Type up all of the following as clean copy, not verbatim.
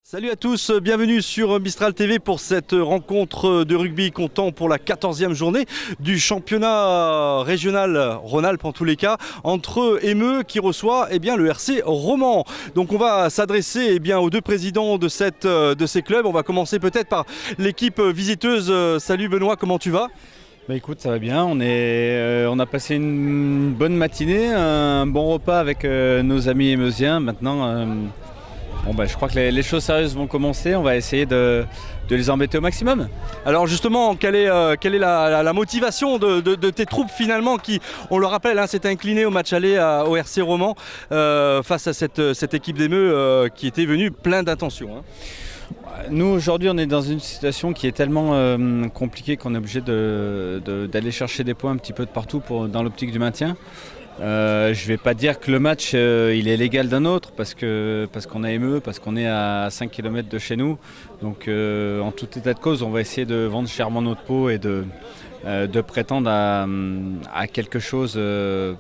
Salut à tous, bienvenue sur Mistral TV pour cette rencontre de rugby comptant pour la 14e journée du championnat régional Rhône-Alpes en tous les cas, entre Emeu qui reçoit le RC Romans. Donc on va s'adresser aux deux présidents de ces clubs. On va commencer peut-être par l'équipe visiteuse. Salut Benoît, comment tu vas ? Écoute, ça va bien, on a passé une bonne matinée, un bon repas avec nos amis émeusiens. Maintenant, je crois que les choses sérieuses vont commencer, on va essayer de les embêter au maximum. Alors justement, quelle est la motivation de tes troupes finalement qui, on le rappelle, s'est incliné au match aller au RC Romans face à cette équipe d'Emeu qui était venue plein d'intentions. Nous aujourd'hui on est dans une situation qui est tellement compliquée qu'on est obligé d'aller chercher des points un petit peu de partout dans l'optique du maintien. Je ne vais pas dire que le match il est l'égal d'un autre parce qu'on a Emeu, parce qu'on est à 5 km de chez nous. Donc en tout état de cause, on va essayer de vendre chèrement notre peau et de prétendre à quelque chose,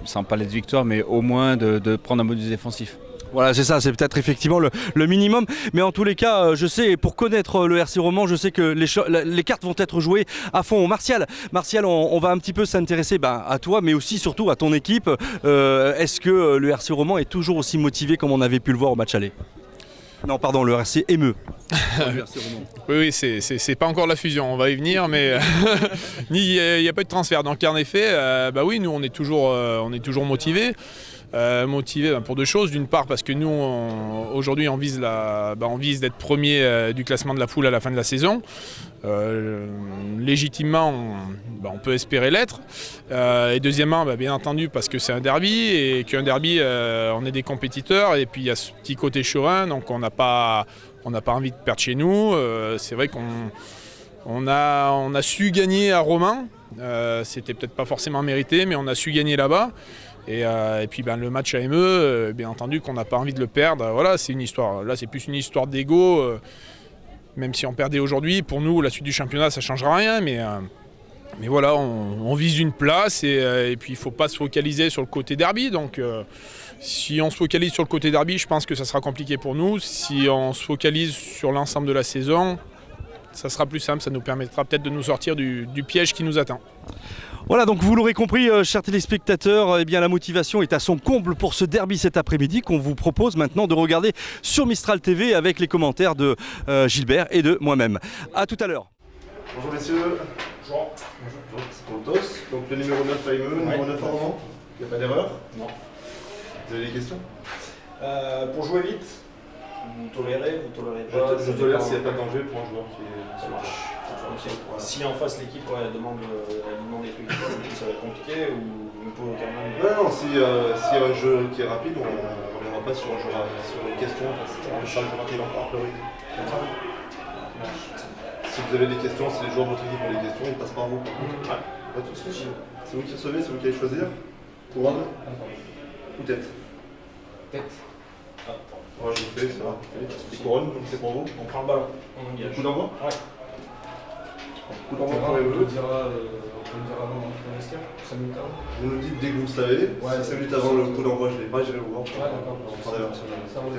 sans parler de victoire, mais au moins de prendre un modus défensif. Voilà, c'est ça, c'est peut-être effectivement le minimum. Mais en tous les cas, je sais, pour connaître le RC Romans, je sais que les cartes vont être jouées à fond. Martial, on va un petit peu s'intéresser à toi, mais aussi surtout à ton équipe. Est-ce que le RC Romans est toujours aussi motivé comme on avait pu le voir au match aller ? Non, pardon, le RC Emeu. Oui, c'est pas encore la fusion, on va y venir, mais il n'y a pas eu de transfert. Donc en effet, oui, nous on est toujours motivés. Motivé pour deux choses. D'une part parce que nous aujourd'hui on vise d'être premier du classement de la poule à la fin de la saison. Légitimement on peut espérer l'être. Et deuxièmement bien entendu parce que c'est un derby et qu'un derby on est des compétiteurs et puis il y a ce petit côté chourin, donc on n'a pas envie de perdre chez nous. C'est vrai qu'on a su gagner à Romans. C'était peut-être pas forcément mérité, mais on a su gagner là-bas. Et puis le match à Emeu, bien entendu qu'on n'a pas envie de le perdre. Voilà, c'est une histoire. Là, c'est plus une histoire d'ego. Même si on perdait aujourd'hui, pour nous, la suite du championnat, ça ne changera rien. Mais voilà, on vise une place et puis il ne faut pas se focaliser sur le côté derby. Donc, si on se focalise sur le côté derby, je pense que ça sera compliqué pour nous. Si on se focalise sur l'ensemble de la saison, ça sera plus simple. Ça nous permettra peut-être de nous sortir du piège qui nous attend. Voilà, donc vous l'aurez compris, chers téléspectateurs, la motivation est à son comble pour ce derby cet après-midi qu'on vous propose maintenant de regarder sur Mistral TV avec les commentaires de Gilbert et de moi-même. A tout à l'heure. Bonjour messieurs. Bonjour. C'est pour le TOS. Donc le numéro 9 à Emeu, le numéro 9 à Romans. Il n'y a pas d'erreur ? Non. Vous avez des questions ? Pour jouer vite, vous tolérez pas. Je tolère s'il n'y a pas de danger pour un joueur qui est. Ça marche. Okay. Si en face l'équipe demande des trucs, ça va être compliqué ou on peut quand même. Non, s'il y a un jeu qui est rapide, on ne reviendra pas sur une question. On ne sera pas rapide encore après. Si vous avez des questions, si les joueurs de votre équipe ont des questions, ils passent par vous. Ouais. Pas de soucis. C'est vous qui recevez, c'est vous qui allez choisir. Couronne ou tête ? Tête. Ouais, je fais ça. C'est couronne, donc c'est pour vous. On prend le ballon, on engage. Coup d'envoi ? Ouais. Coup d'envoi pour Emeu. On peut le dire avant le vestiaire, 5 minutes avant. Vous nous dites dès que vous le savez. Ouais, 5 minutes avant le coup d'envoi, je ne l'ai pas, j'irai vous voir. Ouais, d'accord. On prend la version. Ça roule.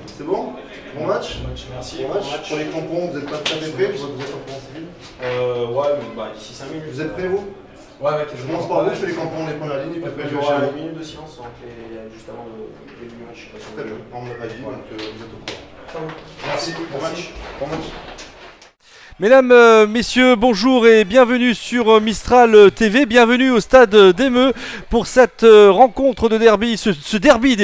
C'est bon ? Bon match ? Merci. Bon match. Pour les crampons, vous n'êtes pas très prêts ? Je vois que vous êtes en plan civil. Ouais, mais d'ici 5 minutes. Vous êtes prêts, vous ? Ouais, Je commence par vous, je fais les crampons, on les prend à la ligne, et puis après il je y vais aura chez une vous. minute de silence juste avant le début du match. Très bien, on ne l'a pas dit, donc vous êtes au courant. Merci. Bon match. Bon match. Mesdames, messieurs, bonjour et bienvenue sur Mistral TV, bienvenue au stade d'Emeu pour cette rencontre de derby, ce derby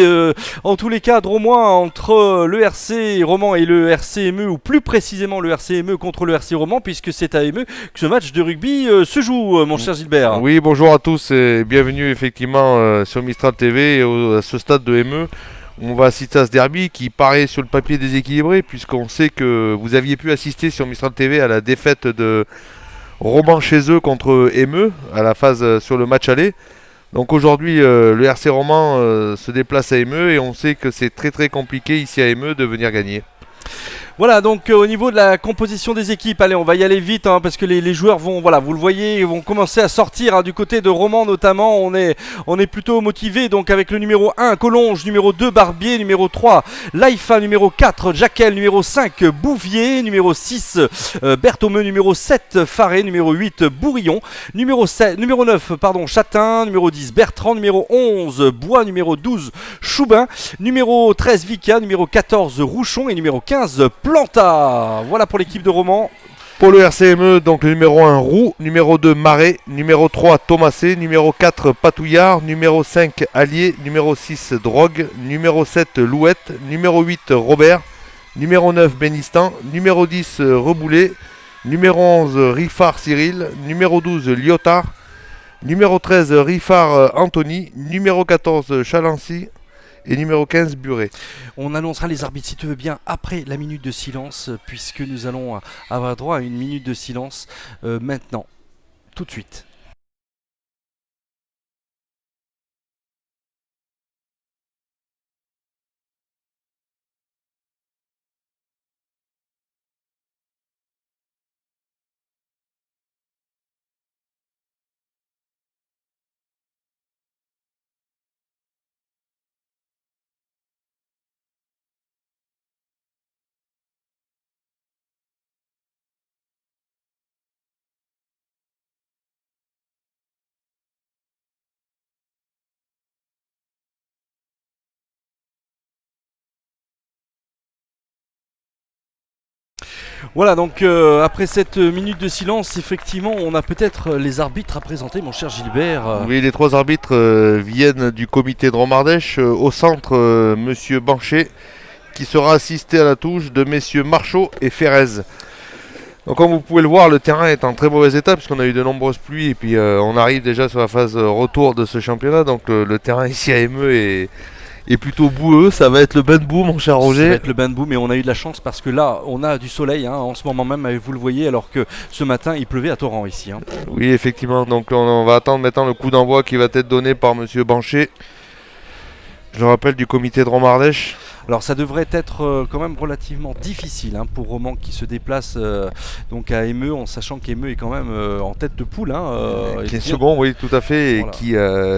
en tous les cas drômois entre le RC Romans et le RC Emeu, ou plus précisément le RC Emeu contre le RC Romans, puisque c'est à Emeu que ce match de rugby se joue, mon cher Gilbert. Oui, bonjour à tous et bienvenue effectivement sur Mistral TV et à ce stade de Emeu. On va assister à ce derby qui paraît sur le papier déséquilibré, puisqu'on sait que vous aviez pu assister sur Mistral TV à la défaite de Romans chez eux contre Emeu à la phase sur le match aller. Donc aujourd'hui le RC Romans se déplace à Emeu et on sait que c'est très très compliqué ici à Emeu de venir gagner. Voilà, donc au niveau de la composition des équipes, allez, on va y aller vite hein, parce que les joueurs vont, voilà, vous le voyez, vont commencer à sortir hein, du côté de Romans notamment. On est plutôt motivé donc avec le numéro 1 Collonges, numéro 2 Barbier, numéro 3 Laifa, numéro 4 Jacquel, numéro 5 Bouvier, numéro 6 Berthomeux, numéro 7 Faré, numéro 8 Bourillon, numéro 9 Châtain, numéro 10 Bertrand, numéro 11 Bois, numéro 12 Choubin, numéro 13 Vica, numéro 14 Rouchon et numéro 15 Planta. Voilà pour l'équipe de Romans. Pour le RCME, donc le numéro 1 Roux, numéro 2 Marais, numéro 3 Thomasé, numéro 4 Patouillard, numéro 5 Allier, numéro 6 Drogue, numéro 7 Louette, numéro 8 Robert, numéro 9 Bénistan, numéro 10 Reboulet, numéro 11 Riffard Cyril, numéro 12 Lyotard, numéro 13 Riffard Anthony, numéro 14 Chalancy et numéro 15 Buret. On annoncera les arbitres si tu veux bien après la minute de silence puisque nous allons avoir droit à une minute de silence maintenant, tout de suite. Voilà, donc après cette minute de silence, effectivement, on a peut-être les arbitres à présenter, mon cher Gilbert. Oui, les 3 arbitres viennent du comité de Romardèche. Au centre, monsieur Bancher, qui sera assisté à la touche de messieurs Marchot et Ferrez. Donc comme vous pouvez le voir, le terrain est en très mauvais état puisqu'on a eu de nombreuses pluies et puis on arrive déjà sur la phase retour de ce championnat. Donc le terrain ici à Emeux est plutôt boueux, ça va être le bain de boue mon cher Roger. Ça va être le bain de boue, mais on a eu de la chance parce que là on a du soleil hein, en ce moment même, vous le voyez, alors que ce matin il pleuvait à torrent ici. Hein. Oui effectivement, donc on va attendre maintenant le coup d'envoi qui va être donné par monsieur Bancher. Je le rappelle, du comité de Romardèche. Alors ça devrait être quand même relativement difficile hein, pour Romans qui se déplace donc à Emeux, en sachant qu'Emeux est quand même en tête de poule. Qui est second, oui tout à fait, voilà.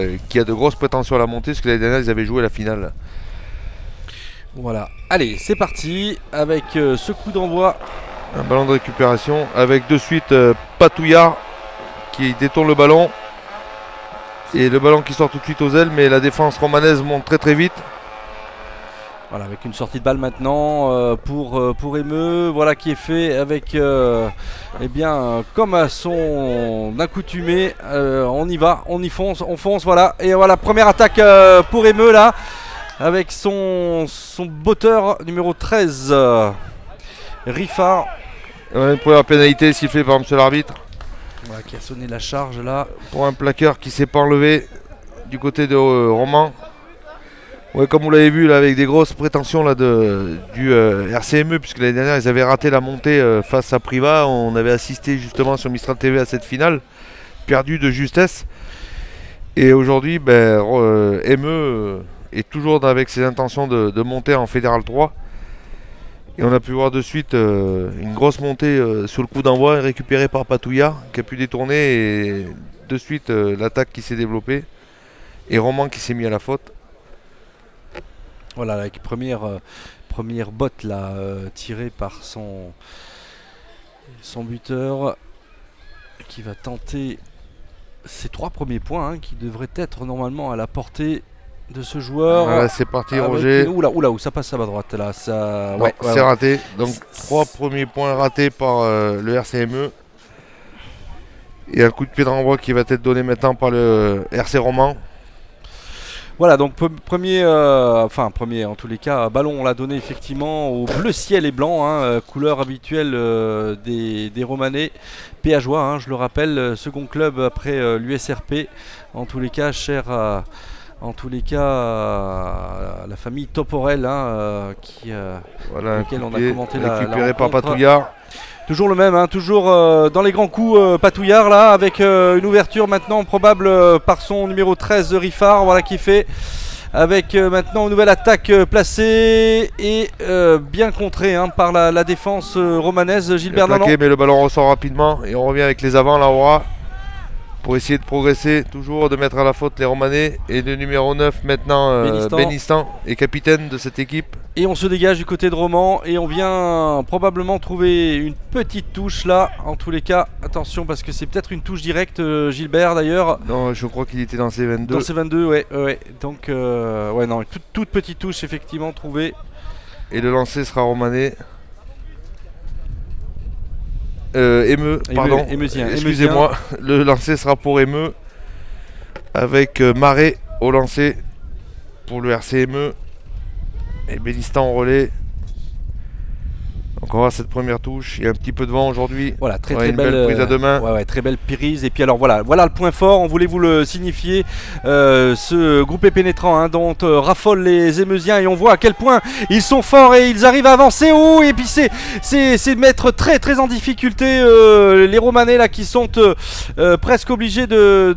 Et qui a de grosses prétentions à la montée, parce que l'année dernière ils avaient joué la finale. Voilà, allez c'est parti avec ce coup d'envoi. Un ballon de récupération avec de suite Patouillard qui détourne le ballon. Et le ballon qui sort tout de suite aux ailes, mais la défense romanaise monte très très vite. Voilà, avec une sortie de balle maintenant pour Emeux, voilà qui est fait avec, eh bien, comme à son accoutumé, on y va, on y fonce, on fonce, voilà. Et voilà, première attaque pour Emeux là, avec son botteur numéro 13, Riffard. Une première pénalité sifflée par monsieur l'arbitre. Voilà, qui a sonné la charge là. Pour un plaqueur qui s'est pas enlevé du côté de Romans. Ouais, comme vous l'avez vu là, avec des grosses prétentions là, du RCME, puisque l'année dernière ils avaient raté la montée face à Priva. On avait assisté justement sur Mistral TV à cette finale, perdue de justesse. Et aujourd'hui, ME est toujours avec ses intentions de monter en Fédéral 3. Et on a pu voir de suite une grosse montée sur le coup d'envoi récupérée par Patouillard qui a pu détourner et de suite l'attaque qui s'est développée et Roman qui s'est mis à la faute. Voilà, la première botte là, tirée par son buteur qui va tenter ses 3 premiers points hein, qui devraient être normalement à la portée de ce joueur. Voilà, c'est parti Roger. Oula, où ça passe à ma droite là. Ça... Non, c'est raté. Donc 3 premiers points ratés par le RCME. Et un coup de pied de renvoi qui va être donné maintenant par le RC Romans. Voilà, donc premier en tous les cas, ballon on l'a donné effectivement au bleu ciel et blanc, hein, couleur habituelle des Romanais, péageois, hein, je le rappelle, second club après l'USRP, en tous les cas cher à la famille Toporel, hein, voilà, lequel on a commenté récupéré la par rencontre. Patouillard. Toujours le même, hein, toujours dans les grands coups Patouillard là, avec une ouverture maintenant probable par son numéro 13 Riffard, voilà qui fait avec maintenant une nouvelle attaque placée et bien contrée par la défense romanaise. Gilbert, non, Plaqué, mais le ballon ressort rapidement et on revient avec les avants, la Aura, pour essayer de progresser, toujours de mettre à la faute les Romanais. Et le numéro 9 maintenant, Benistan, est capitaine de cette équipe. Et on se dégage du côté de Romans et on vient probablement trouver une petite touche là. En tous les cas, attention parce que c'est peut-être une touche directe, Gilbert d'ailleurs. Non, je crois qu'il était dans ses 22. Dans ses 22, ouais. Donc, ouais, non, toute petite touche effectivement trouvée. Et le lancer sera Romanais. Pardon. Émeusien. Excusez-moi, le lancer sera pour Émeu. Avec Marais au lancer pour le RC Émeu. Et Bélistan au relais. Donc on va voir cette première touche. Il y a un petit peu de vent aujourd'hui. Voilà, très une belle prise à deux mains. Ouais, très belle prise. Et puis alors voilà le point fort. On voulait vous le signifier. Ce groupé pénétrant dont raffolent les Émeusiens et on voit à quel point ils sont forts et ils arrivent à avancer. Oh, et puis c'est mettre très en difficulté les Romanais là qui sont presque obligés de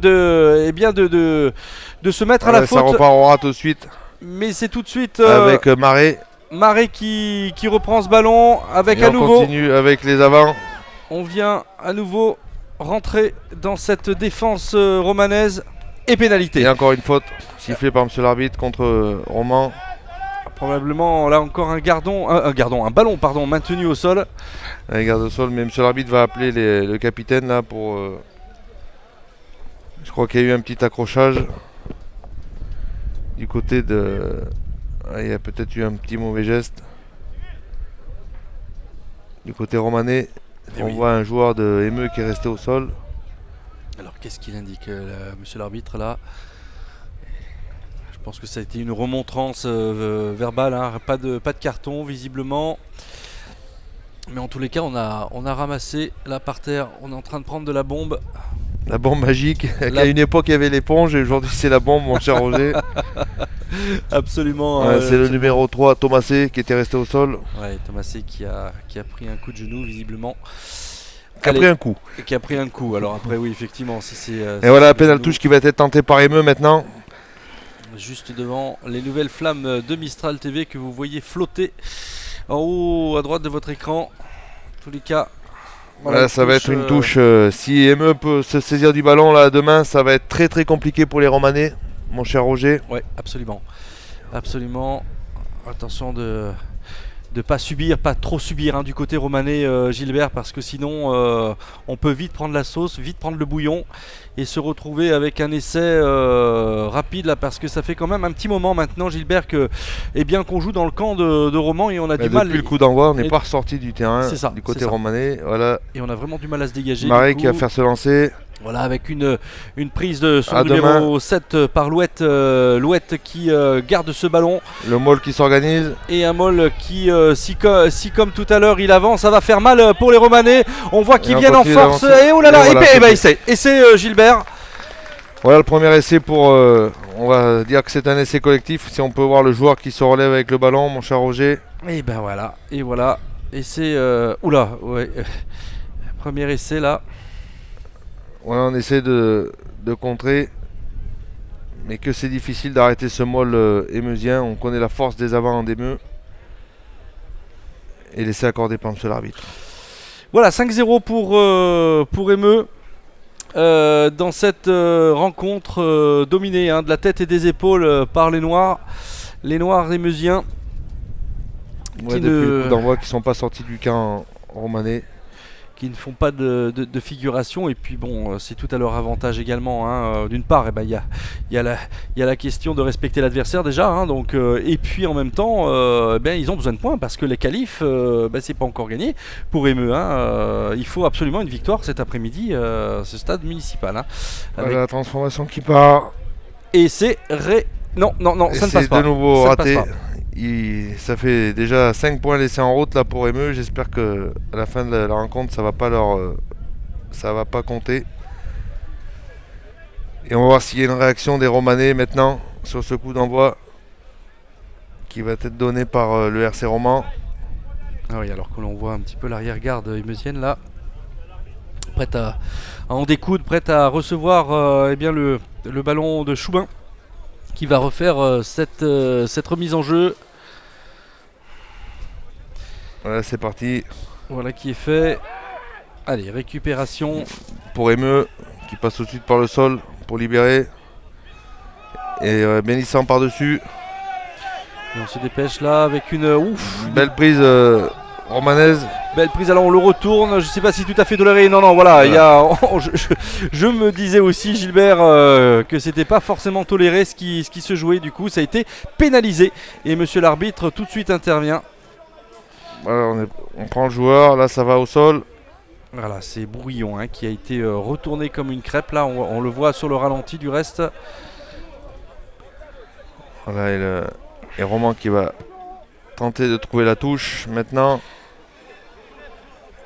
se mettre à la faute. Ça repart au rat tout de suite. Mais c'est tout de suite avec Marais. Marais qui reprend ce ballon avec et à on nouveau. Continue avec les avants. On vient à nouveau rentrer dans cette défense romanaise et pénalité. Et encore une faute sifflée par monsieur l'arbitre contre Roman. Probablement là encore un ballon maintenu au sol. Un garde au sol, mais monsieur l'arbitre va appeler le capitaine là pour. Je crois qu'il y a eu un petit accrochage. Du côté de... il y a peut-être eu un petit mauvais geste. Du côté romanais, on voit un joueur de Émeu qui est resté au sol. Alors qu'est-ce qu'il indique monsieur l'arbitre là? Je pense que ça a été une remontrance verbale, pas de carton visiblement. Mais en tous les cas on a ramassé là par terre, on est en train de prendre de la bombe. La bombe magique. À une époque il y avait l'éponge et aujourd'hui c'est la bombe, mon cher Roger. Absolument. C'est le numéro 3, Thomasé, qui était resté au sol. Ouais, Thomasé qui a pris un coup de genou visiblement. Qui a pris un coup. Alors après oui effectivement si c'est. Et voilà la pénale touche qui va être tentée par Émeu maintenant. Juste devant les nouvelles flammes de Mistral TV que vous voyez flotter en haut à droite de votre écran. En tous les cas. Voilà, ça va être une touche. Si Émeu peut se saisir du ballon là demain, ça va être très compliqué pour les Romanais, mon cher Roger. Ouais, absolument. Attention de pas trop subir du côté romanais, Gilbert, parce que sinon on peut vite prendre la sauce, vite prendre le bouillon et se retrouver avec un essai rapide là, parce que ça fait quand même un petit moment maintenant, Gilbert, qu'on joue dans le camp de Romans et on a du mal. Depuis le coup d'envoi, on n'est pas ressorti du terrain du côté romanais. Voilà. Et on a vraiment du mal à se dégager. Marais qui va faire se lancer. Voilà, avec une prise de son numéro 7 par Louette qui garde ce ballon. Le Moll qui s'organise. Et un Moll qui, si comme tout à l'heure, il avance, ça va faire mal pour les Romanais. On voit qu'ils viennent en force. Et oh là là, essai Gilbert. Voilà le premier essai pour... on va dire que c'est un essai collectif. Si on peut voir le joueur qui se relève avec le ballon, mon cher Roger. Et ben voilà. Essai... premier essai là. Voilà, on essaie de contrer, mais que c'est difficile d'arrêter ce Moll émeusien. On connaît la force des avants d'Émeu. Et l'essai accordé par monsieur l'arbitre. Voilà, 5-0 pour Émeu. Dans cette rencontre dominée de la tête et des épaules par les Noirs émeusiens. Ouais, depuis le coup d'envoi qui ne sont pas sortis du camp romanais. Qui ne font pas de figuration, et puis bon, c'est tout à leur avantage également. D'une part, il y a la question de respecter l'adversaire déjà, et puis en même temps, ils ont besoin de points parce que les qualifs, c'est pas encore gagné pour Émeu. Il faut absolument une victoire cet après-midi, ce stade municipal. Avec la transformation qui part. Et c'est non, ça ne passe pas. C'est de nouveau raté. Ça fait déjà 5 points laissés en route là pour Émeu. J'espère que à la fin de la rencontre ça va pas compter. Et on va voir s'il y a une réaction des Romanais maintenant sur ce coup d'envoi qui va être donné par le RC Romans. Ah oui, alors que l'on voit un petit peu l'arrière-garde émeusienne là, prête à en découdre, prête à recevoir le ballon de Choubin. qui va refaire cette remise en jeu. Voilà, c'est parti Voilà qui est fait. Allez, récupération. pour Emeux qui passe tout de suite par le sol pour libérer. Et Bénissant par-dessus. Et on se dépêche là avec une Belle prise romanaise. belle prise. Alors on le retourne. Je sais pas si tout à fait toléré. Non, voilà. Il y a, je me disais aussi, Gilbert, que c'était pas forcément toléré ce qui se jouait. Du coup, ça a été pénalisé. Et monsieur l'arbitre tout de suite intervient. Voilà, on prend le joueur. Là, ça va au sol. Voilà, c'est Brouillon qui a été retourné comme une crêpe. Là, on le voit sur le ralenti du reste. Voilà, et Roman qui va tenter de trouver la touche maintenant.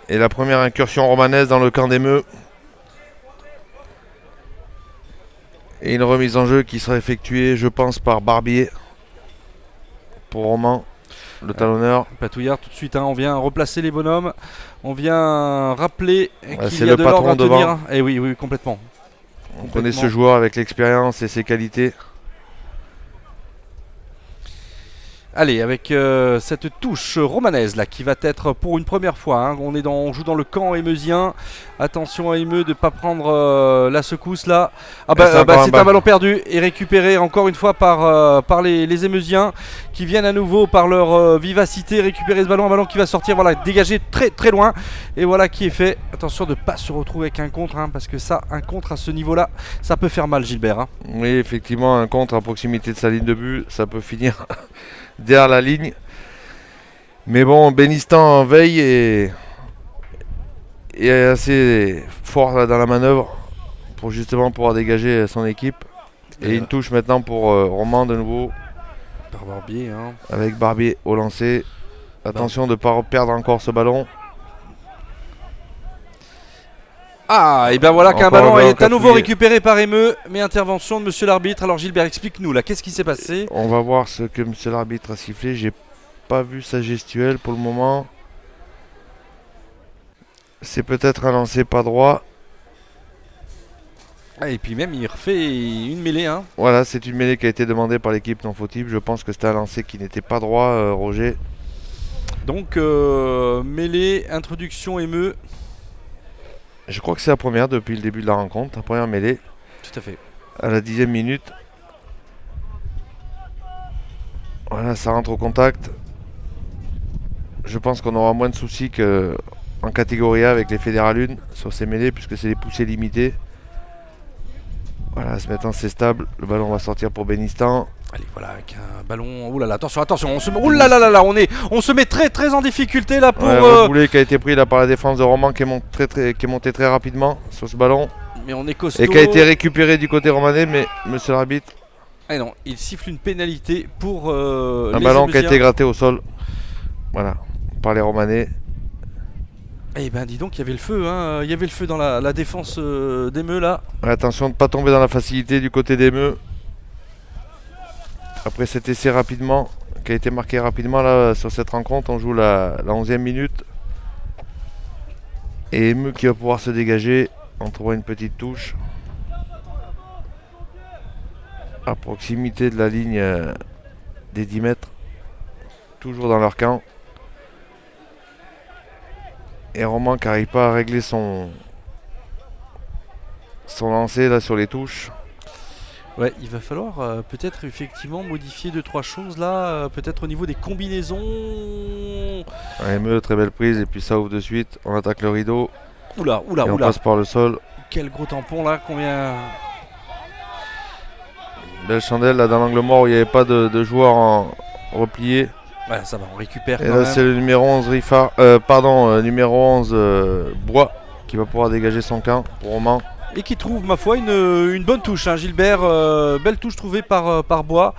Et la première incursion romanaise dans le camp d'Emeux. Et une remise en jeu qui sera effectuée, je pense, par Barbier. Pour Roman, le talonneur. Patouillard tout de suite, on vient replacer les bonhommes. On vient rappeler Ouais, qu'il c'est y a le de l'ordre à patron tenir. devant. Et oui, complètement. On connaît ce joueur avec l'expérience et ses qualités. Allez, avec cette touche romanaise là qui va être pour une première fois. On joue dans le camp émeusien. Attention à Emeux de ne pas prendre la secousse là. C'est un ballon perdu et récupéré encore une fois par les émeusiens qui viennent à nouveau par leur vivacité récupérer ce ballon. Un ballon qui va sortir, voilà, dégagé très très loin. Et voilà qui est fait. Attention de ne pas se retrouver avec un contre, parce que ça, un contre à ce niveau-là, ça peut faire mal, Gilbert. Oui, effectivement, un contre à proximité de sa ligne de but, ça peut finir derrière la ligne. Mais bon, Bénistan veille et est assez fort là, dans la manœuvre pour justement pouvoir dégager son équipe. Et une touche maintenant pour Roman de nouveau. Par Barbier. Avec Barbier au lancer. Attention de ne pas perdre encore ce ballon. Et bien voilà qu'un Encore ballon un ballon est à nouveau cafouillé. récupéré par Emeux, mais intervention de monsieur l'arbitre. Alors Gilbert, explique-nous là, qu'est-ce qui s'est passé? On va voir ce que monsieur l'arbitre a sifflé. J'ai pas vu sa gestuelle pour le moment. C'est peut-être un lancer pas droit. Et puis même il refait une mêlée. Voilà, c'est une mêlée qui a été demandée par l'équipe non fautive. Je pense que c'était un lancer qui n'était pas droit, Roger. Donc mêlée, introduction Emeux. Je crois que c'est la première depuis le début de la rencontre, la première mêlée. Tout à fait. À la 10e minute. Voilà, ça rentre au contact. Je pense qu'on aura moins de soucis qu'en catégorie A avec les Fédéral 1 sur ces mêlées, puisque c'est des poussées limitées. Voilà, ce matin c'est stable. Le ballon va sortir pour Bénistan. Allez, voilà, avec un ballon. Ouh là là, attention, on se met. Ouh là là là là, on se met très très en difficulté là pour. Le boulet qui a été pris là par la défense de Roman qui est monté très rapidement sur ce ballon. Mais on est costaud. Et qui a été récupéré du côté romanais, mais monsieur l'arbitre. Ah non, il siffle une pénalité pour. Un les ballon qui a Émeusiens. été gratté au sol. Voilà, par les romanais. Eh ben dis donc, il y avait le feu, il y avait le feu dans la défense d'Emeux là. Attention de ne pas tomber dans la facilité du côté d'Emeux. Après cet essai rapidement, qui a été marqué rapidement là sur cette rencontre, on joue la 11e minute. Et Emeux qui va pouvoir se dégager en trouvant une petite touche. À proximité de la ligne des 10 mètres. Toujours dans leur camp. Et Roman qui n'arrive pas à régler son lancer là sur les touches. Ouais, il va falloir peut-être effectivement modifier 2-3 choses là, peut-être au niveau des combinaisons. Emeux, très belle prise et puis ça ouvre de suite. On attaque le rideau. Oula, Et on passe par le sol. quel gros tampon là, combien. Belle chandelle là dans l'angle mort où il n'y avait pas de joueur en replié. Ouais, ça va, on récupère Et quand là même. c'est le numéro 11 numéro 11 Bois qui va pouvoir dégager son camp pour Roman. Et qui trouve, ma foi, une bonne touche, Gilbert. Belle touche trouvée par Bois,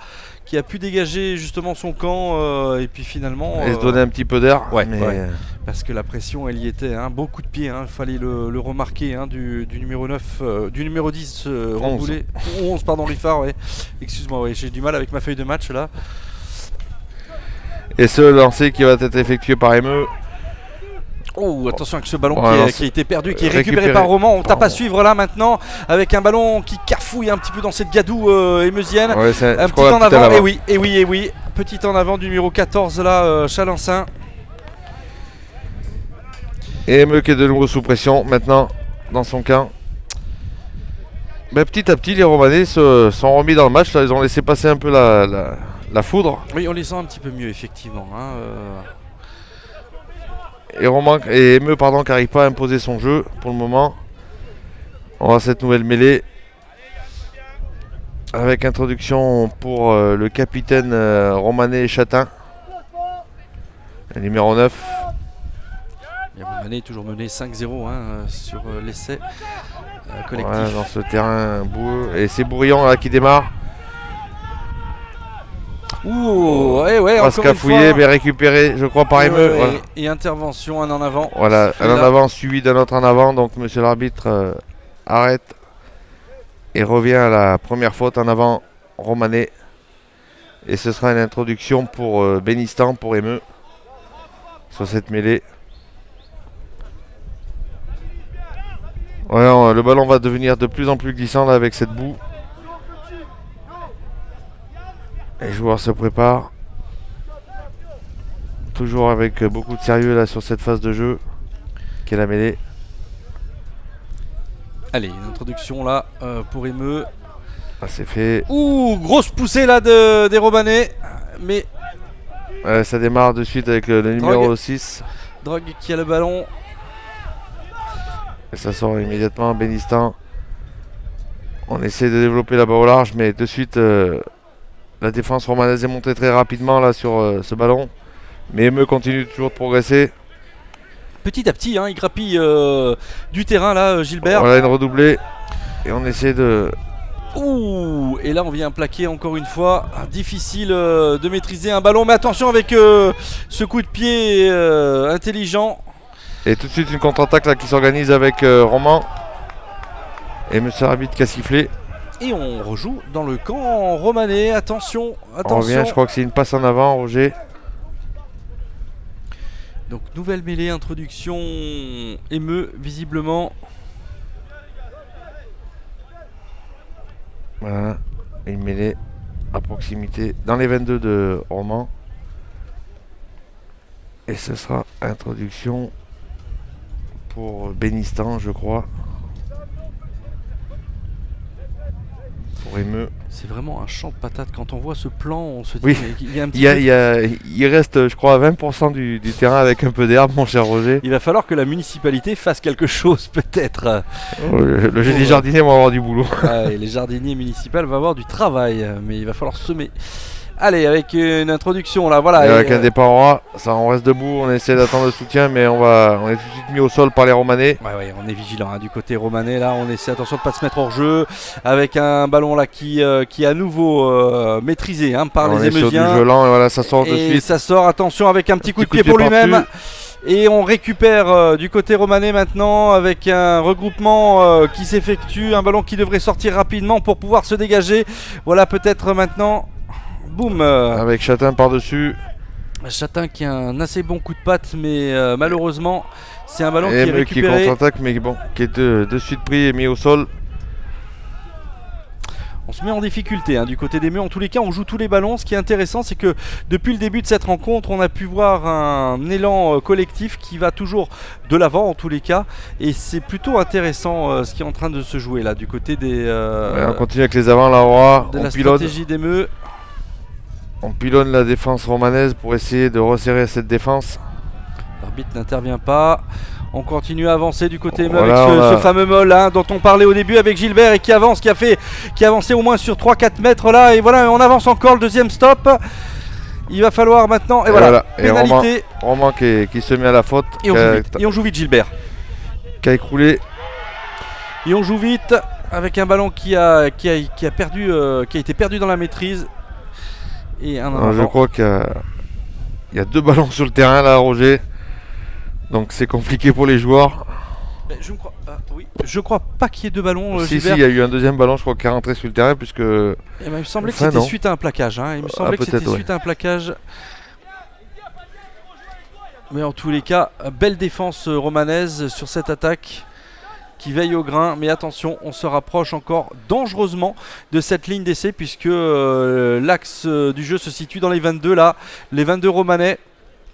qui a pu dégager justement son camp. Et puis finalement. Et se donner un petit peu d'air. ouais, mais ouais. Parce que la pression, elle y était. Beaucoup de pieds, il fallait le remarquer. Du numéro 9, du numéro 10, Ramboulé. 11, pardon, Riffard, ouais. Excuse-moi, ouais, j'ai du mal avec ma feuille de match là. Et ce lancer qui va être effectué par Emeux. Oh, attention avec ce ballon Voilà, qui a été perdu, qui est récupéré récupéré. par Roman. On tape à Pardon. suivre là maintenant avec un ballon qui cafouille un petit peu dans cette gadoue émeusienne. Ouais, c'est Un je petit crois en la petite à avant, l'avant. et oui, petit en avant du numéro 14 là, Chalencin. Et ME qui est de nouveau sous pression maintenant dans son camp. Mais petit à petit, les Romanais se sont remis dans le match. Là, ils ont laissé passer un peu la foudre. Oui, on les sent un petit peu mieux effectivement. Hein, Et ME pardon, qui n'arrive pas à imposer son jeu pour le moment. On va cette nouvelle mêlée. Avec introduction pour le capitaine Romanais Chatin. Le numéro 9. Et Romanais est toujours mené 5-0 sur l'essai collectif. Ouais, dans ce terrain boueux. Et c'est Bourillon là qui démarre. Ouh, ouais, On va encore se une cafouiller, fois. mais récupéré, je crois, par Ouais, ME. ouais, Voilà. et intervention, un en avant. Voilà, Et un en là- avant suivi d'un autre en avant. Donc monsieur l'arbitre arrête et revient à la première faute en avant Romanais. Et ce sera une introduction pour Bénistan, pour ME, sur cette mêlée. Ouais, le ballon va devenir de plus en plus glissant là avec cette boue. Les joueurs se préparent. Toujours avec beaucoup de sérieux là sur cette phase de jeu qui est la mêlée. Allez, une introduction là pour Emeux. Ah, c'est fait. Ouh, grosse poussée là des Romanais. Mais Ça démarre de suite avec le numéro 6. Drogue qui a le ballon. Et ça sort immédiatement. Bénistan. On essaie de développer la balle au large, mais de suite la défense romanaise est montée très rapidement là sur ce ballon. Mais ME continue toujours de progresser. Petit à petit, il grappille du terrain là, Gilbert. Voilà une redoublée. Et on essaie de... Ouh, et là on vient plaquer encore une fois. Difficile de maîtriser un ballon, mais attention avec ce coup de pied intelligent. Et tout de suite une contre-attaque là qui s'organise avec Roman. Et monsieur l'arbitre qui a sifflé. Et on rejoue dans le camp romanais. Attention, On attention. revient, je crois que c'est une passe en avant, Roger. Donc nouvelle mêlée, introduction émeu visiblement. Voilà, une mêlée à proximité dans les 22 de Roman. Et ce sera introduction pour Bénistan, je crois. Pour ME. C'est vraiment un champ de patates. Quand on voit ce plan, on se dit Oui. mais il y a un petit Il reste, je crois, à 20% du terrain avec un peu d'herbe, mon cher Roger. Il va falloir que la municipalité fasse quelque chose peut-être. Le génie jardinier va avoir du boulot. Et les jardiniers municipaux vont avoir du travail, mais il va falloir semer. Allez, avec une introduction là, voilà. Et et, avec un départ en roi, ça on reste debout, on essaie d'attendre le soutien, mais on est tout de suite mis au sol par les Romanais. Ouais, on est vigilant du côté romanais là, on essaie attention de pas se mettre hors jeu avec un ballon là qui est à nouveau maîtrisé par On les est sur du Émeusiens. jeu lent et voilà, ça sort de Et suite. ça sort, attention avec un petit coup de pied pied pour lui-même. par-dessus. Et on récupère du côté romanais maintenant avec un regroupement qui s'effectue, un ballon qui devrait sortir rapidement pour pouvoir se dégager. Voilà peut-être maintenant, boum, Avec Chatin par-dessus. Chatin qui a un assez bon coup de patte, mais malheureusement c'est un ballon qui est ME qui récupéré. contre-attaque, mais bon, qui est de suite pris et mis au sol. On se met en difficulté du côté des Meux. En tous les cas, on joue tous les ballons. Ce qui est intéressant, c'est que depuis le début de cette rencontre, on a pu voir un élan collectif qui va toujours de l'avant en tous les cas. Et c'est plutôt intéressant ce qui est en train de se jouer là du côté des, Ouais, on continue avec les avants, la roi. de On la pilonne, stratégie des Meux. on pilonne la défense romanaise pour essayer de resserrer cette défense. L'arbitre n'intervient pas. On continue à avancer du côté Meux Voilà, avec on a- ce fameux mol dont on parlait au début avec Gilbert et qui avance, qui a avancé au moins sur 3-4 mètres là. Et voilà, on avance encore le deuxième stop. Il va falloir maintenant. Et voilà, Et pénalité. Roman qui se met à la faute, Et on joue vite, Gilbert. qui a écroulé. Et on joue vite avec un ballon qui a été perdu dans la maîtrise. Et un Alors, je crois qu'il y a deux ballons sur le terrain là, Roger. Donc c'est compliqué pour les joueurs. Je crois pas qu'il y ait deux ballons, Si, Gilbert. il y a eu un deuxième ballon, je crois, qui est rentré sur le terrain, puisque... Il me semblait que Enfin, c'était non. suite à un plaquage. Il me semblait que c'était peut-être, ouais. suite à un plaquage. Mais en tous les cas, belle défense romanaise sur cette attaque qui veille au grain. Mais attention, on se rapproche encore dangereusement de cette ligne d'essai puisque l'axe du jeu se situe dans les 22 là. Les 22 romanais.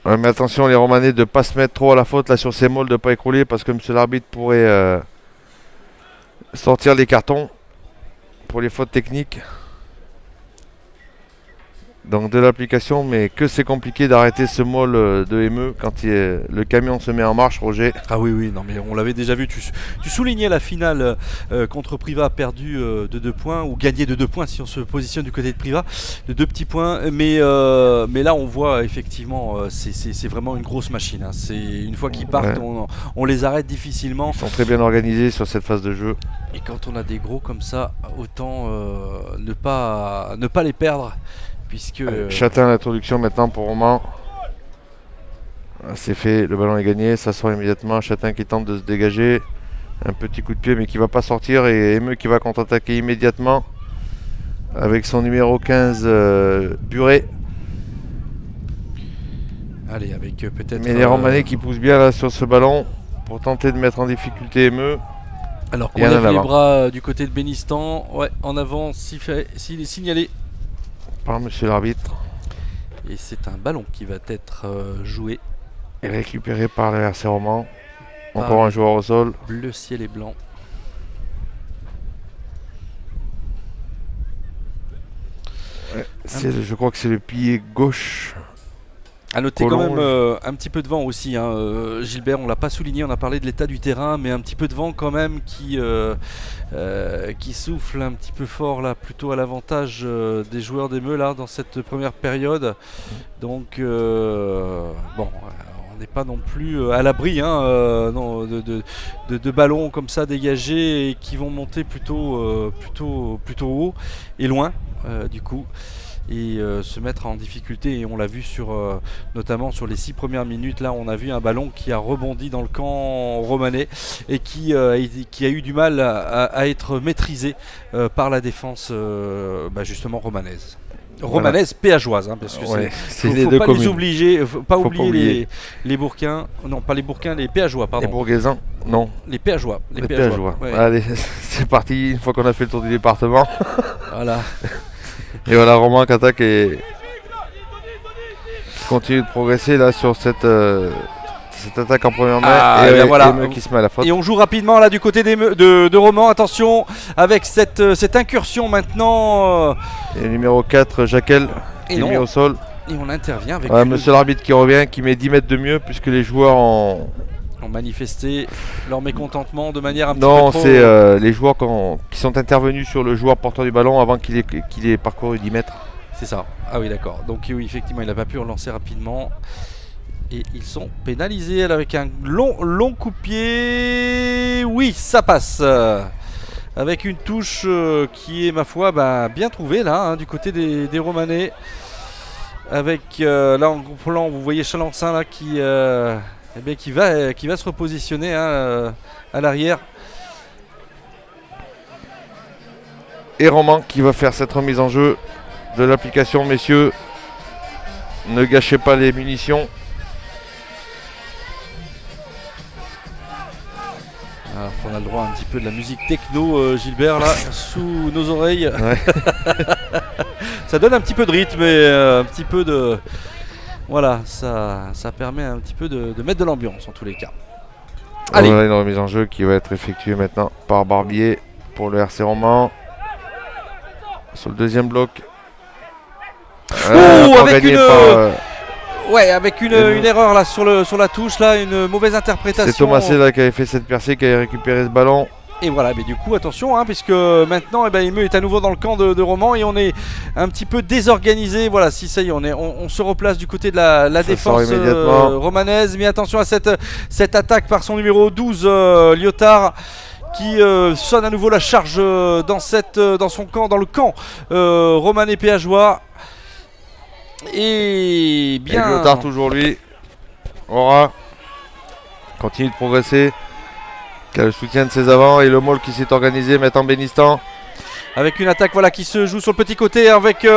Ouais, mais attention les Romanais de ne pas se mettre trop à la faute là sur ces molles, de ne pas écrouler parce que monsieur l'arbitre pourrait sortir les cartons pour les fautes techniques. Donc de l'application, mais que c'est compliqué d'arrêter ce molle de ME quand le camion se met en marche, Roger. Ah oui, non mais on l'avait déjà vu, tu soulignais la finale contre Priva perdu de 2 points, ou gagné de 2 points si on se positionne du côté de Priva, de 2 petits points, mais là on voit effectivement, c'est vraiment une grosse machine, hein. Une fois qu'ils partent, on les arrête difficilement. Ils sont très bien organisés sur cette phase de jeu. Et quand on a des gros comme ça, autant ne pas les perdre. Puisque Chatin l'introduction maintenant pour Roman. C'est fait, le ballon est gagné, ça sort immédiatement. Chatin qui tente de se dégager. Un petit coup de pied mais qui va pas sortir. Et Emeu qui va contre-attaquer immédiatement. Avec son numéro 15 Buret. Allez, avec peut-être. Mais les Romanais qui poussent bien là sur ce ballon pour tenter de mettre en difficulté Emeu. Alors qu'on lève les bras du côté de Bénistan. Ouais, en avant, s'il est signalé par monsieur l'arbitre. Et c'est un ballon qui va être joué. Et récupéré par le RC Roman. Encore un joueur au sol. Bleu ciel et blanc. Ouais, je crois que c'est le pied gauche. A noter quand même un petit peu de vent aussi, hein. Gilbert, on l'a pas souligné, on a parlé de l'état du terrain, mais un petit peu de vent quand même qui souffle un petit peu fort là, plutôt à l'avantage des joueurs d'Emeu là dans cette première période. Donc bon, on n'est pas non plus à l'abri de ballons comme ça dégagés et qui vont monter plutôt haut et loin du coup. Et se mettre en difficulté, et on l'a vu notamment sur les 6 premières minutes là, on a vu un ballon qui a rebondi dans le camp romanais et qui a eu du mal à être maîtrisé par la défense justement romanaise. Romanaise péageoise, hein, parce que c'est faut les deux pas communes. les obliger, faut pas oublier les Bourquins, non pas les Bourquins, les péageois, pardon. Les Bourguaisans, non. Les péageois. Les péageois. Ouais. Allez, c'est parti, une fois qu'on a fait le tour du département. Voilà. Et voilà, Roman qui attaque et qui continue de progresser là sur cette attaque en première main. Et voilà. qui se met à la faute. Et on joue rapidement là du côté de Roman. Attention avec cette incursion maintenant. Et le numéro 4, Jacquel, qui est mis au sol. Et on intervient avec monsieur l'arbitre qui revient, qui met 10 mètres de mieux puisque les joueurs ont manifesté leur mécontentement de manière un petit peu trop... Non, c'est les joueurs qui sont intervenus sur le joueur porteur du ballon avant qu'il ait parcouru 10 mètres. C'est ça. Ah oui, d'accord. Donc oui, effectivement, il n'a pas pu relancer rapidement. Et ils sont pénalisés avec un long coup de pied. Oui, ça passe. Avec une touche qui est, ma foi, bien trouvée là, hein, du côté des Romanais. Avec là en gros plan, vous voyez Chalancin là qui va se repositionner à l'arrière. Et Roman qui va faire cette remise en jeu de l'application, messieurs. Ne gâchez pas les munitions. Alors, on a le droit à un petit peu de la musique techno, Gilbert, là, sous nos oreilles. Ouais. Ça donne un petit peu de rythme et un petit peu de... Voilà, ça permet un petit peu de mettre de l'ambiance en tous les cas. Allez. Voilà une remise en jeu qui va être effectuée maintenant par Barbier pour le RC Roman. Sur le deuxième bloc. Avec une erreur là sur la touche, là, une mauvaise interprétation. C'est Thomasé là qui avait fait cette percée, qui avait récupéré ce ballon. Et voilà, mais du coup attention, hein, puisque maintenant Emeu est à nouveau dans le camp de Roman et on est un petit peu désorganisé. Voilà, si ça y est, on se replace du côté de la défense romanaise. Mais attention à cette attaque par son numéro 12, Lyotard, qui sonne à nouveau la charge dans son camp, dans le camp romanais péageois. Et bien. Et Lyotard toujours lui. Aura continue de progresser. Qui a le soutien de ses avants et le Moll qui s'est organisé maintenant Bénistan. avec une attaque voilà, qui se joue sur le petit côté avec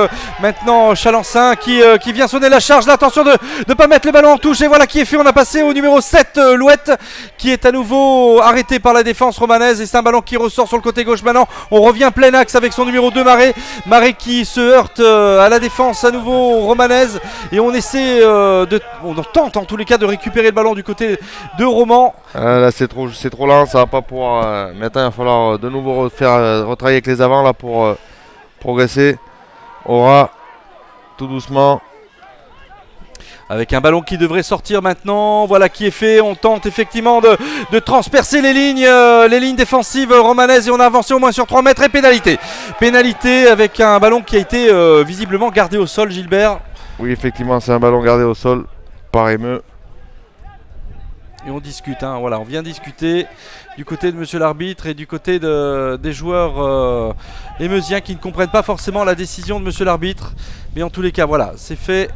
maintenant Chalencin qui vient sonner la charge. Là, attention de ne pas mettre le ballon en touche et voilà qui est fait. On a passé au numéro 7, Louette, qui est à nouveau arrêté par la défense romanaise et c'est un ballon qui ressort sur le côté gauche maintenant. On revient plein axe avec son numéro 2, Marais qui se heurte à la défense à nouveau romanaise et on essaie on tente en tous les cas de récupérer le ballon du côté de Roman. Là c'est trop lent, ça va pas pouvoir. Maintenant il va falloir de nouveau retravailler avec les avants là pour progresser. Aura tout doucement. Avec un ballon qui devrait sortir maintenant, voilà qui est fait. On tente effectivement de transpercer les lignes défensives romanaises et on a avancé au moins sur 3 mètres et pénalité. Pénalité avec un ballon qui a été visiblement gardé au sol, Gilbert. Oui, effectivement, c'est un ballon gardé au sol par Emeux. Et on discute, hein, voilà, on vient discuter du côté de monsieur l'arbitre et du côté des joueurs émeusiens qui ne comprennent pas forcément la décision de monsieur l'arbitre. Mais en tous les cas, voilà, c'est fait.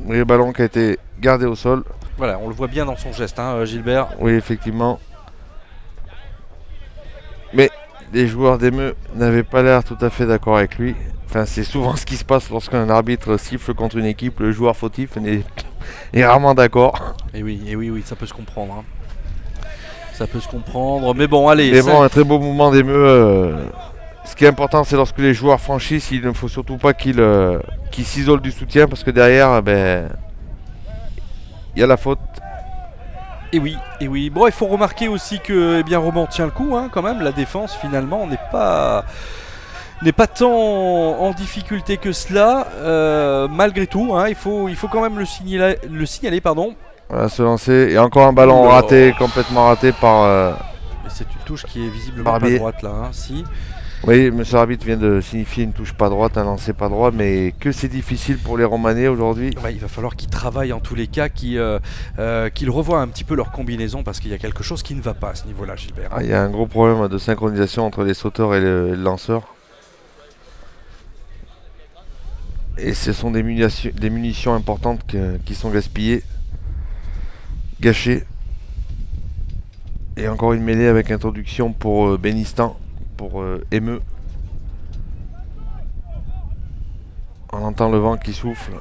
Oui, le ballon qui a été gardé au sol. Voilà, on le voit bien dans son geste, hein, Gilbert. Oui, effectivement. Mais les joueurs d'Emeux n'avaient pas l'air tout à fait d'accord avec lui. Enfin, c'est souvent ce qui se passe lorsqu'un arbitre siffle contre une équipe. Le joueur fautif est rarement d'accord. Et oui, ça peut se comprendre. Hein. Ça peut se comprendre. Mais bon, allez. Mais bon, un très beau mouvement d'Emeux. Ce qui est important, c'est lorsque les joueurs franchissent, il ne faut surtout pas qu'ils s'isolent du soutien parce que derrière, il y a la faute. Et oui. Bon, il faut remarquer aussi que Roman tient le coup, hein, quand même. La défense, finalement, n'est pas tant en difficulté que cela, malgré tout. Hein, il faut quand même le signaler, pardon. Voilà, se lancer. Et encore un ballon raté, complètement raté par. Et c'est une touche qui est visiblement Barbier. pas droite là, hein, si. Oui, monsieur l'arbitre vient de signifier une touche pas droite, un lancer pas droit, mais que c'est difficile pour les Romanais aujourd'hui. Ouais, il va falloir qu'ils travaillent en tous les cas, qu'ils revoient un petit peu leur combinaison parce qu'il y a quelque chose qui ne va pas à ce niveau-là, Gilbert. Il y a un gros problème de synchronisation entre les sauteurs et le lanceur. Et ce sont des munitions importantes qui sont gaspillées, gâchées. Et encore une mêlée avec introduction pour Bénistan, pour Emeux. On entend le vent qui souffle.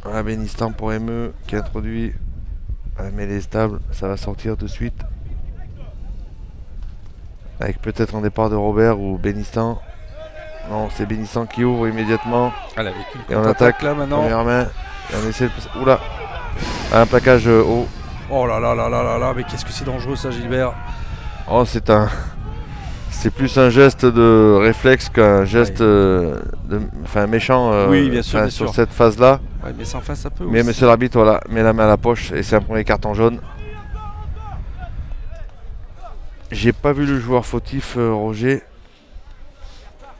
Voilà, Bénistan pour Emeux qui introduit. La mêlée est stable, ça va sortir de suite. Avec peut-être un départ de Robert ou Bénistan. Non, c'est Bénistan qui ouvre immédiatement. Allez, avec une et on attaque là maintenant. Première main. Et on essaie de... Oula, un plaquage haut. Oh là là là là là là, mais qu'est-ce que c'est dangereux ça, Gilbert. Oh, c'est plus un geste de réflexe qu'un geste méchant oui, bien sûr, sur cette phase-là. Ouais, mais sans fin, ça peut. Mais aussi. monsieur l'arbitre, voilà, met la main à la poche et c'est un premier carton jaune. J'ai pas vu le joueur fautif, Roger.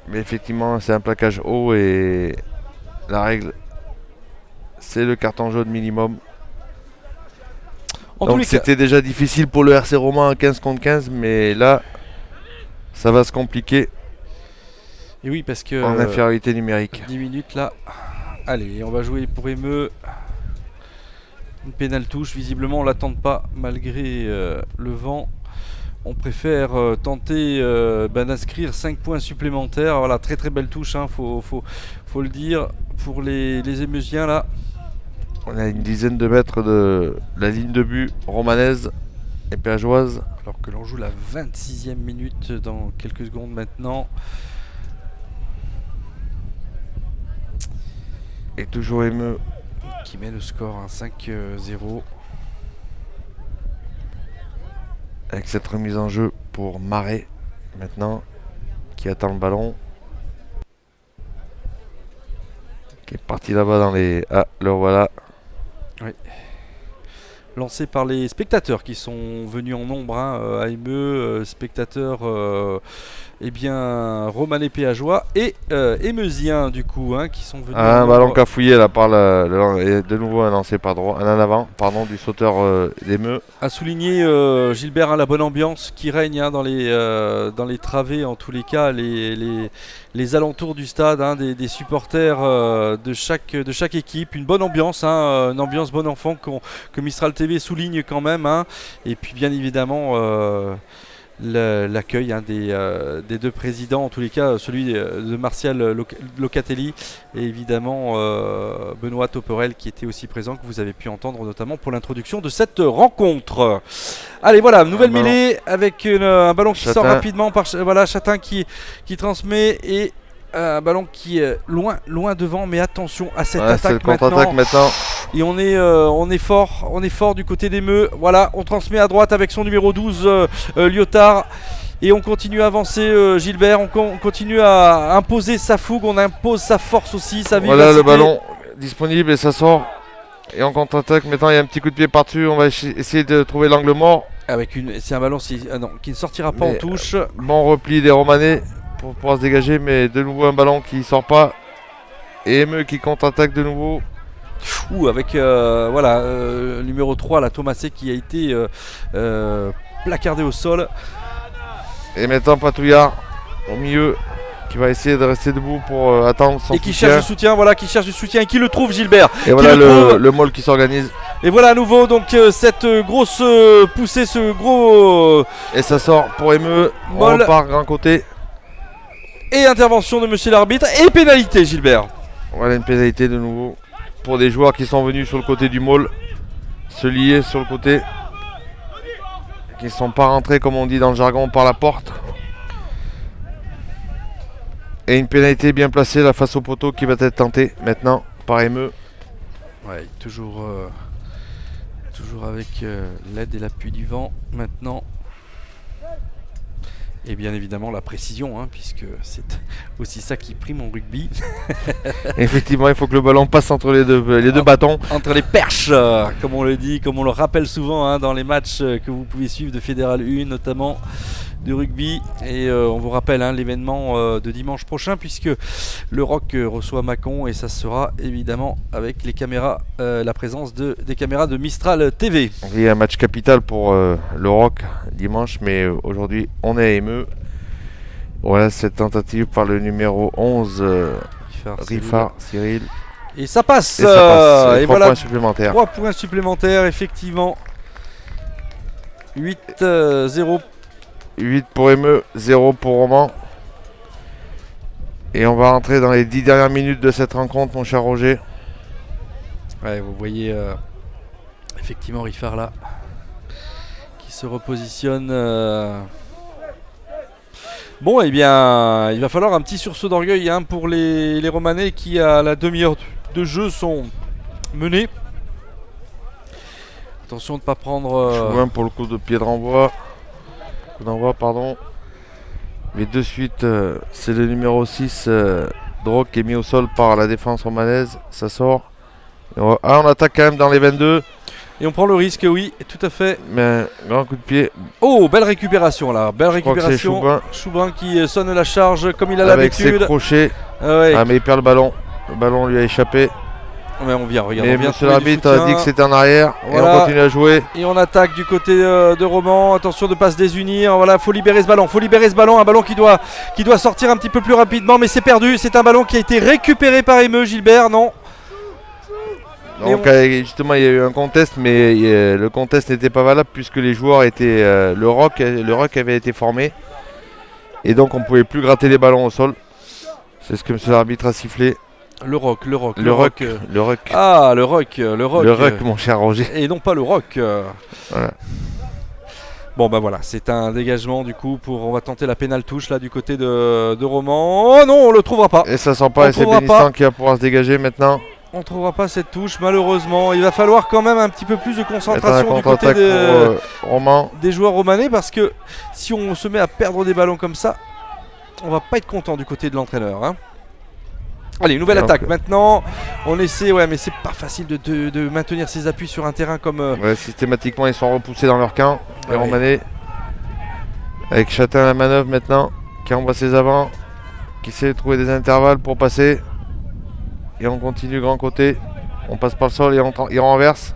Mais effectivement, c'est un plaquage haut et la règle, c'est le carton jaune minimum. Donc c'était déjà difficile pour le RC Roman en 15 contre 15, mais là, ça va se compliquer. Et oui, parce que en infériorité numérique. 10 minutes là. Allez, on va jouer pour Emeux. Une pénale touche, visiblement on l'attend pas malgré le vent. On préfère tenter d'inscrire 5 points supplémentaires. Voilà, très très belle touche, hein, faut le dire, pour les Émeusiens là. On a une dizaine de mètres de la ligne de but romanaise et péageoise. Alors que l'on joue la 26e minute dans quelques secondes maintenant. Et toujours Emeux qui met le score, hein, 5-0. Avec cette remise en jeu pour Marais maintenant, qui attend le ballon. Qui est parti là-bas dans les... Ah, le voilà. Oui. Lancé par les spectateurs qui sont venus en nombre, hein, à Emeux, spectateurs romanais péageois et émeusiens du coup, hein, qui sont venus. Un ballon cafouillé là par et de nouveau un lancé par droit, un en avant, pardon, du sauteur d'Emeux. A souligné Gilbert, hein, la bonne ambiance qui règne, hein, dans les travées, en tous les cas, les alentours du stade, hein, des supporters de chaque équipe, une bonne ambiance, hein, une ambiance bon enfant que Mistral TV souligne quand même, hein, et puis bien évidemment l'accueil des deux présidents, en tous les cas celui de Martial Locatelli et évidemment Benoît Toperel qui était aussi présent, que vous avez pu entendre notamment pour l'introduction de cette rencontre. Allez, voilà, nouvelle mêlée avec un ballon qui sort rapidement par Chatin qui transmet, et un ballon qui est loin devant, mais attention à cette attaque maintenant. Et on est fort du côté des Meux. Voilà, on transmet à droite avec son numéro 12 Lyotard. Et on continue à avancer, Gilbert, on continue à imposer sa fougue, on impose sa force aussi, sa vivacité. Voilà le ballon disponible et ça sort. Et en contre-attaque, maintenant il y a un petit coup de pied par-dessus, on va essayer de trouver l'angle mort. C'est un ballon qui ne sortira pas en touche. Bon repli des Romanais pour pouvoir se dégager, mais de nouveau un ballon qui sort pas. Et Emeux qui contre-attaque de nouveau. Avec numéro 3, la Thomasé, qui a été placardé au sol. Et maintenant Patouillard au milieu qui va essayer de rester debout pour attendre son soutien. Et qui cherche du soutien, et qui le trouve, Gilbert. Et voilà le Maul qui s'organise. Et voilà à nouveau donc cette grosse poussée, ce gros... Et ça sort pour Emeux, on repart grand côté. Et intervention de monsieur l'arbitre, et pénalité, Gilbert. Voilà une pénalité de nouveau pour des joueurs qui sont venus sur le côté du Maul, se lier sur le côté, qui ne sont pas rentrés, comme on dit dans le jargon, par la porte. Et une pénalité bien placée là face au poteau qui va être tentée maintenant par Emeux. Ouais, toujours avec l'aide et l'appui du vent maintenant. Et bien évidemment la précision, puisque c'est aussi ça qui prime en rugby. Effectivement, il faut que le ballon passe entre les deux bâtons. Entre les perches, comme on le dit, comme on le rappelle souvent dans les matchs que vous pouvez suivre de Fédéral 1 notamment, de rugby. Et on vous rappelle l'événement de dimanche prochain, puisque le ROC reçoit Mâcon, et ça sera évidemment avec les caméras, la présence des caméras de Mistral TV. Il y a un match capital pour le ROC dimanche, mais aujourd'hui on est à Emeux. Voilà cette tentative par le numéro 11 Riffard Cyril. Et ça passe. Et 3 points supplémentaires. 3 points supplémentaires, effectivement. 8-0. 8 pour Emeux, 0 pour Romans. Et on va rentrer dans les 10 dernières minutes de cette rencontre, mon cher Roger. Ouais, vous voyez effectivement Riffard là, qui se repositionne. Bon, eh bien, il va falloir un petit sursaut d'orgueil pour les Romanais, qui à la demi-heure de jeu sont menés. Attention de ne pas prendre... Chouin pour le coup de pied de renvoi. Mais de suite, c'est le numéro 6, Drogue, qui est mis au sol par la défense romanaise. Ça sort. On attaque quand même dans les 22. Et on prend le risque, oui, tout à fait. Mais un grand coup de pied. Oh, belle récupération là, belle récupération. Choubin qui sonne la charge comme il a l'habitude. Avec ses crochets. Ouais. Mais il perd le ballon. Le ballon lui a échappé. Mais on vient, regarde. Mais monsieur l'arbitre a dit que c'était en arrière. Voilà. Et on continue à jouer. Et on attaque du côté de Romans. Attention de ne pas se désunir. Voilà, faut libérer ce ballon. Un ballon qui doit sortir un petit peu plus rapidement. Mais c'est perdu. C'est un ballon qui a été récupéré par Emeux, Gilbert, non? Donc justement il y a eu un contest, mais le contest n'était pas valable puisque les joueurs étaient le ROC avait été formé et donc on ne pouvait plus gratter les ballons au sol. C'est ce que monsieur l'arbitre a sifflé. Le ROC. Ah, le ROC. Le ROC, mon cher Roger. Et non pas le ROC. Voilà. Bon bah voilà, c'est un dégagement du coup on va tenter la pénale touche là du côté de Romans. Oh non, on le trouvera pas. Et ça sent pas, et c'est Bénistan qui va pouvoir se dégager maintenant. On ne trouvera pas cette touche malheureusement. Il va falloir quand même un petit peu plus de concentration du côté des joueurs romanais, parce que si on se met à perdre des ballons comme ça, on va pas être content du côté de l'entraîneur. Allez, nouvelle attaque maintenant. On essaie, mais c'est pas facile de maintenir ses appuis sur un terrain comme... systématiquement ils sont repoussés dans leur camp, les Romanais. Avec Chatin à la manœuvre maintenant, qui envoie ses avants, qui essaie de trouver des intervalles pour passer. Et on continue grand côté, on passe par le sol et on renverse.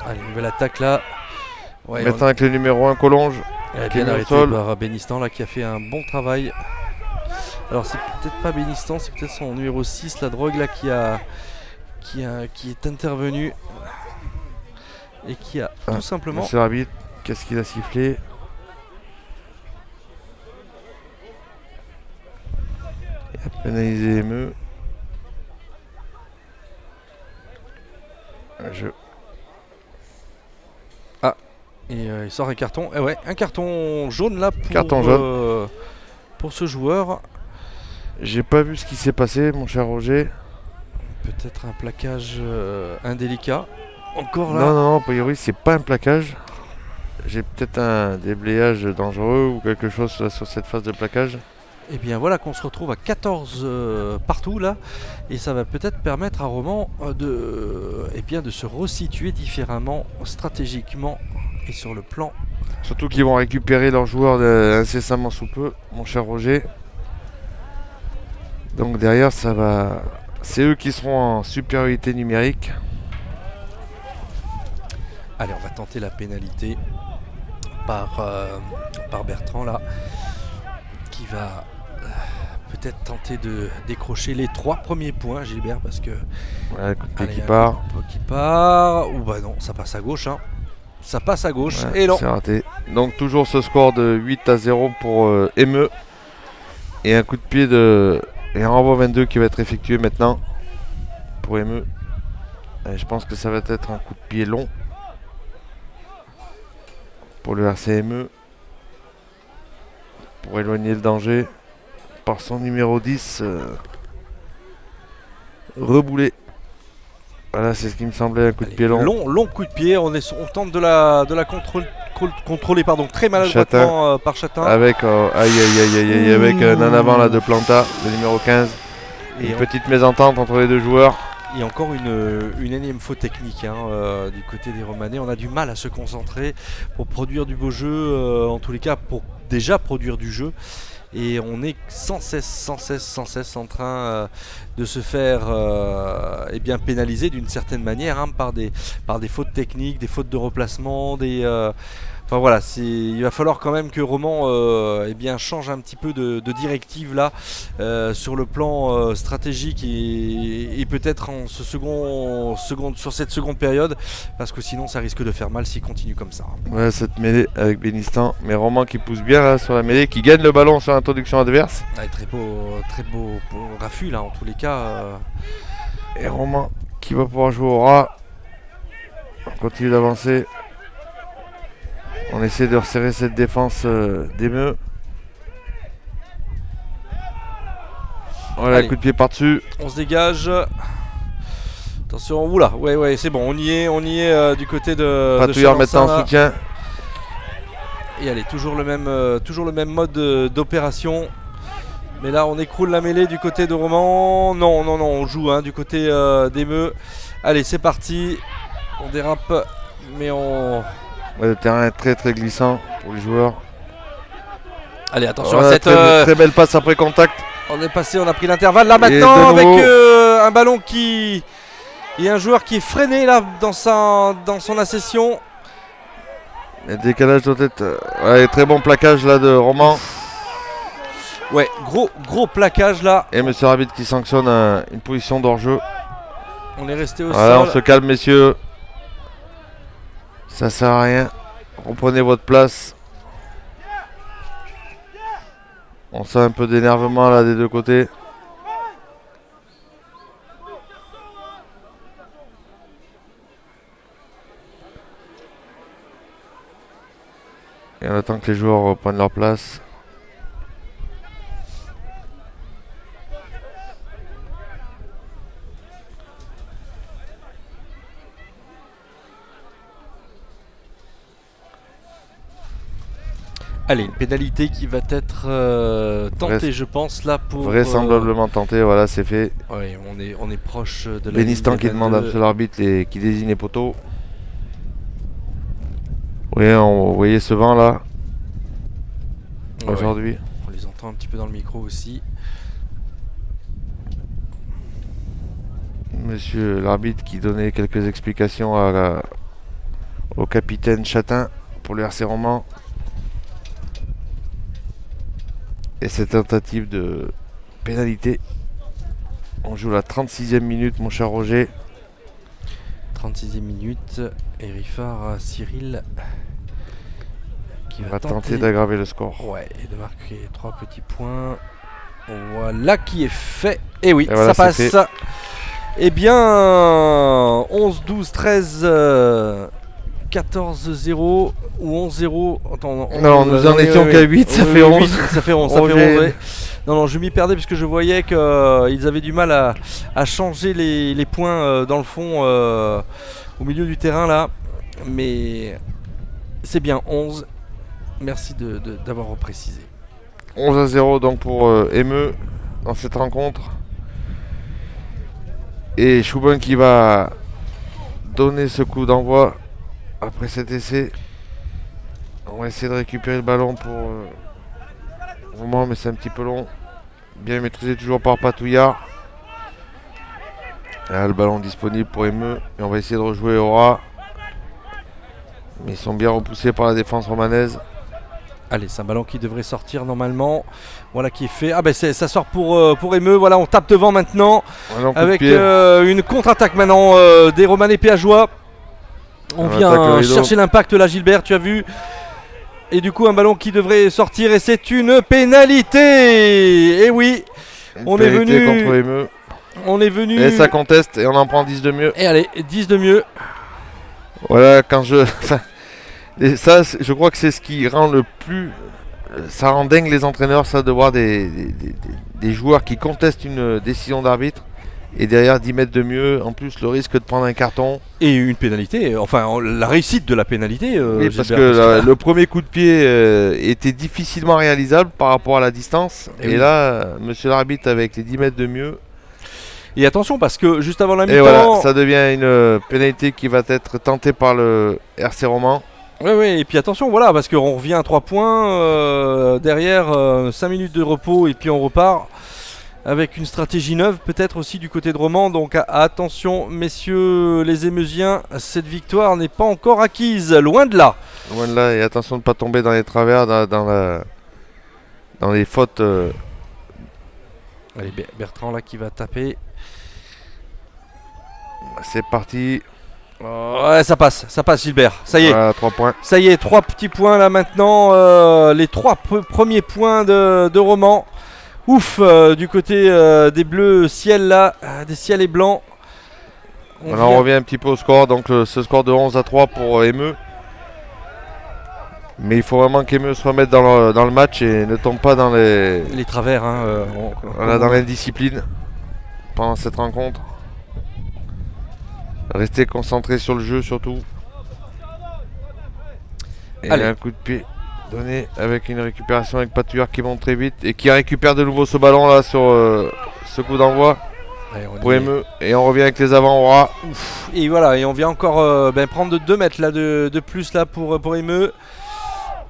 Allez, nouvelle attaque là. Maintenant avec le numéro 1 Collonge. Bien arrêté par Bénistan là, qui a fait un bon travail. Alors c'est peut-être pas Bénistan, c'est peut-être son numéro 6, la Drogue là, qui est intervenu. Et qui a tout simplement... Monsieur l'arbitre, qu'est-ce qu'il a sifflé? Pénaliser ME. Et il sort un carton. Eh ouais, un carton jaune là pour, Carton jaune. Pour ce joueur. J'ai pas vu ce qui s'est passé, mon cher Roger. Peut-être un plaquage indélicat. Encore là. Non, non, non, a priori, c'est pas un plaquage. J'ai peut-être un déblayage dangereux ou quelque chose là, sur cette phase de plaquage. Et bien voilà qu'on se retrouve à 14 partout là. Et ça va peut-être permettre à Romans de se resituer différemment, stratégiquement et sur le plan. Surtout qu'ils vont récupérer leurs joueurs incessamment sous peu, mon cher Roger. Donc derrière, ça va. C'est eux qui seront en supériorité numérique. Allez, on va tenter la pénalité par Bertrand là, qui va peut-être tenter de décrocher les 3 premiers points, Gilbert, parce que. Ouais, coup de pied Allez, qui un part. coup de pied qui part. Ou bah non, ça passe à gauche. Hein. Ça passe à gauche. Ouais, et non. c'est raté. Donc toujours ce score de 8-0 pour ME. Et un coup de pied et un renvoi 22 qui va être effectué maintenant pour ME. Et je pense que ça va être un coup de pied long pour le RCME. Pour éloigner le danger par son numéro 10 Reboulé. Voilà, c'est ce qui me semblait, un coup de pied long. Long coup de pied. On tente de la contrôler très maladroitement par Chatin. Avec avec un en avant là de Planta, le numéro 15. Et une petite mésentente entre les deux joueurs. Et encore une énième faute technique du côté des Romanais. On a du mal à se concentrer pour produire du beau jeu, en tous les cas pour déjà produire du jeu. Et on est sans cesse en train de se faire pénaliser d'une certaine manière par des fautes techniques, des fautes de replacement, enfin voilà, il va falloir quand même que Romans change un petit peu de directive là sur le plan stratégique et peut-être en sur cette seconde période, parce que sinon ça risque de faire mal s'il continue comme ça. Ouais, cette mêlée avec Bénistan, mais Romans qui pousse bien là, sur la mêlée, qui gagne le ballon sur l'introduction adverse. Ouais, très beau raffut là en tous les cas. Et Romans qui va pouvoir jouer au rat. On continue d'avancer. On essaie de resserrer cette défense d'Emeu. Voilà, Allez. coup de pied par-dessus. On se dégage. Attention, oula, ouais, c'est bon, on y est du côté de Patouillard Chalençon, maintenant en là. soutien. Et allez, toujours le même mode d'opération. Mais là, on écroule la mêlée du côté de Romans. Non, on joue du côté d'Emeu. Allez, c'est parti. On dérape, mais on... Ouais, le terrain est très très glissant pour les joueurs. Allez, attention Voilà, à cette... très belle passe après contact. On est passé, on a pris l'intervalle là Et maintenant de avec nouveau. un ballon qui... Il y a un joueur qui est freiné là dans son accession. Le décalage doit être... ouais, très bon plaquage là de Romans. Ouais, gros plaquage là. Et monsieur l'arbitre qui sanctionne une position d'hors-jeu. On est resté au Voilà, on sol. se calme messieurs. Ça sert à rien. Reprenez votre place. On sent un peu d'énervement là des deux côtés. Et on attend que les joueurs reprennent leur place. Allez, une pénalité qui va être tentée, je pense, là pour... Vraisemblablement tenté, voilà, c'est fait. Ouais, on est proche de la Bénistan ligne qui des demande à 22. monsieur l'arbitre qui désigne les poteaux. Oui, vous voyez ce vent là, Ouais, aujourd'hui. on les entend un petit peu dans le micro aussi. Monsieur l'arbitre qui donnait quelques explications au capitaine Chatin pour le RC Romans. Et cette tentative de pénalité. On joue la 36e minute, mon cher Roger. 36e minute. Et Riffard Cyril qui On va tenter d'aggraver le score. Ouais, et de marquer 3 petits points. Voilà qui est fait. Et oui, Et voilà, ça c'est passe. Eh bien, 11, 12, 13, 14, 0 ou 11-0. Attends, Non, nous en étions qu'à 8, ça fait 11. Ça fait 11, ça fait 11, ouais. Non, je m'y perdais parce que je voyais qu'ils avaient du mal à changer les points dans le fond, au milieu du terrain là. Mais c'est bien 11. Merci d'avoir reprécisé. 11-0 donc pour ME dans cette rencontre. Et Choubin qui va donner ce coup d'envoi après cet essai. On va essayer de récupérer le ballon pour le moment, mais c'est un petit peu long. Bien maîtrisé toujours par Patouillard. Là, le ballon disponible pour ME. Et on va essayer de rejouer Aura. Mais ils sont bien repoussés par la défense romanaise. Allez, c'est un ballon qui devrait sortir normalement. Voilà qui est fait. Ah ben ça sort pour ME. Voilà, on tape devant maintenant. Voilà, Avec une contre-attaque maintenant des Romanais péageois. On vient chercher l'impact là, Gilbert, tu as vu. Et du coup, un ballon qui devrait sortir. Et c'est une pénalité. Et oui, on est venu contre ME. On est venu. Et ça conteste et on en prend 10 de mieux. Et allez, 10 de mieux. Voilà, quand je... Et ça, je crois que c'est ce qui rend le plus... Ça rend dingue les entraîneurs, ça, de voir des joueurs qui contestent une décision d'arbitre et derrière 10 mètres de mieux, en plus le risque de prendre un carton. Et une pénalité, enfin la réussite de la pénalité. Oui, parce que le premier coup de pied était difficilement réalisable par rapport à la distance. Et oui. là, monsieur l'arbitre avec les 10 mètres de mieux. Et attention parce que juste avant la Et mi-temps... voilà, ça devient une pénalité qui va être tentée par le RC Roman. Oui, et puis attention, voilà, parce qu'on revient à 3 points, derrière 5 minutes de repos et puis on repart avec une stratégie neuve peut-être aussi du côté de Romans. Donc attention messieurs les Émeusiens, cette victoire n'est pas encore acquise, loin de là. Loin de là, et attention de ne pas tomber dans les travers, dans les fautes. Allez, Bertrand là qui va taper. C'est parti. Ouais, ça passe Gilbert, ça y est. Voilà, 3 points. Ça y est, 3 petits points là maintenant, les 3 premiers points de Romans. Ouf, du côté des bleus ciel là, des ciels et blancs. On revient un petit peu au score, donc ce score de 11-3 pour ME. Mais il faut vraiment qu'ME se remette dans le match et ne tombe pas dans les travers, hein, dans l'indiscipline pendant cette rencontre. Restez concentrés sur le jeu surtout. Et un coup de pied donné avec une récupération avec Patouillard qui monte très vite et qui récupère de nouveau ce ballon là sur ce coup d'envoi pour ME. Et on revient avec les avants Aura. Et voilà, et on vient encore prendre 2 mètres là, de plus là pour ME.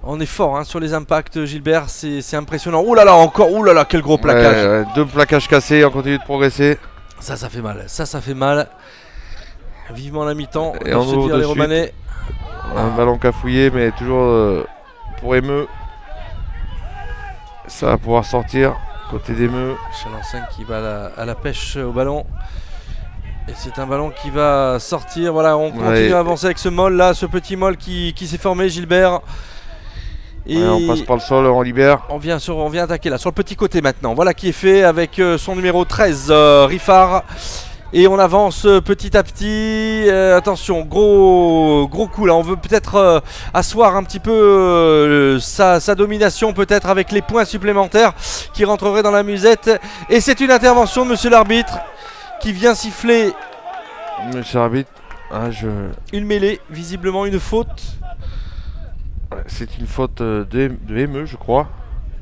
On est fort hein, sur les impacts Gilbert, c'est impressionnant. Ouh là là, encore, ouh là là, quel gros plaquage. 2 plaquages cassés, on continue de progresser. Ça fait mal, ça fait mal. Vivement la mi-temps, et on ouvre de les suite. Romanais. Un ballon cafouillé, mais toujours pour ME. Ça va pouvoir sortir côté d'ME. Chalençon qui va à la pêche au ballon. Et c'est un ballon qui va sortir. Voilà, on continue à avancer avec ce molle là, ce petit molle qui s'est formé, Gilbert. Et on passe par le sol, on libère. On vient attaquer là, sur le petit côté maintenant. Voilà qui est fait avec son numéro 13, Riffard. Et on avance petit à petit. Attention, gros coup là. On veut peut-être asseoir un petit peu sa domination, peut-être avec les points supplémentaires qui rentreraient dans la musette. Et c'est une intervention de monsieur l'arbitre qui vient siffler. Monsieur l'arbitre, une mêlée, visiblement une faute. C'est une faute de ME, je crois.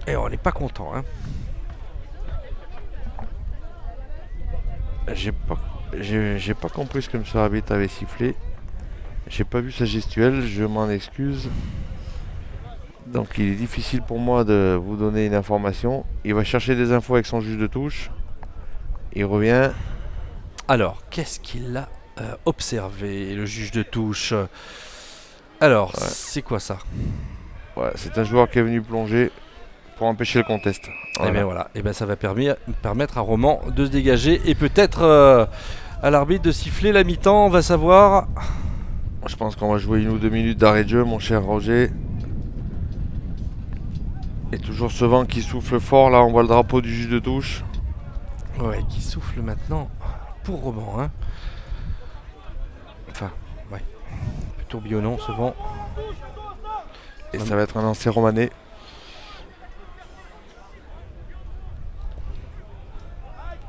Et on n'est pas content, hein. J'ai pas compris ce que monsieur l'arbitre avait sifflé. J'ai pas vu sa gestuelle, je m'en excuse. Donc il est difficile pour moi de vous donner une information. Il va chercher des infos avec son juge de touche. Il revient. Alors, qu'est-ce qu'il a observé, le juge de touche? Alors, c'est quoi ça? C'est un joueur qui est venu plonger pour empêcher le contest. Voilà. Et bien voilà, et bien ça va permettre à Romans de se dégager et peut-être à l'arbitre de siffler la mi-temps, on va savoir. Je pense qu'on va jouer 1 ou 2 minutes d'arrêt de jeu, mon cher Roger. Et toujours ce vent qui souffle fort, là on voit le drapeau du juge de touche. Ouais, qui souffle maintenant pour Roman. Hein. Enfin, ouais. Plutôt tourbillonnant ce vent. Et ça va être un lancer romanais.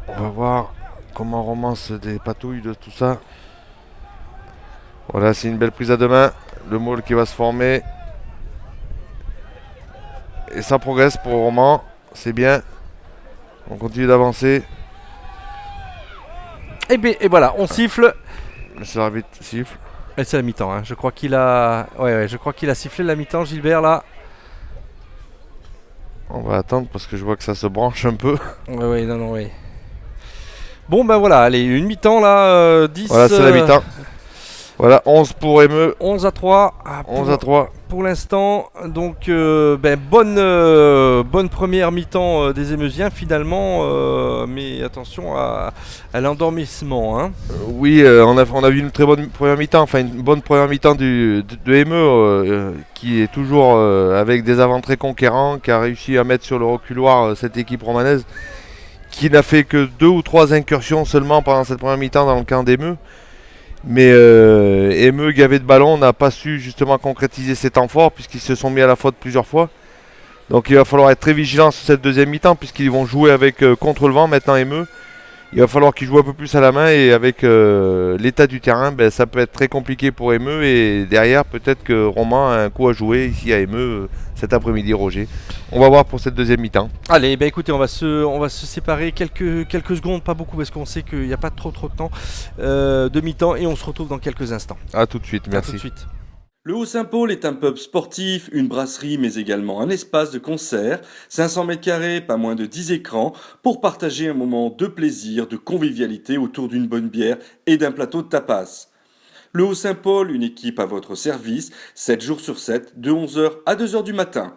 On va voir comment Roman se dépatouille de tout ça. Voilà, c'est une belle prise à deux mains. Le maul qui va se former. Et ça progresse pour Roman. C'est bien. On continue d'avancer. Et voilà, on siffle. Monsieur l'arbitre siffle. Et c'est la mi-temps. Hein. Je crois qu'il a. Ouais, je crois qu'il a sifflé la mi-temps, Gilbert là. On va attendre parce que je vois que ça se branche un peu. Ouais, non, ouais. Bon, ben voilà, allez, une mi-temps là, 10. Voilà, c'est la mi-temps. Voilà, 11 pour Emeux. 11 à 3. 11 à 3. Pour l'instant, donc bonne première mi-temps des Émeusiens finalement, mais attention à l'endormissement. Hein. Oui, on a vu une très bonne première mi-temps, enfin une bonne première mi-temps de Emeux qui est toujours avec des avants très conquérants, qui a réussi à mettre sur le reculoir cette équipe romanaise, qui n'a fait que 2 ou 3 incursions seulement pendant cette première mi-temps dans le camp d'Emeux. Mais Emeux, gavé de ballon, n'a pas su justement concrétiser ses temps forts puisqu'ils se sont mis à la faute plusieurs fois. Donc il va falloir être très vigilant sur cette deuxième mi-temps puisqu'ils vont jouer avec contre le vent maintenant Emeux. Il va falloir qu'ils jouent un peu plus à la main et avec l'état du terrain, ça peut être très compliqué pour Emeux et derrière peut-être que Roman a un coup à jouer ici à Emeux cet après-midi, Roger. On va voir pour cette deuxième mi-temps. Allez, écoutez, on va se séparer quelques secondes, pas beaucoup parce qu'on sait qu'il n'y a pas trop de temps de mi-temps et on se retrouve dans quelques instants. A tout de suite, merci. À tout de suite. Le Haut-Saint-Paul est un pub sportif, une brasserie mais également un espace de concert, 500 m², pas moins de 10 écrans, pour partager un moment de plaisir, de convivialité autour d'une bonne bière et d'un plateau de tapas. Le Haut-Saint-Paul, une équipe à votre service, 7 jours sur 7, de 11h à 2h du matin.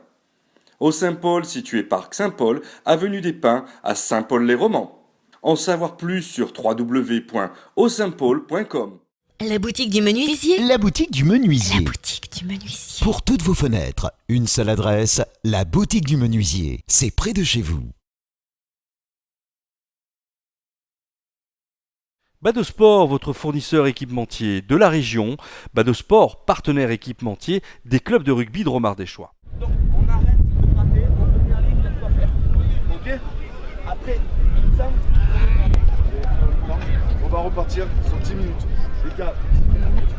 Haut-Saint-Paul, situé Parc Saint-Paul, avenue des Pins, à Saint-Paul-les-Romans. En savoir plus sur www.hautsaintpaul.com. La boutique du menuisier. La boutique du menuisier. La boutique du menuisier. Pour toutes vos fenêtres, une seule adresse, la boutique du menuisier. C'est près de chez vous. Badosport, votre fournisseur équipementier de la région. Badosport, partenaire équipementier des clubs de rugby de Romardéchois. Donc on arrête de gratter, on se met en ligne, on doit faire. Ok. Après, il me semble On va repartir sur 10 minutes. Les gars, 10 minutes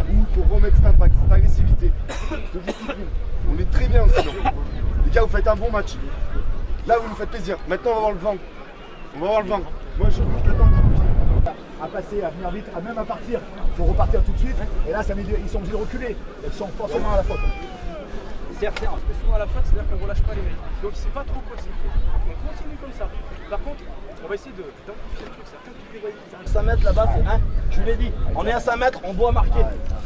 où il faut remettre cet impact, cette agressivité, cette discipline. On est très bien aussi. Les gars, vous faites un bon match. Là, vous nous faites plaisir. Maintenant, on va voir le vent. On va voir le vent. Moi, je veux que le temps à passer, à venir vite, même à partir. Il faut repartir tout de suite. Et là, ils sont obligés de reculer. Ils sont forcément à la faute. Certes, on se met souvent à la faute, c'est-à-dire qu'on ne relâche pas les mecs. Donc c'est pas trop quoi c'est fait. On continue comme ça. Par contre, on va essayer d'amplifier le truc. Certains qui les voient, 5 mètres là-bas, c'est je vous l'ai dit, on est à 5 mètres, on doit marquer.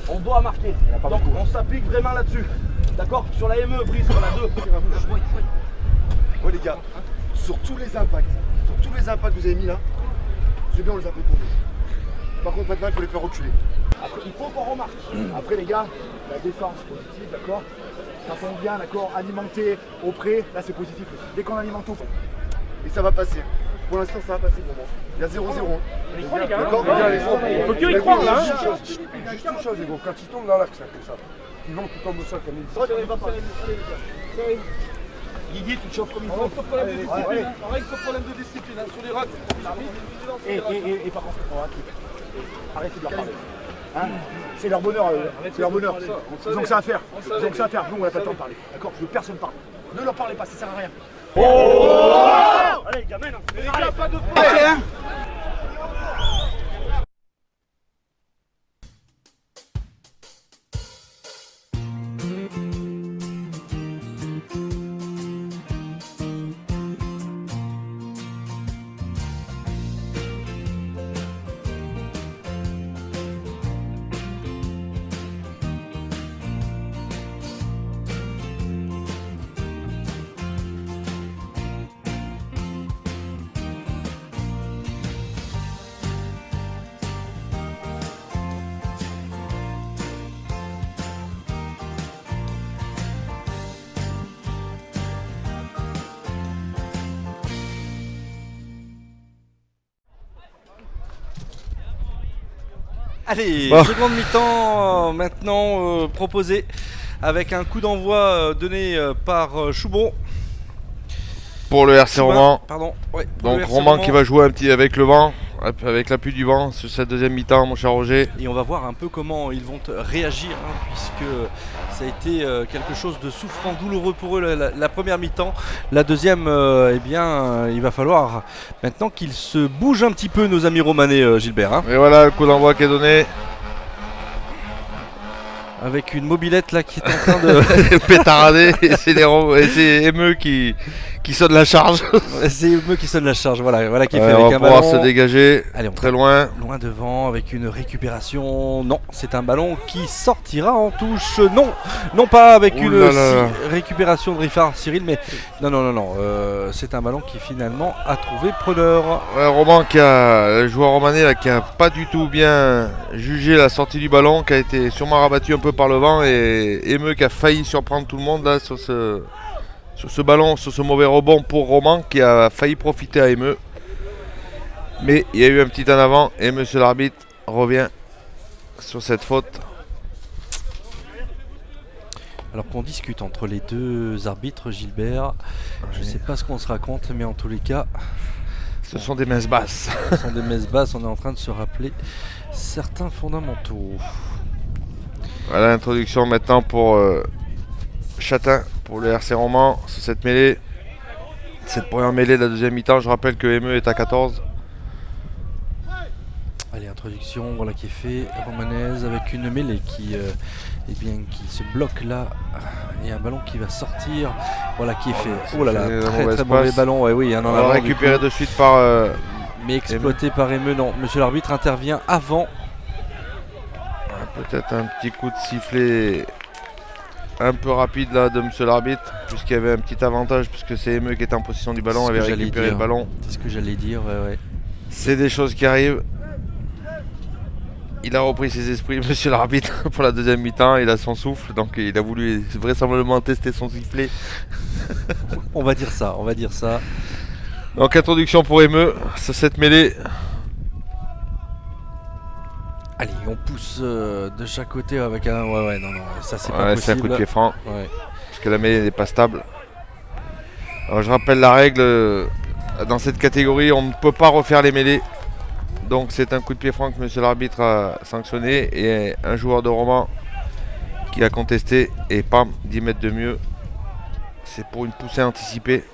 On doit marquer. Donc on s'applique vraiment là-dessus. D'accord. Sur la ME, Brice, sur la 2. Ouais les gars, sur tous les impacts que vous avez mis là, c'est bien, on les a fait tomber. Par contre maintenant il faut les faire reculer. Après, il faut qu'on remarque. Après les gars, la défense positive, d'accord. Quand on vient, d'accord, alimenter au pré, là c'est positif aussi. Dès qu'on alimente au pré. Et ça va passer. Pour l'instant ça va passer pour moi. Il y a 0-0. On y croit les gars. D'accord, On peut que y croire là. Juste une chose, les gars, quand ils tombent dans l'axe, comme ça, ils vont tout tomber au sol comme ils Toi, tu vas pas. Guigui, tu te chauffes comme il faut. On règle ce problème de discipline sur les rocks. Et par contre, arrêtez de leur parler. Hein, c'est leur bonheur, c'est leur bonheur. Ils ont que ça à faire. Ils ont que ça à faire. Nous, on n'a pas le temps de parler. D'accord. Je veux que personne parle. Ne leur parlez pas, ça sert à rien. Allez, gamin, il n'y a pas de faute. Allez, Bon. seconde mi-temps maintenant proposée avec un coup d'envoi donné par Choubon. Pour le RC Roman. Pardon. Ouais, pour Donc le RC Roman qui va jouer un petit avec le vent, avec l'appui du vent sur cette deuxième mi-temps, mon cher Roger. Et on va voir un peu comment ils vont réagir, puisque ça a été quelque chose de souffrant, douloureux pour eux la première mi-temps. La deuxième, il va falloir maintenant qu'ils se bougent un petit peu, nos amis romanais, Gilbert. Et voilà le coup d'envoi qui est donné. Avec une mobilette là qui est en train de pétarader, et c'est Emeux qui sonne la charge. C'est Emeux qui sonne la charge, voilà qui est fait on avec va un pouvoir ballon. se dégager. Allez, très loin. Loin devant avec une récupération. Non, c'est un ballon qui sortira en touche. Non pas avec récupération de Riffard Cyril, mais non. C'est un ballon qui finalement a trouvé preneur. Ouais, Roman le joueur romanais là, qui a pas du tout bien jugé la sortie du ballon, qui a été sûrement rabattu un peu par le vent, et Emeux qui a failli surprendre tout le monde là sur ce ballon, sur ce mauvais rebond pour Roman qui a failli profiter à Emeux. Mais il y a eu un petit en avant et monsieur l'arbitre revient sur cette faute. Alors qu'on discute entre les deux arbitres, Gilbert, je sais pas ce qu'on se raconte, mais en tous les cas, ce sont des messes basses. Ce sont des messes basses, on est en train de se rappeler certains fondamentaux. Voilà l'introduction maintenant pour Chatin, pour le RC Roman, sur cette mêlée. Cette première mêlée de la deuxième mi-temps, je rappelle que Emeux est à 14. Allez, introduction qui est fait, romanaise avec une mêlée qui se bloque là, et un ballon qui va sortir, qui est fait. Oh là là, très mauvais ballon, oui, on va récupérer de suite par mais exploité par Emeux. Non, monsieur l'arbitre intervient avant. Peut-être un petit coup de sifflet un peu rapide là de monsieur l'arbitre, puisqu'il y avait un petit avantage, puisque c'est Emeux qui était en possession du ballon, avait récupéré le ballon. C'est ce que j'allais dire, ouais. C'est des choses qui arrivent. Il a repris ses esprits, monsieur l'arbitre, pour la deuxième mi-temps. Il a son souffle, donc il a voulu vraisemblablement tester son sifflet. on va dire ça. Donc introduction pour Emeux, sur cette mêlée. Allez, on pousse de chaque côté avec un... non, ça c'est pas possible. C'est un coup de pied franc, parce que la mêlée n'est pas stable. Alors je rappelle la règle, dans cette catégorie, on ne peut pas refaire les mêlées. Donc c'est un coup de pied franc que monsieur l'arbitre a sanctionné, et un joueur de Roman qui a contesté, et pam, 10 mètres de mieux. C'est pour une poussée anticipée.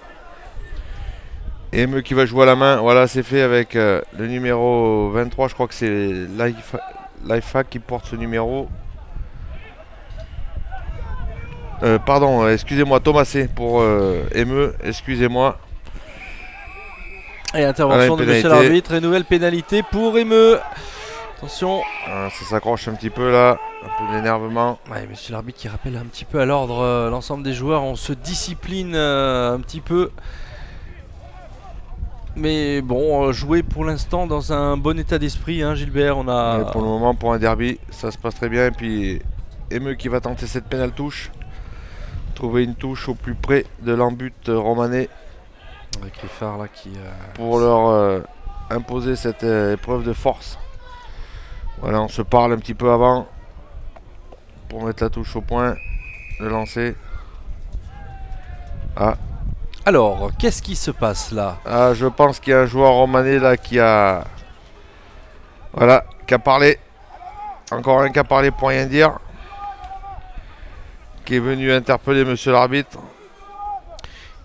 Et Emeux qui va jouer à la main, voilà, c'est fait avec le numéro 23, je crois que c'est Laifa qui porte ce numéro. Pardon, excusez-moi, Thomasé pour Emeux, excusez-moi. Et intervention de monsieur l'arbitre, et nouvelle pénalité pour Emeux. Attention. Ça s'accroche un petit peu là, un peu d'énervement. Ouais, monsieur l'arbitre qui rappelle un petit peu à l'ordre l'ensemble des joueurs, on se discipline un petit peu. Mais bon, jouer pour l'instant dans un bon état d'esprit, Gilbert. Pour le moment, pour un derby, ça se passe très bien. Et puis Emeux qui va tenter cette pénale touche. Trouver une touche au plus près de l'embut romanais. Avec Riffard là qui... Pour leur imposer cette épreuve de force. Voilà, on se parle un petit peu avant. Pour mettre la touche au point. Le lancer. Alors, qu'est-ce qui se passe là? Je pense qu'il y a un joueur romanais là qui a parlé. Encore un qui a parlé pour rien dire. Qui est venu interpeller monsieur l'arbitre.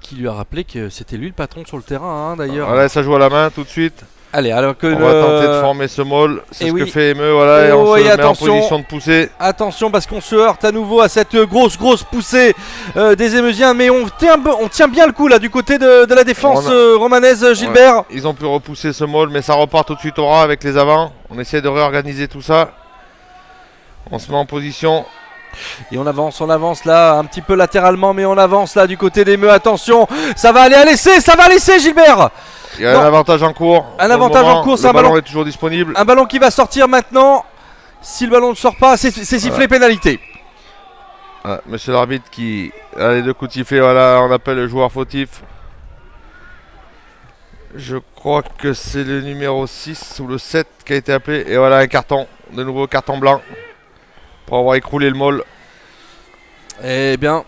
Qui lui a rappelé que c'était lui le patron sur le terrain d'ailleurs. Voilà, ça joue à la main tout de suite. Allez, alors que on va tenter de former ce maul, c'est ce que fait Emeux, et on se met en position de pousser. Attention parce qu'on se heurte à nouveau à cette grosse poussée des Émeusiens, mais on tient bien le coup là du côté de la défense romanaise, Gilbert. Ouais, ils ont pu repousser ce maul, mais ça repart tout de suite au ras avec les avants. On essaie de réorganiser tout ça. On se met en position. Et on avance là, un petit peu latéralement, mais on avance là du côté d'Emeux. Attention, ça va aller à l'essai, Gilbert. Il y a un avantage en cours. Un avantage en cours, c'est un ballon est toujours disponible. Un ballon qui va sortir maintenant. Si le ballon ne sort pas, c'est sifflé pénalité. Monsieur l'arbitre qui a les deux coups de sifflet, on appelle le joueur fautif. Je crois que c'est le numéro 6 ou le 7 qui a été appelé. Et voilà un carton. de nouveau carton blanc pour avoir écroulé le maul. Eh bien,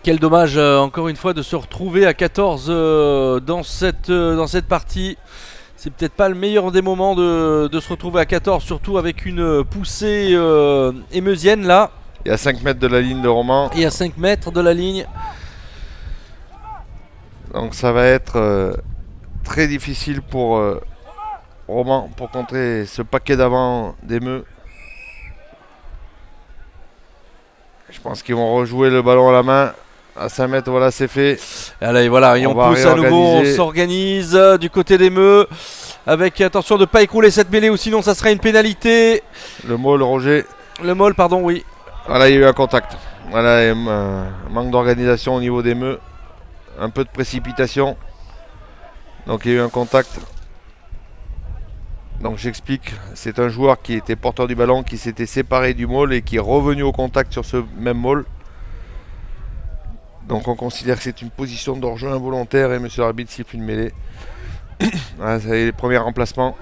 quel dommage encore une fois de se retrouver à 14 dans cette partie. C'est peut-être pas le meilleur des moments de se retrouver à 14, surtout avec une poussée émeusienne là. Et à 5 mètres de la ligne de Roman. Et à 5 mètres de la ligne. Donc ça va être très difficile pour Roman pour contrer ce paquet d'avant d'Emeux. Je pense qu'ils vont rejouer le ballon à la main. À 5 mètres, voilà, c'est fait. Allez, voilà, et on pousse à nouveau, on s'organise du côté d'Emeux. Avec attention de ne pas écrouler cette mêlée ou sinon ça sera une pénalité. Le maul, Roger. Le maul, pardon, oui. Voilà, il y a eu un contact. Voilà, manque d'organisation au niveau d'Emeux. Un peu de précipitation. Donc il y a eu un contact. Donc j'explique, c'est un joueur qui était porteur du ballon, qui s'était séparé du maul et qui est revenu au contact sur ce même maul. Donc on considère que c'est une position d'hors-jeu involontaire et monsieur l'arbitre siffle une mêlée. Voilà, c'est les premiers remplacements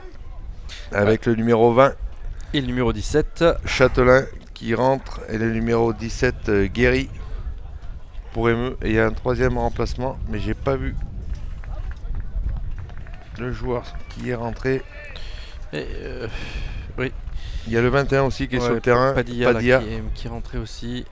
avec le numéro 20 et le numéro 17 Châtelain qui rentre et le numéro 17 Guéry pour Emeux. Et il y a un troisième remplacement mais j'ai pas vu le joueur qui est rentré. Et oui. Il y a le 21 aussi qui est sur le terrain. Padilla. Là, qui est rentré aussi.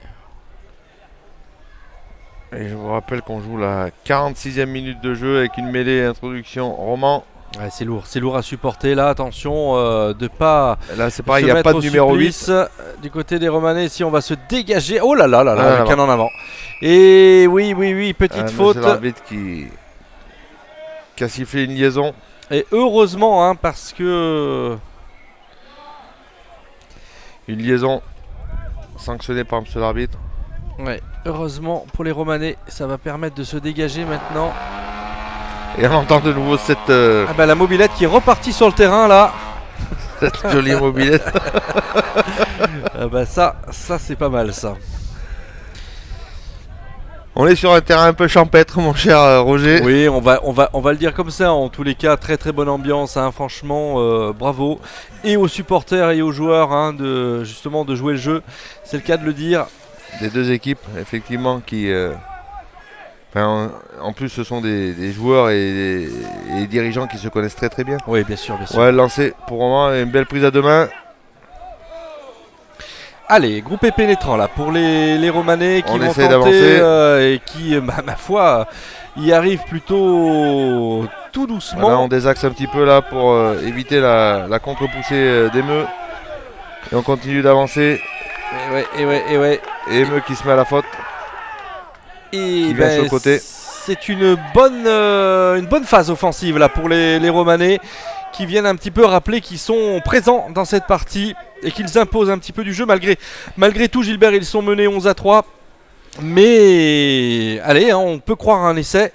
Et je vous rappelle qu'on joue la 46e minute de jeu avec une mêlée introduction Roman. Ouais, c'est lourd à supporter là, attention de pas. Là c'est pareil, il n'y a pas de numéro 8. Du côté des Romanais, ici on va se dégager. Oh là là, avec un en avant. Et oui, petite faute. C'est l'arbitre qui a sifflé une liaison. Et heureusement, hein, parce que. Une liaison sanctionnée par monsieur l'arbitre. Ouais, heureusement pour les Romanais, ça va permettre de se dégager maintenant. Et on entend de nouveau cette... Ah bah la mobilette qui est repartie sur le terrain là. Cette jolie mobilette. Ah bah ça c'est pas mal ça. On est sur un terrain un peu champêtre mon cher Roger. Oui, on va le dire comme ça. En tous les cas, très très bonne ambiance, hein, franchement, bravo. Et aux supporters et aux joueurs hein, de jouer le jeu, c'est le cas de le dire. Des deux équipes, effectivement, qui... en plus, ce sont des joueurs et des dirigeants qui se connaissent très très bien. Oui, bien sûr. Ouais, lancé pour Roman, une belle prise à deux mains. Allez, groupé pénétrant là pour les Romanais qui vont essaie tenter et qui, ma foi, y arrivent plutôt tout doucement. Voilà, on désaxe un petit peu là pour éviter la contre-poussée d'Emeux. Et on continue d'avancer. Et ouais. Et Emeux qui se met à la faute. Et qui vient sur le côté. C'est une bonne phase offensive là pour les Romanais qui viennent un petit peu rappeler qu'ils sont présents dans cette partie et qu'ils imposent un petit peu du jeu malgré tout. Gilbert, ils sont menés 11-3, mais allez, hein, on peut croire à un essai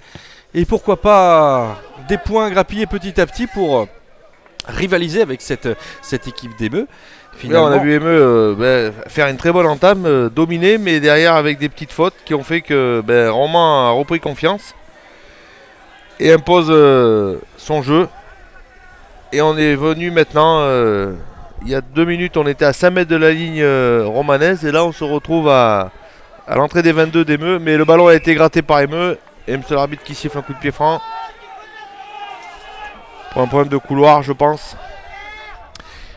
et pourquoi pas des points grappillés petit à petit pour rivaliser avec cette équipe d'Emeux. Là, on a vu Emeux faire une très bonne entame, dominer, mais derrière avec des petites fautes qui ont fait que Roman a repris confiance et impose son jeu. Et on est venu maintenant, il y a 2 minutes, on était à 5 mètres de la ligne romanaise. Et là, on se retrouve à l'entrée des 22 d'Emeux. Mais le ballon a été gratté par Emeux. Et M. l'arbitre qui siffle un coup de pied franc. Pour un problème de couloir, je pense.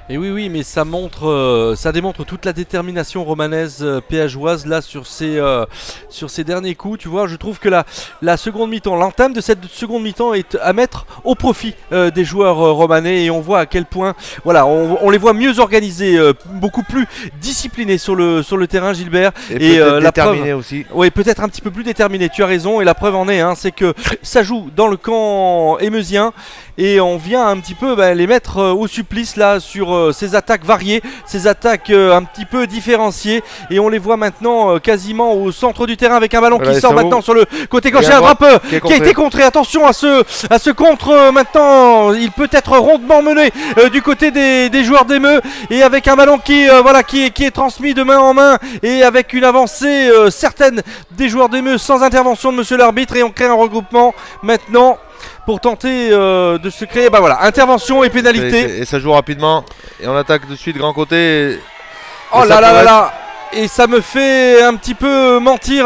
Et oui, mais ça démontre toute la détermination romanaise péageoise là sur ces derniers coups. Tu vois, je trouve que la seconde mi-temps, l'entame de cette seconde mi-temps est à mettre au profit des joueurs romanais et on voit à quel point, voilà, on les voit mieux organisés, beaucoup plus disciplinés sur le terrain, Gilbert. Et déterminés aussi. Oui, peut-être un petit peu plus déterminés. Tu as raison et la preuve en est, hein, c'est que ça joue dans le camp émeusien et on vient un petit peu les mettre au supplice là sur ces attaques variées, ces attaques un petit peu différenciées et on les voit maintenant quasiment au centre du terrain avec un ballon qui sort maintenant sur le côté gauche et un drap qui a été contré. Attention à ce contre maintenant, il peut être rondement mené du côté des joueurs d'Emeux et avec un ballon qui est transmis de main en main et avec une avancée certaine des joueurs d'Emeux sans intervention de monsieur l'arbitre et on crée un regroupement maintenant. pour tenter de se créer. Bah voilà, intervention et pénalité. Et ça joue rapidement. Et on attaque de suite grand côté. Oh là là là là. Et ça me fait un petit peu mentir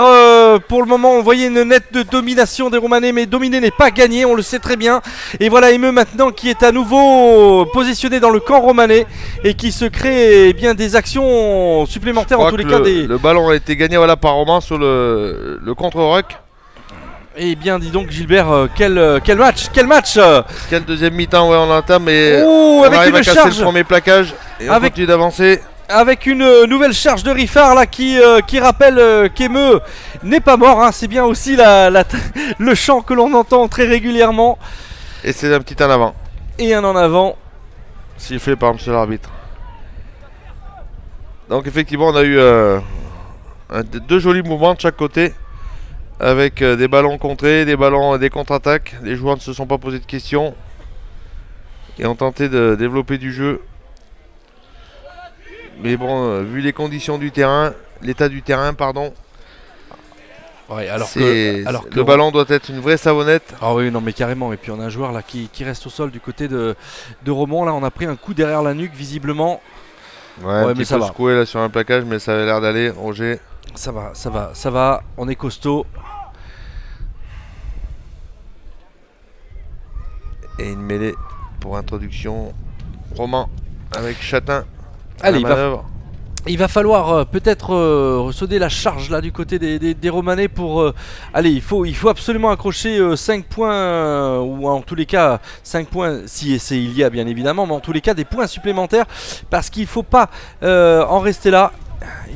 pour le moment. On voyait une nette de domination des Romanais, mais dominer n'est pas gagné, on le sait très bien. Et voilà Emeux maintenant qui est à nouveau positionné dans le camp romanais et qui se crée bien des actions supplémentaires en tous les cas. Le ballon a été gagné voilà, par Roman sur le contre-ruck. Eh bien dis donc Gilbert, quel match, Quel deuxième mi-temps ouais, on entame et on avec arrive une à casser charge. Le premier plaquage et on continue d'avancer. Avec une nouvelle charge de Riffard là qui rappelle qu'Emeux n'est pas mort, hein. C'est bien aussi le chant que l'on entend très régulièrement. Et c'est un petit en avant. Et un en avant. Sifflé par monsieur l'arbitre. Donc effectivement on a eu deux jolis mouvements de chaque côté. Avec des ballons contrés, des contre-attaques. Les joueurs ne se sont pas posés de questions. Et ont tenté de développer du jeu. Mais bon, vu les conditions du terrain, l'état du terrain, pardon. Ouais, le ballon doit être une vraie savonnette. Ah oui, non mais carrément. Et puis on a un joueur là qui reste au sol du côté de Romand. Là, on a pris un coup derrière la nuque visiblement. Ouais, un petit peu secoué là sur un plaquage, mais ça avait l'air d'aller. Roger. Ça va. On est costaud. Et une mêlée pour introduction. Roman avec Chatin. Allez, il va falloir peut-être sauter la charge là du côté des Romanais pour... allez, il faut absolument accrocher 5 points, ou en tous les cas 5 points, si essai il y a bien évidemment, mais en tous les cas des points supplémentaires, parce qu'il ne faut pas en rester là.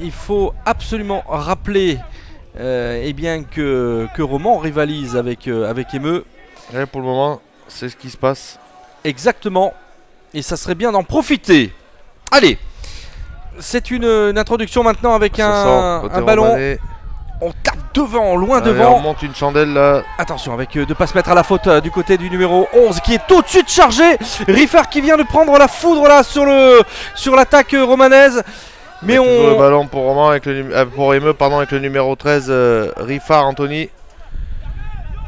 Il faut absolument rappeler eh bien que Romand rivalise avec Emeux. Ouais, pour le moment, c'est ce qui se passe. Exactement, et ça serait bien d'en profiter. Allez, c'est une introduction maintenant avec un ballon. Romanais. On tape devant, loin devant. On monte une chandelle là. Attention avec de ne pas se mettre à la faute du côté du numéro 11 qui est tout de suite chargé. Riffard qui vient de prendre la foudre là sur l'attaque romanaise. Mais le ballon pour Roman pour Emeux avec le numéro 13 Riffard Anthony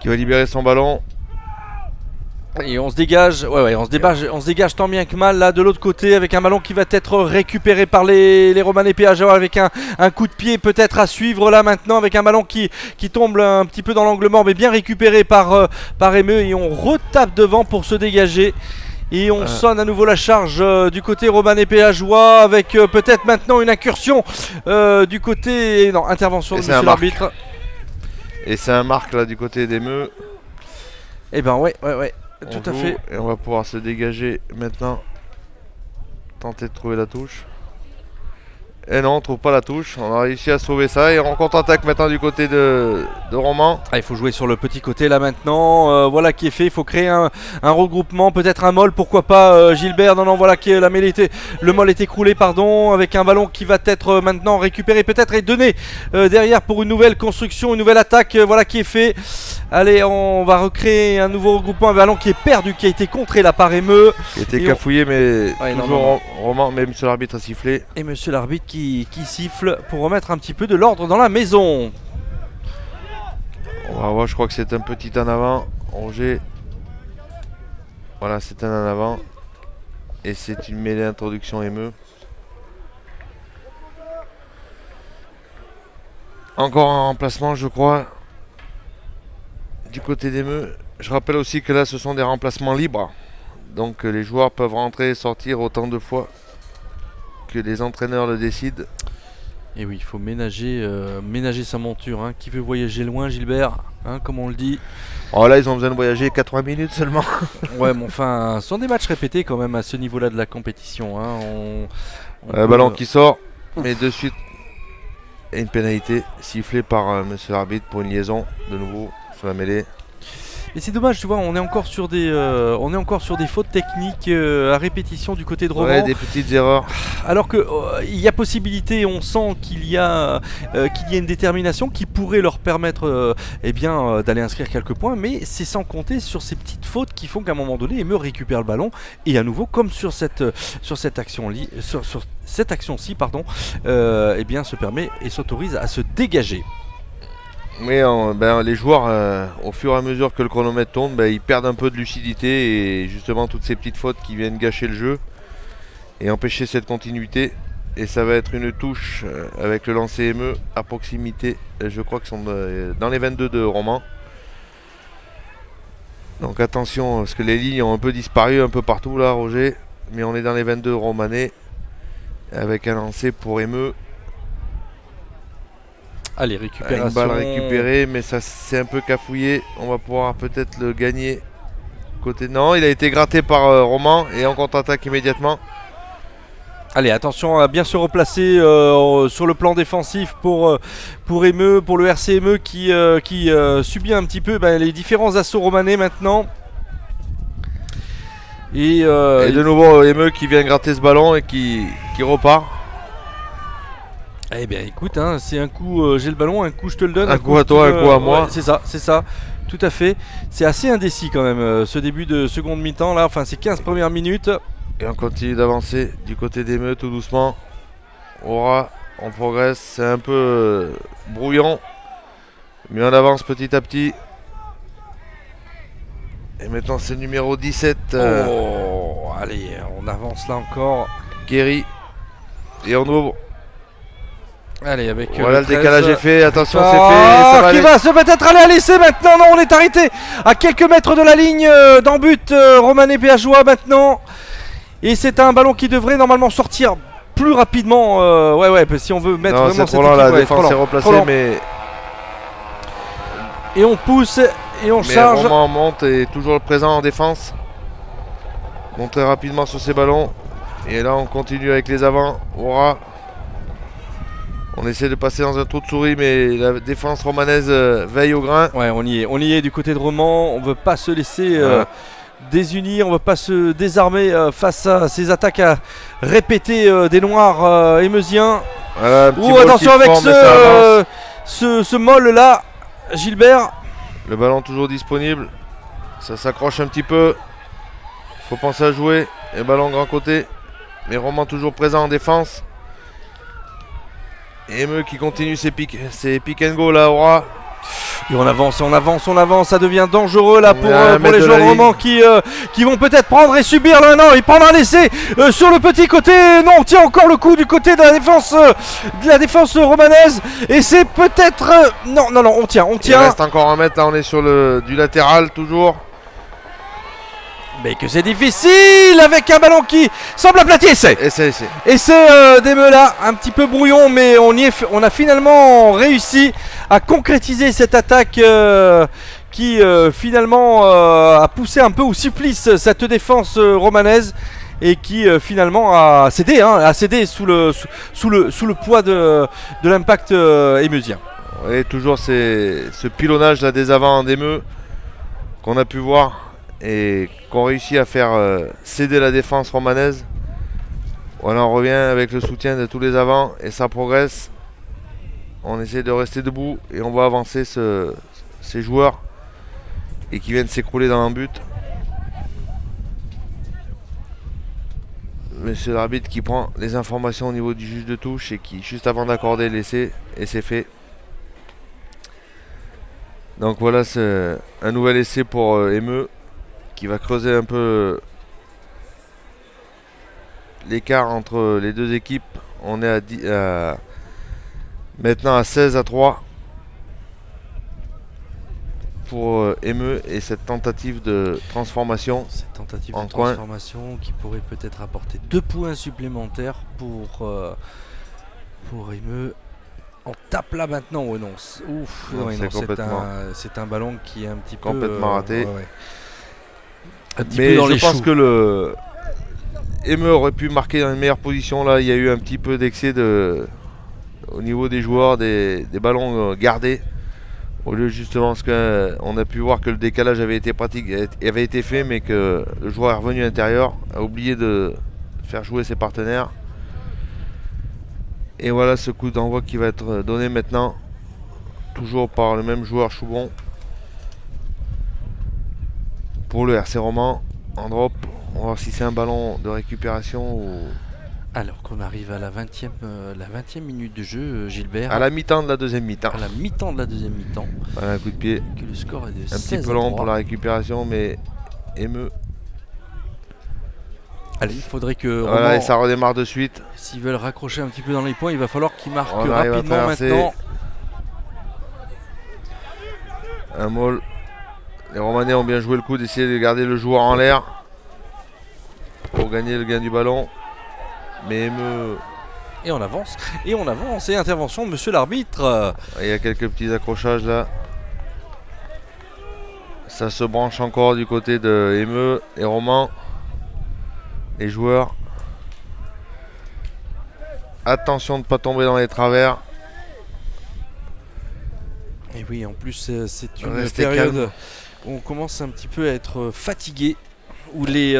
qui va libérer son ballon. Et on se dégage, on se dégage tant bien que mal là de l'autre côté avec un ballon qui va être récupéré par les Romanais PH avec un coup de pied peut-être à suivre là maintenant avec un ballon qui tombe un petit peu dans l'angle mort mais bien récupéré par Emeux et on retape devant pour se dégager. Et on sonne à nouveau la charge du côté Romanais péageois avec peut-être maintenant une incursion du côté... Non, intervention de monsieur l'arbitre. Et c'est un marque là du côté d'Emeux. Eh ben ouais. Tout à fait. Et on va pouvoir se dégager maintenant. Tenter de trouver la touche. Et non, on trouve pas la touche. On a réussi à sauver ça. Et on contre-attaque maintenant du côté de Romand. Il faut jouer sur le petit côté là maintenant. Voilà qui est fait. Il faut créer un regroupement. Peut-être un molle. Pourquoi pas Gilbert. Non, voilà qui est la mêlée. Le molle est écroulé, pardon. Avec un ballon qui va être maintenant récupéré peut-être et donné derrière pour une nouvelle construction. Une nouvelle attaque. Voilà qui est fait. Allez, on va recréer un nouveau regroupement. Un ballon qui est perdu. Qui a été contré là par Emeux. Qui a été cafouillé mais toujours Romand. Mais monsieur l'arbitre a sifflé. Et monsieur l'arbitre qui siffle pour remettre un petit peu de l'ordre dans la maison. On va voir, je crois que c'est un petit en avant. Roger. Voilà, c'est un en avant. Et c'est une mêlée introduction Emeux. Encore un remplacement, je crois. Du côté d'Emeux. Je rappelle aussi que là, ce sont des remplacements libres. Donc les joueurs peuvent rentrer et sortir autant de fois que les entraîneurs le décident. Et oui, il faut ménager sa monture. Qui veut voyager loin, Gilbert, comme on le dit. Oh là, ils ont besoin de voyager 80 minutes seulement. Ouais, mais enfin, ce sont des matchs répétés quand même à ce niveau-là de la compétition. Ballon qui sort, mais de suite, et une pénalité sifflée par monsieur l'arbitre pour une liaison de nouveau sur la mêlée. Et c'est dommage, tu vois, on est encore sur des fautes techniques à répétition du côté de Romand. Ouais, des petites erreurs. Alors que il y a possibilité, on sent qu'il y a une détermination qui pourrait leur permettre d'aller inscrire quelques points, mais c'est sans compter sur ces petites fautes qui font qu'à un moment donné, Emeux récupère le ballon et à nouveau, comme sur cette action-ci, se permet et s'autorise à se dégager. Mais les joueurs, au fur et à mesure que le chronomètre tourne, ils perdent un peu de lucidité et justement toutes ces petites fautes qui viennent gâcher le jeu et empêcher cette continuité. Et ça va être une touche avec le lancer ME à proximité. Je crois qu'ils sont dans les 22 de Roman. Donc attention, parce que les lignes ont un peu disparu un peu partout là, Roger. Mais on est dans les 22 romanais avec un lancer pour ME. Allez, récupération. Une balle récupérée, mais ça c'est un peu cafouillé. On va pouvoir peut-être le gagner. Côté non, il a été gratté par Roman et en contre-attaque immédiatement. Allez, attention à bien se replacer sur le plan défensif pour ME, pour le RCME qui subit un petit peu les différents assauts romanais maintenant. Et de nouveau ME qui vient gratter ce ballon et qui repart. Eh bien écoute, hein, c'est un coup j'ai le ballon, un coup je te le donne. Un coup à toi, un coup à moi. Ouais, c'est ça, tout à fait. C'est assez indécis quand même ce début de seconde mi-temps là, enfin ces 15 premières minutes. Et on continue d'avancer du côté des ME tout doucement. On progresse, c'est un peu brouillon. Mais on avance petit à petit. Et maintenant c'est le numéro 17. Allez, on avance là encore. Guéry. Et on ouvre. Allez, avec voilà, le décalage est fait, attention, c'est fait. Ça va va se peut-être aller à l'essai maintenant. Non, on est arrêté à quelques mètres de la ligne d'en but. Romanais Péageois maintenant. Et c'est un ballon qui devrait normalement sortir plus rapidement. Ouais, si on veut mettre non, vraiment cette équipe. La défense est replacée, mais. Et on pousse et on charge. Roman monte et toujours présent en défense. Monte très rapidement sur ces ballons. Et là, on continue avec les avants. On essaie de passer dans un trou de souris, mais la défense romanaise veille au grain. Ouais, on y est du côté de Roman. On ne veut pas se laisser désunir, on ne veut pas se désarmer face à ces attaques répétées des Noirs émeusiens. Voilà, attention avec ce molle là, Gilbert. Le ballon toujours disponible. Ça s'accroche un petit peu. Faut penser à jouer. Et ballon grand côté. Mais Roman toujours présent en défense. Et ME qui continue ses pick and go là, Aura. Et on avance, ça devient dangereux là pour les joueurs romans qui vont peut-être prendre et subir là. Non, il prendra un essai sur le petit côté. Non, on tient encore le coup du côté de la défense romanaise. Et c'est peut-être. Non, on tient. Il reste encore un mètre là, on est sur du latéral toujours. Mais que c'est difficile avec un ballon qui semble aplati. Essai des Meulas, un petit peu brouillon, mais on a finalement réussi à concrétiser cette attaque qui finalement a poussé un peu au supplice cette défense romanaise et qui finalement a cédé sous le poids de l'impact émeusien. Et toujours ce pilonnage là des avants d'Emeux qu'on a pu voir et qu'on réussit à faire céder la défense romanaise. Voilà, on revient avec le soutien de tous les avants et ça progresse. On essaie de rester debout et on va avancer ces joueurs et qui viennent s'écrouler dans un but. Monsieur l'arbitre qui prend les informations au niveau du juge de touche et qui, juste avant d'accorder l'essai, et c'est fait. Donc voilà, c'est un nouvel essai pour ME qui va creuser un peu l'écart entre les deux équipes. On est maintenant à 16-3 pour ME et cette tentative de transformation. Cette tentative de transformation qui pourrait peut-être apporter 2 points supplémentaires pour ME. On tape là maintenant, non. Ouf, c'est un ballon qui est un petit peu complètement raté. Mais je pense que le ME aurait pu marquer dans une meilleure position là. Il y a eu un petit peu d'excès au niveau des joueurs, des ballons gardés. Au lieu justement, parce qu'on a pu voir que le décalage avait été fait, mais que le joueur est revenu à l'intérieur, a oublié de faire jouer ses partenaires. Et voilà ce coup d'envoi qui va être donné maintenant, toujours par le même joueur Choubon. Pour le RC Roman, en drop, on va voir si c'est un ballon de récupération ou Alors qu'on arrive à la 20e minute de jeu, Gilbert. À la mi-temps de la deuxième mi-temps. À la mi-temps de la deuxième mi-temps. Voilà, un coup de pied. Que le score est de un 16 petit peu long pour la récupération, mais émeu. Allez, il faudrait que. Voilà, Roman, et ça redémarre de suite. S'ils veulent raccrocher un petit peu dans les points, il va falloir qu'ils marquent On arrive à rapidement traverser. maintenant. Un maul. Les Romanais ont bien joué le coup d'essayer de garder le joueur en l'air pour gagner le gain du ballon. Mais émeu. Et on avance. Et on avance. Et intervention de monsieur l'arbitre. Il y a quelques petits accrochages là. Ça se branche encore du côté de émeu et Roman. Les joueurs. Attention de ne pas tomber dans les travers. Et oui, en plus, c'est une Restez période calme. où on commence un petit peu à être fatigué, où les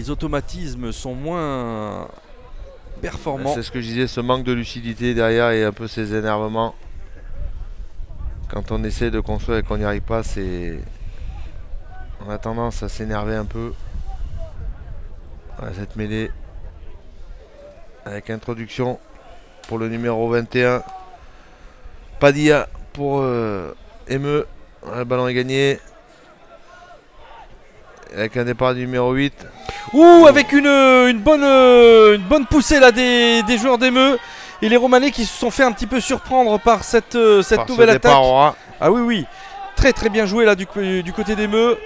automatismes sont moins performants. C'est ce que je disais, ce manque de lucidité derrière et un peu ces énervements. Quand on essaie de construire et qu'on n'y arrive pas, on a tendance à s'énerver un peu. Voilà, cette mêlée avec introduction pour le numéro 21. Padilla pour émeu. Le ballon est gagné. Avec un départ du numéro 8. Ouh, avec une bonne poussée là des joueurs d'Emeu. Et les Romanais qui se sont fait un petit peu surprendre par cette nouvelle attaque. Ah oui, très très bien joué là du côté d'Emeu.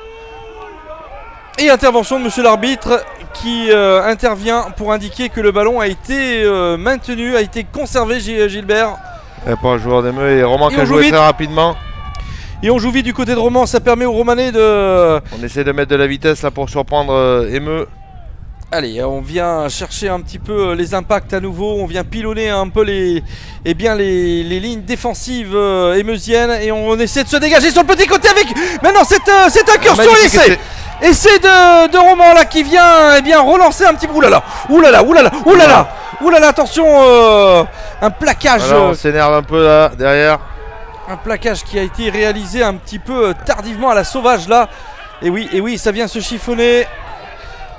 Et intervention de monsieur l'arbitre qui intervient pour indiquer que le ballon a été maintenu, a été conservé, Gilbert. Et pas un joueur d'Emeu et Roman qui on a joue joué vite. très rapidement. Et on joue vite du côté de Roman, ça permet aux Romanais de... On essaie de mettre de la vitesse là pour surprendre Émeu. Allez, on vient chercher un petit peu les impacts à nouveau, on vient pilonner un peu les lignes défensives émeusiennes et on essaie de se dégager sur le petit côté avec maintenant cette incursion. Essai de Roman là qui vient relancer un petit peu. Oulala, attention, un plaquage. Voilà, on s'énerve un peu là derrière. Un plaquage qui a été réalisé un petit peu tardivement à la sauvage là. Et oui, ça vient se chiffonner.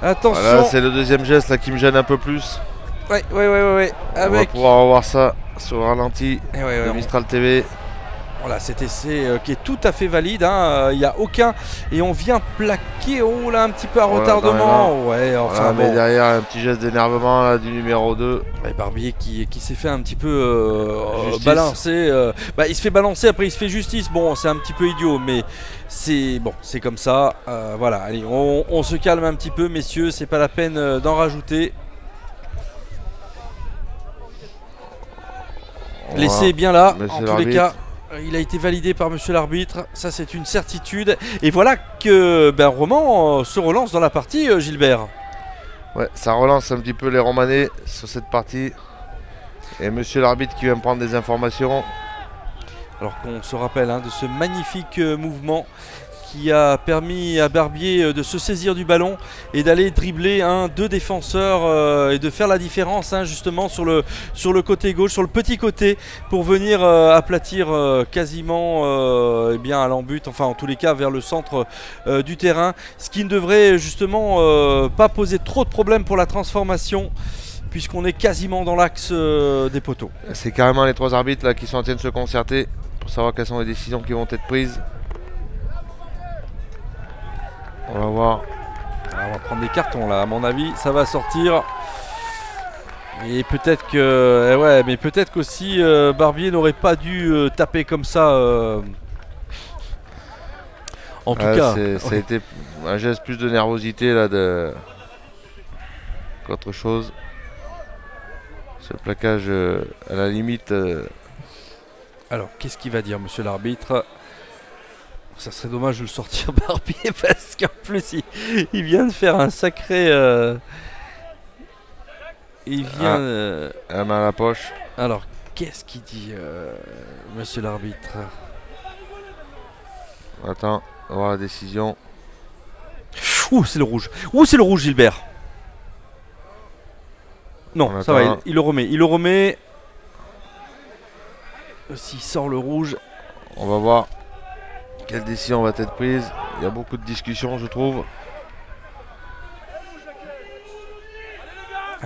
Attention. Voilà, c'est le deuxième geste là qui me gêne un peu plus. Ouais. On va pouvoir revoir ça sur le ralenti de Mistral TV. Voilà, cet essai qui est tout à fait valide. Il n'y a aucun. Et on vient plaquer un petit peu à retardement. Mais derrière, un petit geste d'énervement là, du numéro 2. Et Barbier qui s'est fait un petit peu balancer. Il se fait balancer, après il se fait justice. Bon, c'est un petit peu idiot, mais c'est comme ça. Voilà, allez, on se calme un petit peu, messieurs. C'est pas la peine d'en rajouter. L'essai est bien là, en tous les cas. Il a été validé par monsieur l'arbitre, ça c'est une certitude. Et voilà que Roman se relance dans la partie, Gilbert. Ouais, ça relance un petit peu les Romanais sur cette partie. Et monsieur l'arbitre qui vient prendre des informations. Alors qu'on se rappelle de ce magnifique mouvement qui a permis à Barbier de se saisir du ballon et d'aller dribbler deux défenseurs et de faire la différence justement sur le côté gauche, sur le petit côté, pour venir aplatir quasiment à l'embut, enfin en tous les cas vers le centre du terrain, ce qui ne devrait justement pas poser trop de problèmes pour la transformation puisqu'on est quasiment dans l'axe des poteaux. C'est carrément les trois arbitres là qui sont en train de se concerter pour savoir quelles sont les décisions qui vont être prises. On va voir. Alors on va prendre des cartons là, à mon avis, ça va sortir. Et peut-être que. mais peut-être qu'aussi Barbier n'aurait pas dû taper comme ça. En tout cas. Ça a été un geste plus de nervosité là qu'autre chose. Ce plaquage à la limite. Alors qu'est-ce qu'il va dire monsieur l'arbitre ? Ça serait dommage de le sortir Barbier parce qu'en plus il vient de faire un sacré... il vient... la main à la poche. Alors qu'est-ce qu'il dit monsieur l'arbitre ? Attends, on va voir la décision. Ouh, c'est le rouge. Gilbert. Non, ça va, il le remet. S'il sort le rouge. On va voir quelle décision va être prise. Il y a beaucoup de discussions, je trouve.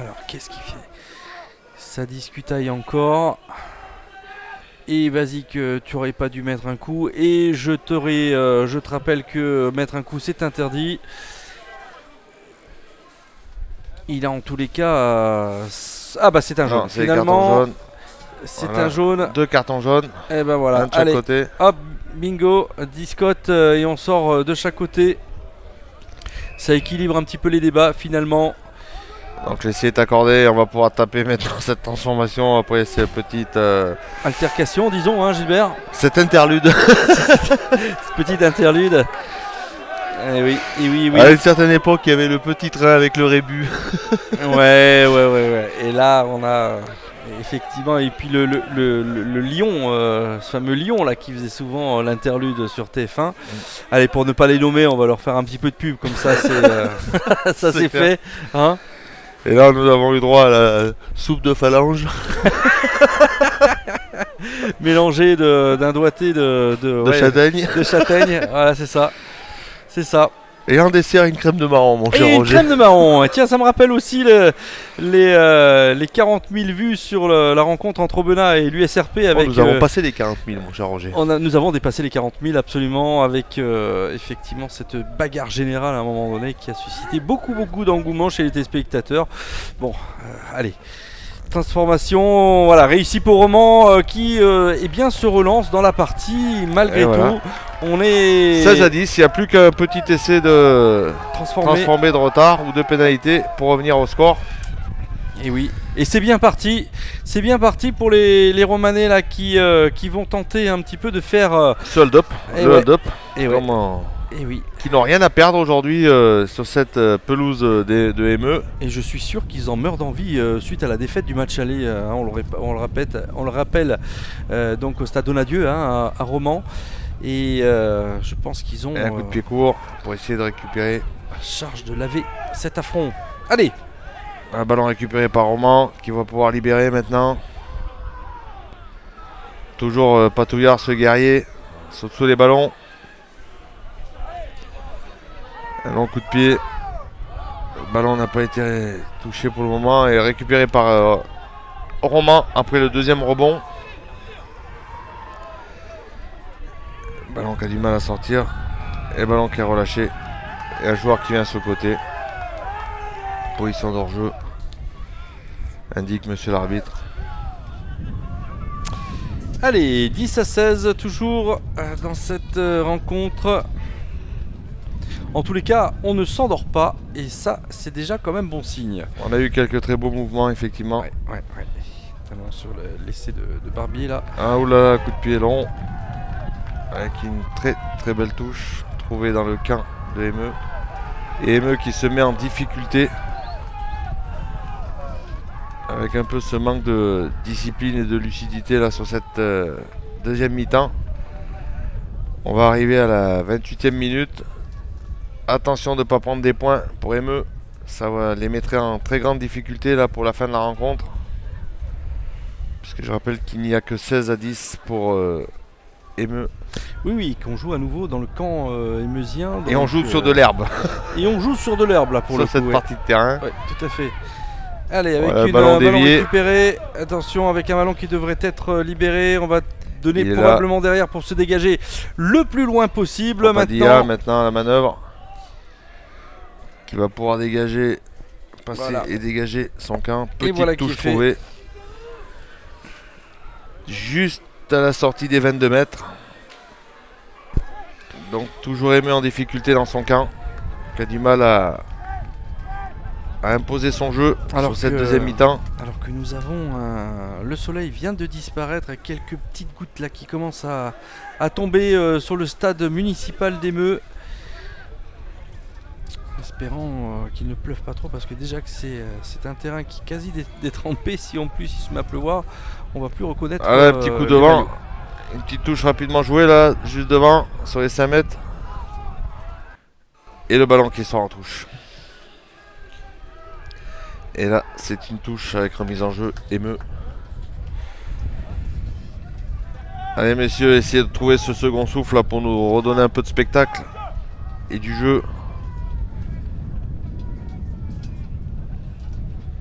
Alors, qu'est-ce qu'il fait? Ça discutaille encore. Et vas-y que tu aurais pas dû mettre un coup. Et je te rappelle que mettre un coup c'est interdit. Il a en tous les cas... Ah bah c'est un jaune. Finalement, c'est un jaune. 2 cartons jaunes. Et ben voilà. Un de chaque Allez, côté. hop, bingo, 10 cotes et on sort de chaque côté. Ça équilibre un petit peu les débats finalement. Donc l'essai est accordé, on va pouvoir taper maintenant cette transformation après ces petites... Altercation, disons, hein, Gilbert. Cet interlude. Cette petite interlude. Eh oui, eh oui, oui. À une certaine époque, il y avait le petit train avec le rébut. Ouais. Et là, on a effectivement, et puis le lion, ce fameux lion là qui faisait souvent l'interlude sur TF1. Allez, pour ne pas les nommer, on va leur faire un petit peu de pub, comme ça c'est ça c'est fait. Hein. Et là, nous avons eu droit à la soupe de phalange. Mélangé d'un doigté de châtaigne. De châtaigne, voilà, c'est ça. C'est ça. Et en dessert, une crème de marron, mon cher Roger. Une crème de marron. Et tiens, ça me rappelle aussi les 40 000 vues sur la rencontre entre Aubenas et l'USRP. Nous avons passé les 40 000, mon cher Roger. Nous avons dépassé les 40 000, absolument, avec effectivement cette bagarre générale à un moment donné qui a suscité beaucoup d'engouement chez les téléspectateurs. Bon, allez. Transformation, voilà, réussi pour Romans qui eh bien, se relance dans la partie malgré tout. Voilà. On est 16 à 10, il n'y a plus qu'un petit essai de transformé de retard ou de pénalité pour revenir au score. Et oui, et c'est bien parti pour les Romanais là qui vont tenter un petit peu de faire ce hold-up, hold-up. Et oui. Qui n'ont rien à perdre aujourd'hui sur cette pelouse de ME. Et je suis sûr qu'ils en meurent d'envie suite à la défaite du match aller. On le rappelle donc au stade Donadieu à Romans. Et je pense qu'ils ont un coup de pied court pour essayer de récupérer. Charge de laver cet affront. Allez. Un ballon récupéré par Romans qui va pouvoir libérer maintenant. Toujours patouillard ce guerrier. Saute sous les ballons. Un long coup de pied. Le ballon n'a pas été touché pour le moment et récupéré par Romans après le deuxième rebond. Ballon qui a du mal à sortir. Et ballon qui est relâché. Et un joueur qui vient sur le côté. Position d'hors-jeu. Indique monsieur l'arbitre. Allez, 10 à 16 toujours dans cette rencontre. En tous les cas, on ne s'endort pas et ça, c'est déjà quand même bon signe. On a eu quelques très beaux mouvements, effectivement. Ouais. Notamment sur l'essai de Barbier là. Ah oulala, coup de pied long. Avec une très belle touche trouvée dans le camp de ME. Et ME qui se met en difficulté. Avec un peu ce manque de discipline et de lucidité là sur cette deuxième mi-temps. On va arriver à la 28e minute. Attention de ne pas prendre des points pour ME. Ça va les mettre en très grande difficulté là pour la fin de la rencontre. Puisque je rappelle qu'il n'y a que 16 à 10 pour ME. Oui, qu'on joue à nouveau dans le camp émeusien. Et on joue sur de l'herbe. Et on joue sur de l'herbe là pour sur le coup. Cette partie de terrain. Ouais, tout à fait. Allez, avec voilà, un ballon récupéré. Attention, avec un ballon qui devrait être libéré. On va donner probablement derrière pour se dégager le plus loin possible. Maintenant la manœuvre. Qui va pouvoir dégager, passer et dégager son camp. Petite touche trouvée. Juste à la sortie des 22 mètres. Donc toujours ME en difficulté dans son camp. Qui a du mal à imposer son jeu sur cette deuxième mi-temps. Alors que nous avons le soleil vient de disparaître avec quelques petites gouttes là qui commencent à tomber sur le stade municipal d'Emeux. Espérant qu'il ne pleuve pas trop parce que déjà que c'est un terrain qui est quasi détrempé. Si en plus il se met à pleuvoir, on va plus reconnaître. Un petit coup devant, une petite touche rapidement jouée là, juste devant, sur les 5 mètres. Et le ballon qui sort en touche. Et là c'est une touche avec remise en jeu ME. Allez messieurs, essayez de trouver ce second souffle là pour nous redonner un peu de spectacle et du jeu.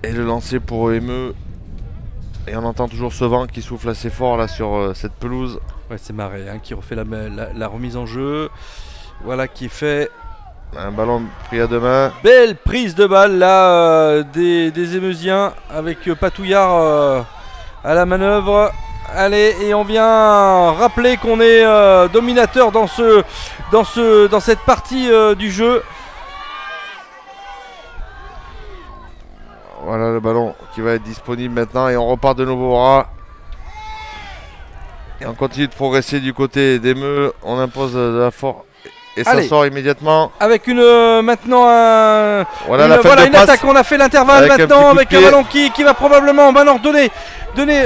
Et le lancer pour Emeux. Et on entend toujours ce vent qui souffle assez fort là sur cette pelouse. Ouais, c'est Marais qui refait la remise en jeu. Voilà qui est fait. Un ballon pris à deux mains. Belle prise de balle là des Émeusiens avec Patouillard à la manœuvre. Allez, et on vient rappeler qu'on est dominateur dans cette partie du jeu. Voilà le ballon qui va être disponible maintenant et on repart de nouveau au ras. Et on continue de progresser du côté d'Emeux. On impose de la force. Et ça sort immédiatement. Avec maintenant voilà une attaque. On a fait l'intervalle maintenant avec un ballon qui va probablement donner.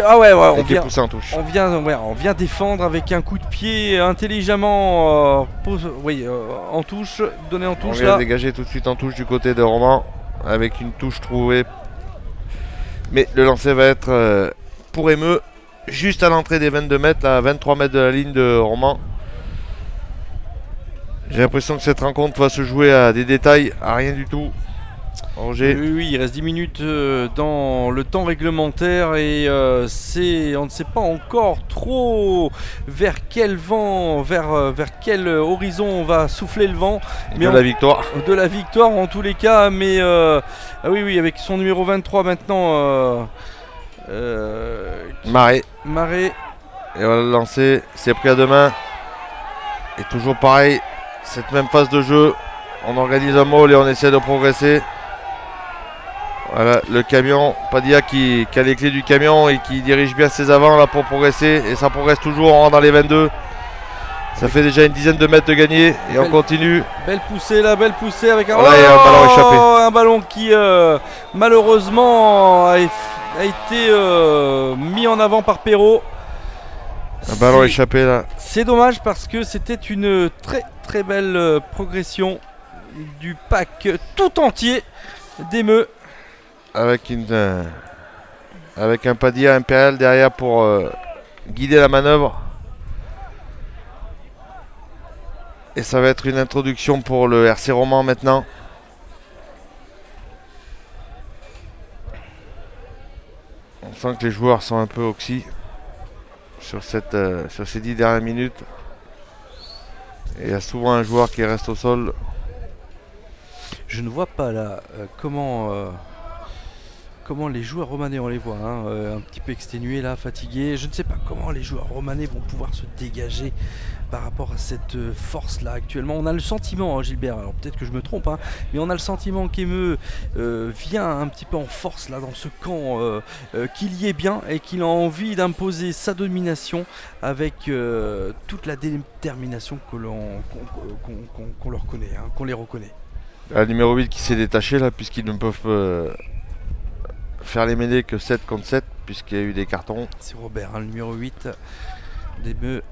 Ah ouais, on vient défendre avec un coup de pied intelligemment en touche. Donné en touche. On vient dégager tout de suite en touche du côté de Romans avec une touche trouvée. Mais le lancer va être pour Emeux juste à l'entrée des 22 mètres, à 23 mètres de la ligne de Romans. J'ai l'impression que cette rencontre va se jouer à des détails, à rien du tout. Angers. Oui, il reste 10 minutes dans le temps réglementaire et on ne sait pas encore trop vers quel vent, vers quel horizon on va souffler le vent. Mais la victoire. De la victoire en tous les cas, mais oui, avec son numéro 23 maintenant. Marais. Et voilà le lancer, c'est pris à deux mains. Et toujours pareil, cette même phase de jeu, on organise un maul et on essaie de progresser. Voilà le camion, Padilla qui a les clés du camion et qui dirige bien ses avants là pour progresser. Et ça progresse toujours, on rentre dans les 22. Ça fait déjà une dizaine de mètres de gagné et on continue. Belle poussée avec un ballon échappé. Un ballon qui malheureusement a été mis en avant par Perrault. Un ballon échappé là. C'est dommage parce que c'était une très très belle progression du pack tout entier d'Emeux. Avec un Padilla impérial derrière pour guider la manœuvre. Et ça va être une introduction pour le RC Romans maintenant. On sent que les joueurs sont un peu oxy sur ces 10 dernières minutes. Et il y a souvent un joueur qui reste au sol. Je ne vois pas là comment les joueurs romanais, on les voit un petit peu exténués là, fatigués. Je ne sais pas comment les joueurs romanais vont pouvoir se dégager par rapport à cette force là actuellement. On a le sentiment, Gilbert, alors peut-être que je me trompe, mais on a le sentiment qu'Emeux vient un petit peu en force là dans ce camp, qu'il y est bien et qu'il a envie d'imposer sa domination avec toute la détermination qu'on leur connaît, qu'on les reconnaît. Le numéro 8 qui s'est détaché là puisqu'ils ne peuvent faire les mêlées que 7 contre 7 puisqu'il y a eu des cartons. C'est Robert, le numéro 8 d'Emeux.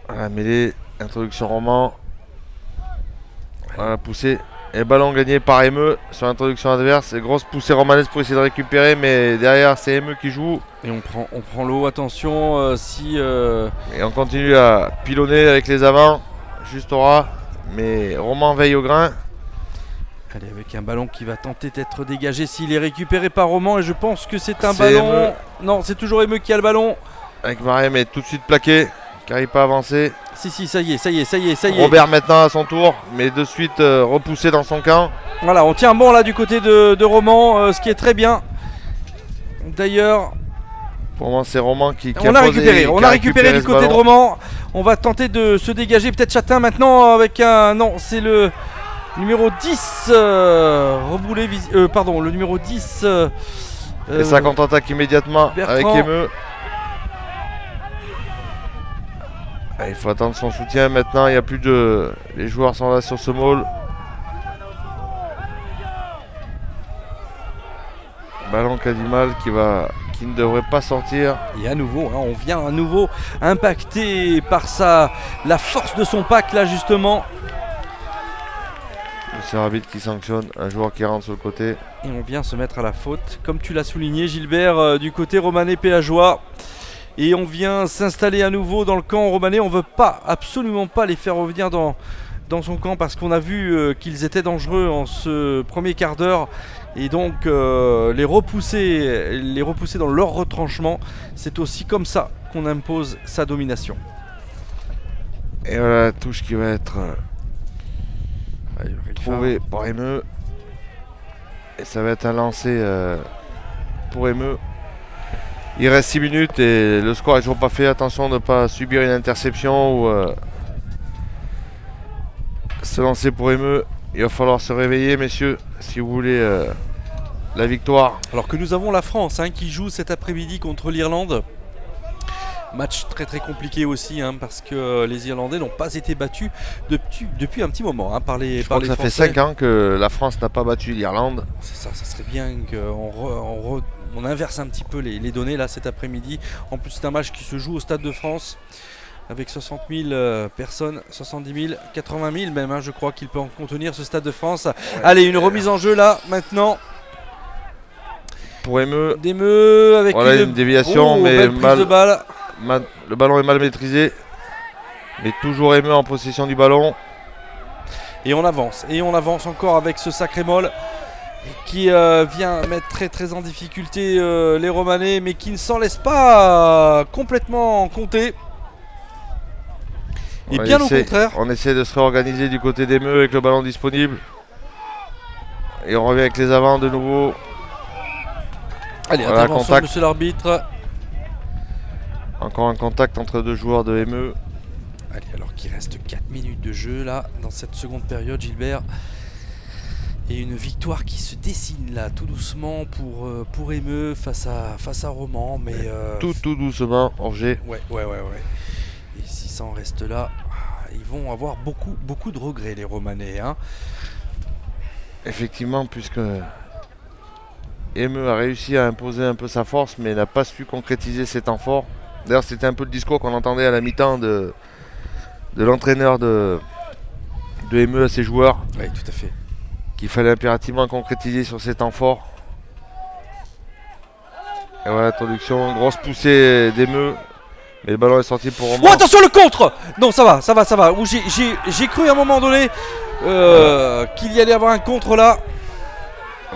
Voilà, mêlée, introduction Romans. Voilà, poussée. Et ballon gagné par Emeux sur l'introduction adverse. Et grosse poussée romanaise pour essayer de récupérer, mais derrière c'est Emeux qui joue. Et on prend l'eau, attention Et on continue à pilonner avec les avants, juste au ras. Mais Romans veille au grain. Allez, avec un ballon qui va tenter d'être dégagé s'il est récupéré par Romans. Et je pense que c'est un ballon. Emeux. Non, c'est toujours Emeux qui a le ballon. Avec Marais, mais tout de suite plaqué. Qui n'arrive pas à avancer. Si, ça y est. Robert maintenant à son tour, mais de suite repoussé dans son camp. Voilà, on tient bon là du côté de Romans, ce qui est très bien. D'ailleurs, pour moi c'est Romans qui on a récupéré du côté de Romans. On va tenter de se dégager, peut-être Chatin maintenant avec un... Non, c'est le numéro 10 le numéro 10 et ça contre-attaque immédiatement Bertrand. avec Emeux. Il faut attendre son soutien maintenant, il n'y a plus de... Les joueurs sont là sur ce maul. Ballon qui a du mal, qui ne devrait pas sortir. Et à nouveau, on vient à nouveau impacté par la force de son pack là justement. C'est l'arbitre qui sanctionne un joueur qui rentre sur le côté. Et on vient se mettre à la faute, comme tu l'as souligné Gilbert, du côté romanais péageois. Et on vient s'installer à nouveau dans le camp romanais. On ne veut absolument pas les faire revenir dans dans son camp parce qu'on a vu qu'ils étaient dangereux en ce premier quart d'heure. Et donc les repousser dans leur retranchement, c'est aussi comme ça qu'on impose sa domination. Et voilà la touche qui va être trouvée par Emeu. Et ça va être un lancer pour Emeu. Il reste 6 minutes et le score est toujours pas fait. Attention de ne pas subir une interception ou se lancer pour Emeu. Il va falloir se réveiller, messieurs, si vous voulez la victoire. Alors que nous avons la France qui joue cet après-midi contre l'Irlande. Match très très compliqué aussi parce que les Irlandais n'ont pas été battus depuis un petit moment par les Je crois que ça Français. fait 5 ans que la France n'a pas battu l'Irlande. C'est ça, ça serait bien qu'on inverse un petit peu les données là cet après-midi. En plus c'est un match qui se joue au Stade de France avec 60 000 personnes, 70 000, 80 000 même je crois qu'il peut en contenir ce Stade de France. Ouais. Allez, une remise en jeu là maintenant. Pour Emeu. D'Emeu avec une déviation mais belle prise de balle. Le ballon est mal maîtrisé, mais toujours Emeu en possession du ballon. Et on avance encore avec ce sacré molle qui vient mettre très très en difficulté les Romanais, mais qui ne s'en laisse pas complètement compter. Et bien au contraire. On essaie de se réorganiser du côté d'Emeu avec le ballon disponible. Et on revient avec les avants de nouveau. Allez, voilà, intervention, monsieur l'arbitre. Encore un contact entre deux joueurs de Emeu. Allez, alors qu'il reste 4 minutes de jeu là, dans cette seconde période, Gilbert. Et une victoire qui se dessine là, tout doucement pour Emeu face à Romans. Mais tout doucement, Angers. Ouais. Et si ça en reste là, ils vont avoir beaucoup de regrets, les Romanais. Effectivement, puisque Emeu a réussi à imposer un peu sa force, mais n'a pas su concrétiser ses temps forts. D'ailleurs, c'était un peu le discours qu'on entendait à la mi-temps de l'entraîneur de Emeu à ses joueurs. Oui, tout à fait. Qu'il fallait impérativement concrétiser sur ses temps forts. Et voilà, introduction, grosse poussée d'Emeu. Mais le ballon est sorti pour Romans. Oh, attention le contre! Non, ça va. J'ai cru à un moment donné qu'il y allait avoir un contre là.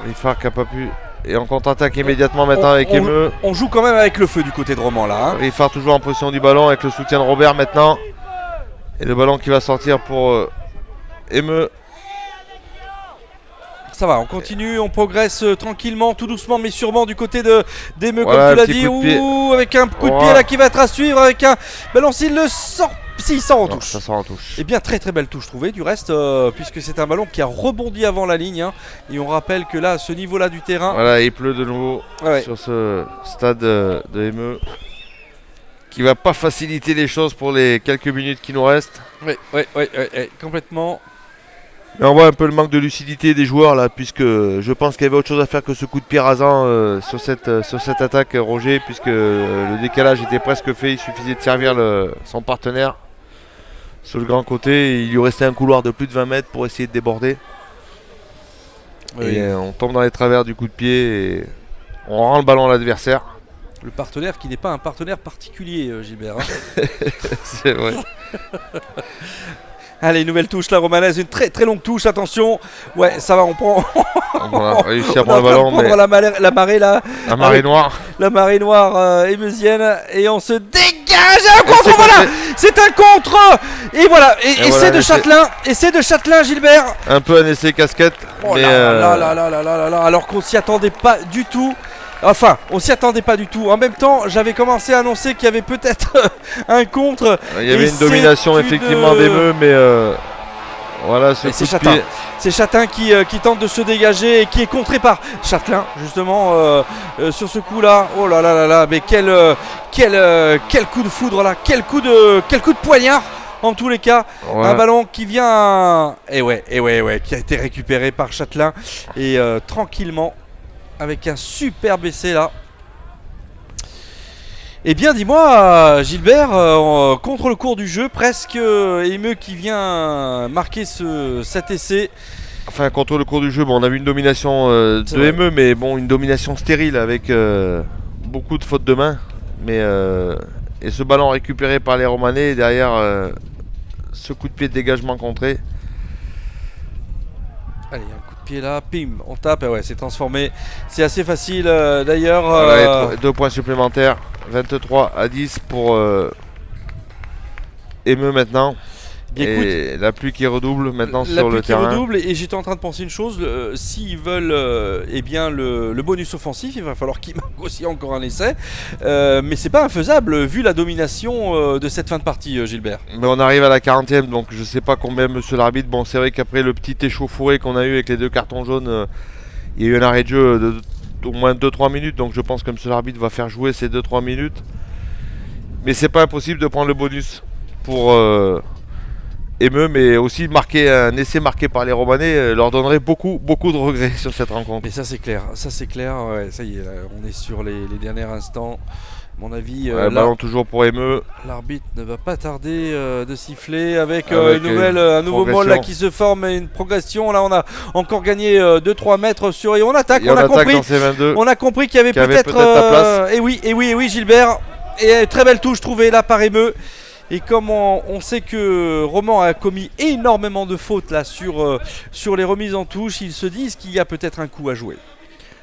Riffard qui n'a pas pu. Et on contre-attaque immédiatement maintenant avec Emeu. On joue quand même avec le feu du côté de Romans là. Riffard toujours en position du ballon avec le soutien de Robert maintenant. Et le ballon qui va sortir pour Emeu. Ça va, on continue, on progresse tranquillement, tout doucement mais sûrement du côté d'Emeu, voilà, comme tu l'as dit. Avec un coup de pied là qui va être à suivre, avec un ballon s'il le sort. Si, il sort en touche. Ça sort en touche. Et bien très belle touche trouvée du reste, puisque c'est un ballon qui a rebondi avant la ligne. Et on rappelle que là, à ce niveau-là du terrain. Voilà, il pleut de nouveau sur ce stade de Emeu. Qui va pas faciliter les choses pour les quelques minutes qui nous restent. Oui, complètement. Mais on voit un peu le manque de lucidité des joueurs là, puisque je pense qu'il y avait autre chose à faire que ce coup de pied rasant sur cette attaque, Roger, puisque le décalage était presque fait, il suffisait de servir son partenaire sur le grand côté, et il lui restait un couloir de plus de 20 mètres pour essayer de déborder. Oui. Et on tombe dans les travers du coup de pied et on rend le ballon à l'adversaire. Le partenaire qui n'est pas un partenaire particulier, Gilbert. C'est vrai. Allez, nouvelle touche la romanaise, une très longue touche, attention. Ouais, ça va, on prend. On a réussi à prendre le ballon, mais la marée là. La marée noire. La marée noire émeusienne, et on se dégage. Un contre, voilà. C'est un contre. Et voilà. Et c'est de Châtelain. Et c'est de Châtelain, Gilbert. Un peu un essai casquette. Oh mais là, alors qu'on s'y attendait pas du tout. Enfin, on s'y attendait pas du tout. En même temps, j'avais commencé à annoncer qu'il y avait peut-être un contre. Il y avait une domination effectivement d'Emeu, mais voilà, c'est Châtelain. C'est Châtelain qui tente de se dégager et qui est contré par Châtelain, justement, sur ce coup-là. Oh là, mais quel coup de foudre là, quel coup de poignard. En tous les cas, un ballon qui vient, qui a été récupéré par Châtelain et tranquillement. Avec un superbe essai là. Eh bien dis-moi Gilbert, contre le cours du jeu, presque Emeu qui vient marquer cet essai. Enfin contre le cours du jeu, on a vu une domination de Emeu, mais bon, une domination stérile avec beaucoup de fautes de main. Mais et ce ballon récupéré par les Romanais, et derrière ce coup de pied de dégagement contré. Allez, un coup de pied là, pim, on tape, et ouais, c'est transformé. C'est assez facile d'ailleurs. Voilà, 2 points supplémentaires, 23-10 pour Emeux maintenant. Bien, et écoute, la pluie qui redouble maintenant la sur pluie le qui terrain. redouble, et j'étais en train de penser une chose, s'ils veulent eh bien le bonus offensif, il va falloir qu'ils marquent aussi encore un essai. Mais c'est pas infaisable vu la domination de cette fin de partie, Gilbert. Mais on arrive à la 40e, donc je sais pas combien monsieur l'arbitre. Bon, c'est vrai qu'après le petit échauffouré qu'on a eu avec les 2 cartons jaunes, il y a eu un arrêt de jeu d'au moins 2-3 minutes, donc je pense que monsieur l'arbitre va faire jouer ces 2-3 minutes. Mais c'est pas impossible de prendre le bonus pour Emeux, mais aussi marquer un essai marqué par les Romanais leur donnerait beaucoup de regrets sur cette rencontre. Mais ça c'est clair, ouais, ça y est, là, on est sur les derniers instants. À mon avis, ballon toujours pour Emeux. L'arbitre ne va pas tarder de siffler avec un nouveau môle là qui se forme et une progression. Là, on a encore gagné 2-3 mètres sur et on attaque. On a compris qu'il y avait peut-être la place. Et oui, Gilbert. Et très belle touche trouvée là par Emeux. Et comme on sait que Roman a commis énormément de fautes là sur les remises en touche, ils se disent qu'il y a peut-être un coup à jouer.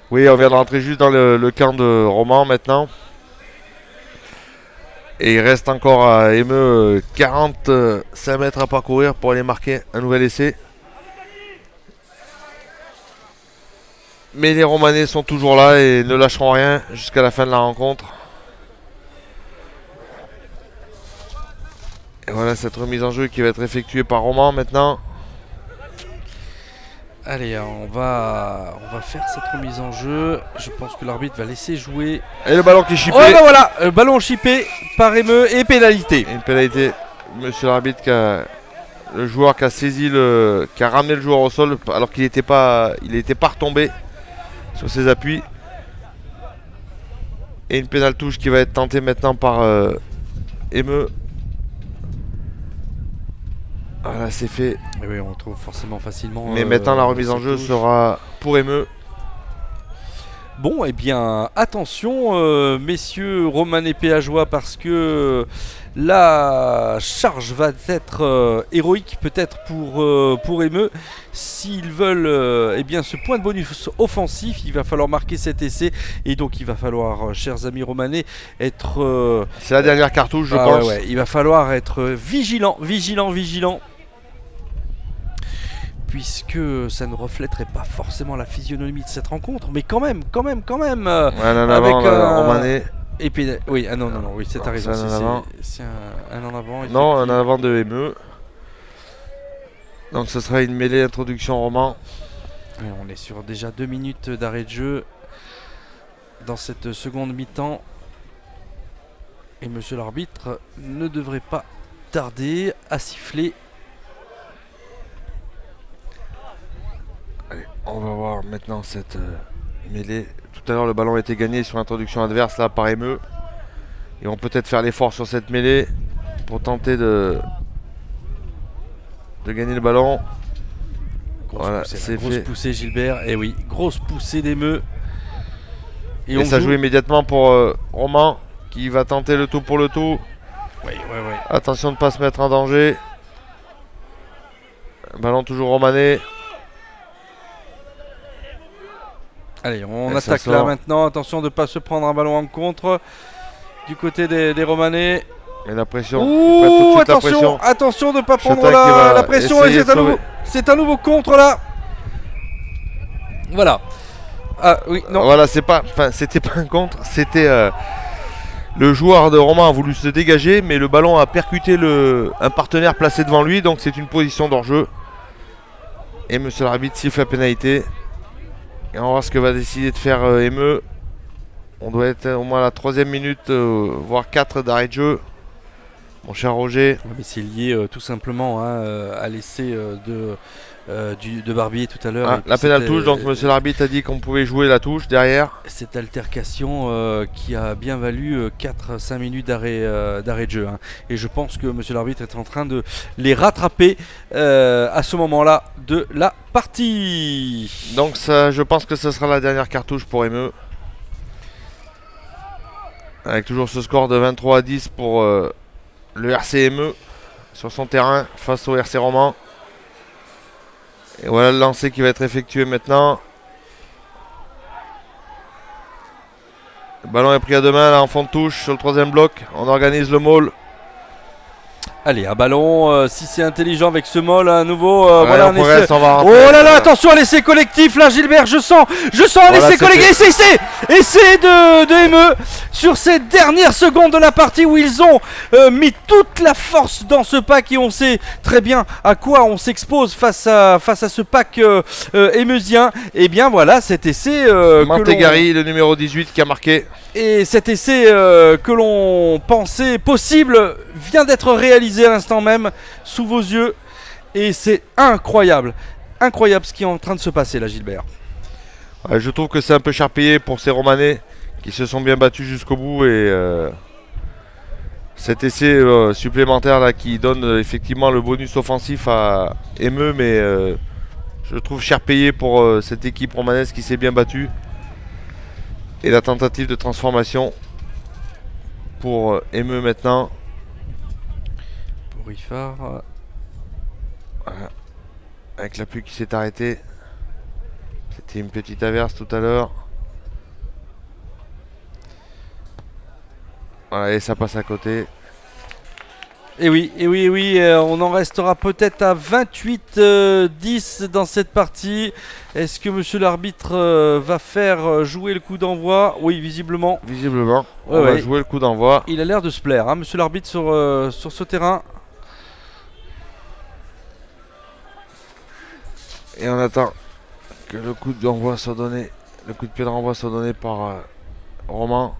Oui, on vient de rentrer juste dans le camp de Roman maintenant. Et il reste encore à Emeux 45 mètres à parcourir pour aller marquer un nouvel essai. Mais les Romanais sont toujours là et ne lâcheront rien jusqu'à la fin de la rencontre. Et voilà cette remise en jeu qui va être effectuée par Roman maintenant. Allez, on va faire cette remise en jeu. Je pense que l'arbitre va laisser jouer. Et le ballon qui est chippé. Oh ben voilà, le ballon chippé par Emeux et pénalité. Et une pénalité, monsieur l'arbitre, le joueur qui a saisi qui a ramené le joueur au sol alors qu'il n'était pas retombé sur ses appuis. Et une pénale touche qui va être tentée maintenant par Emeux. Voilà, c'est fait. Et oui, on trouve forcément facilement. Mais maintenant, la remise en jeu sera pour Emeux. Bon, eh bien, attention, messieurs Romanais péageois, parce que la charge va être héroïque, peut-être pour Emeux. S'ils veulent eh bien, ce point de bonus offensif, il va falloir marquer cet essai. Et donc, il va falloir, chers amis Romanais, être. C'est la dernière cartouche, je pense. Ouais, il va falloir être vigilant. Puisque ça ne reflèterait pas forcément la physionomie de cette rencontre, mais quand même. Ouais, un avec Romanais. Et puis, oui, non, oui, c'est ta raison. C'est un en avant. Non, un en avant de Emeux. Donc ce sera une mêlée introduction Roman. Et on est sur déjà 2 minutes d'arrêt de jeu dans cette seconde mi-temps. Et monsieur l'arbitre ne devrait pas tarder à siffler. Allez, on va voir maintenant cette mêlée. Tout à l'heure, le ballon a été gagné sur l'introduction adverse là par Emeux. Ils vont peut-être faire l'effort sur cette mêlée pour tenter de gagner le ballon. Grosse poussée Gilbert. Et oui, grosse poussée d'Emeux. Et ça joue immédiatement pour Roman qui va tenter le tout pour le tout. Oui. Attention de ne pas se mettre en danger. Ballon toujours Romanais. Allez, on attaque là maintenant. Attention de ne pas se prendre un ballon en contre du côté des Romanais. Et la pression. Attention de ne pas prendre la pression. Et c'est un nouveau contre là. Voilà. Ah oui, non. Voilà, c'était pas un contre. C'était le joueur de Roman a voulu se dégager, mais le ballon a percuté un partenaire placé devant lui. Donc c'est une position d'hors-jeu. Et monsieur l'arbitre siffle la pénalité. Et on va voir ce que va décider de faire Emeux. On doit être au moins à la 3e minute, voire 4 d'arrêt de jeu. Mon cher Roger. Mais c'est lié tout simplement à l'essai de Barbier tout à l'heure. La pénale touche, donc monsieur l'arbitre a dit qu'on pouvait jouer la touche derrière. Cette altercation qui a bien valu 4-5 minutes d'arrêt de jeu. Et je pense que monsieur l'arbitre est en train de les rattraper à ce moment-là de la partie. Donc ça, je pense que ce sera la dernière cartouche pour Emeux. Avec toujours ce score de 23-10 pour le RC Emeux sur son terrain face au RC Roman. Et voilà le lancer qui va être effectué maintenant. Le ballon est pris à deux mains là en fond de touche sur le troisième bloc. On organise le maul. Allez, un ballon, si c'est intelligent avec ce maul, à nouveau, Ouais, voilà on un progresse, essai. on va Oh rentrer. là là, attention à l'essai collectif là, Gilbert, je sens un Voilà, essai c'est collectif. fait. Essai de ME sur ces dernières secondes de la partie où ils ont mis toute la force dans ce pack et on sait très bien à quoi on s'expose face à ce pack émeusien. Et bien voilà, cet essai Mantegari, le numéro 18 qui a marqué. et cet essai que l'on pensait possible vient d'être réalisé à l'instant même sous vos yeux et c'est incroyable ce qui est en train de se passer là, Gilbert. Ouais, je trouve que c'est un peu charpillé pour ces Romanais qui se sont bien battus jusqu'au bout et cet essai supplémentaire là qui donne effectivement le bonus offensif à ME, mais je le trouve cher payé pour cette équipe romanaise qui s'est bien battue. Et la tentative de transformation pour ME maintenant. Pour Ifar. Voilà. Avec la pluie qui s'est arrêtée. C'était une petite averse tout à l'heure. Voilà, et ça passe à côté. Et oui, on en restera peut-être à 28-10 dans cette partie. Est-ce que monsieur l'arbitre va faire jouer le coup d'envoi? Oui, visiblement. Visiblement, Ouais, on va ouais. jouer le coup d'envoi. Il a l'air de se plaire, hein, monsieur l'arbitre, sur ce terrain. Et on attend que le coup d'envoi soit donné, le coup de pied de renvoi soit donné par Romain.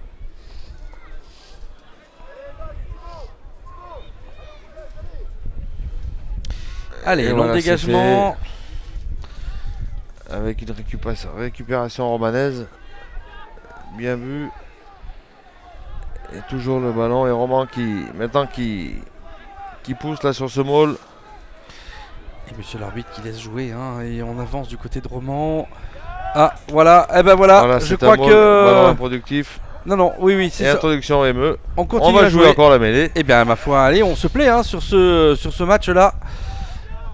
Allez, Et long voilà, c'est dégagement. fait. Avec une récupération romanaise. Bien vu. Et toujours le ballon. Et Romain qui pousse là sur ce maul. Et monsieur l'arbitre qui laisse jouer, hein, et on avance du côté de Roman. Ah, voilà, et ben voilà, je c'est crois un maul, que... ballon improductif. Non, oui, c'est Et ça. introduction ME. On continue va à jouer jouer encore la mêlée. Eh bien, ma foi, allez, on se plaît hein, sur ce match-là.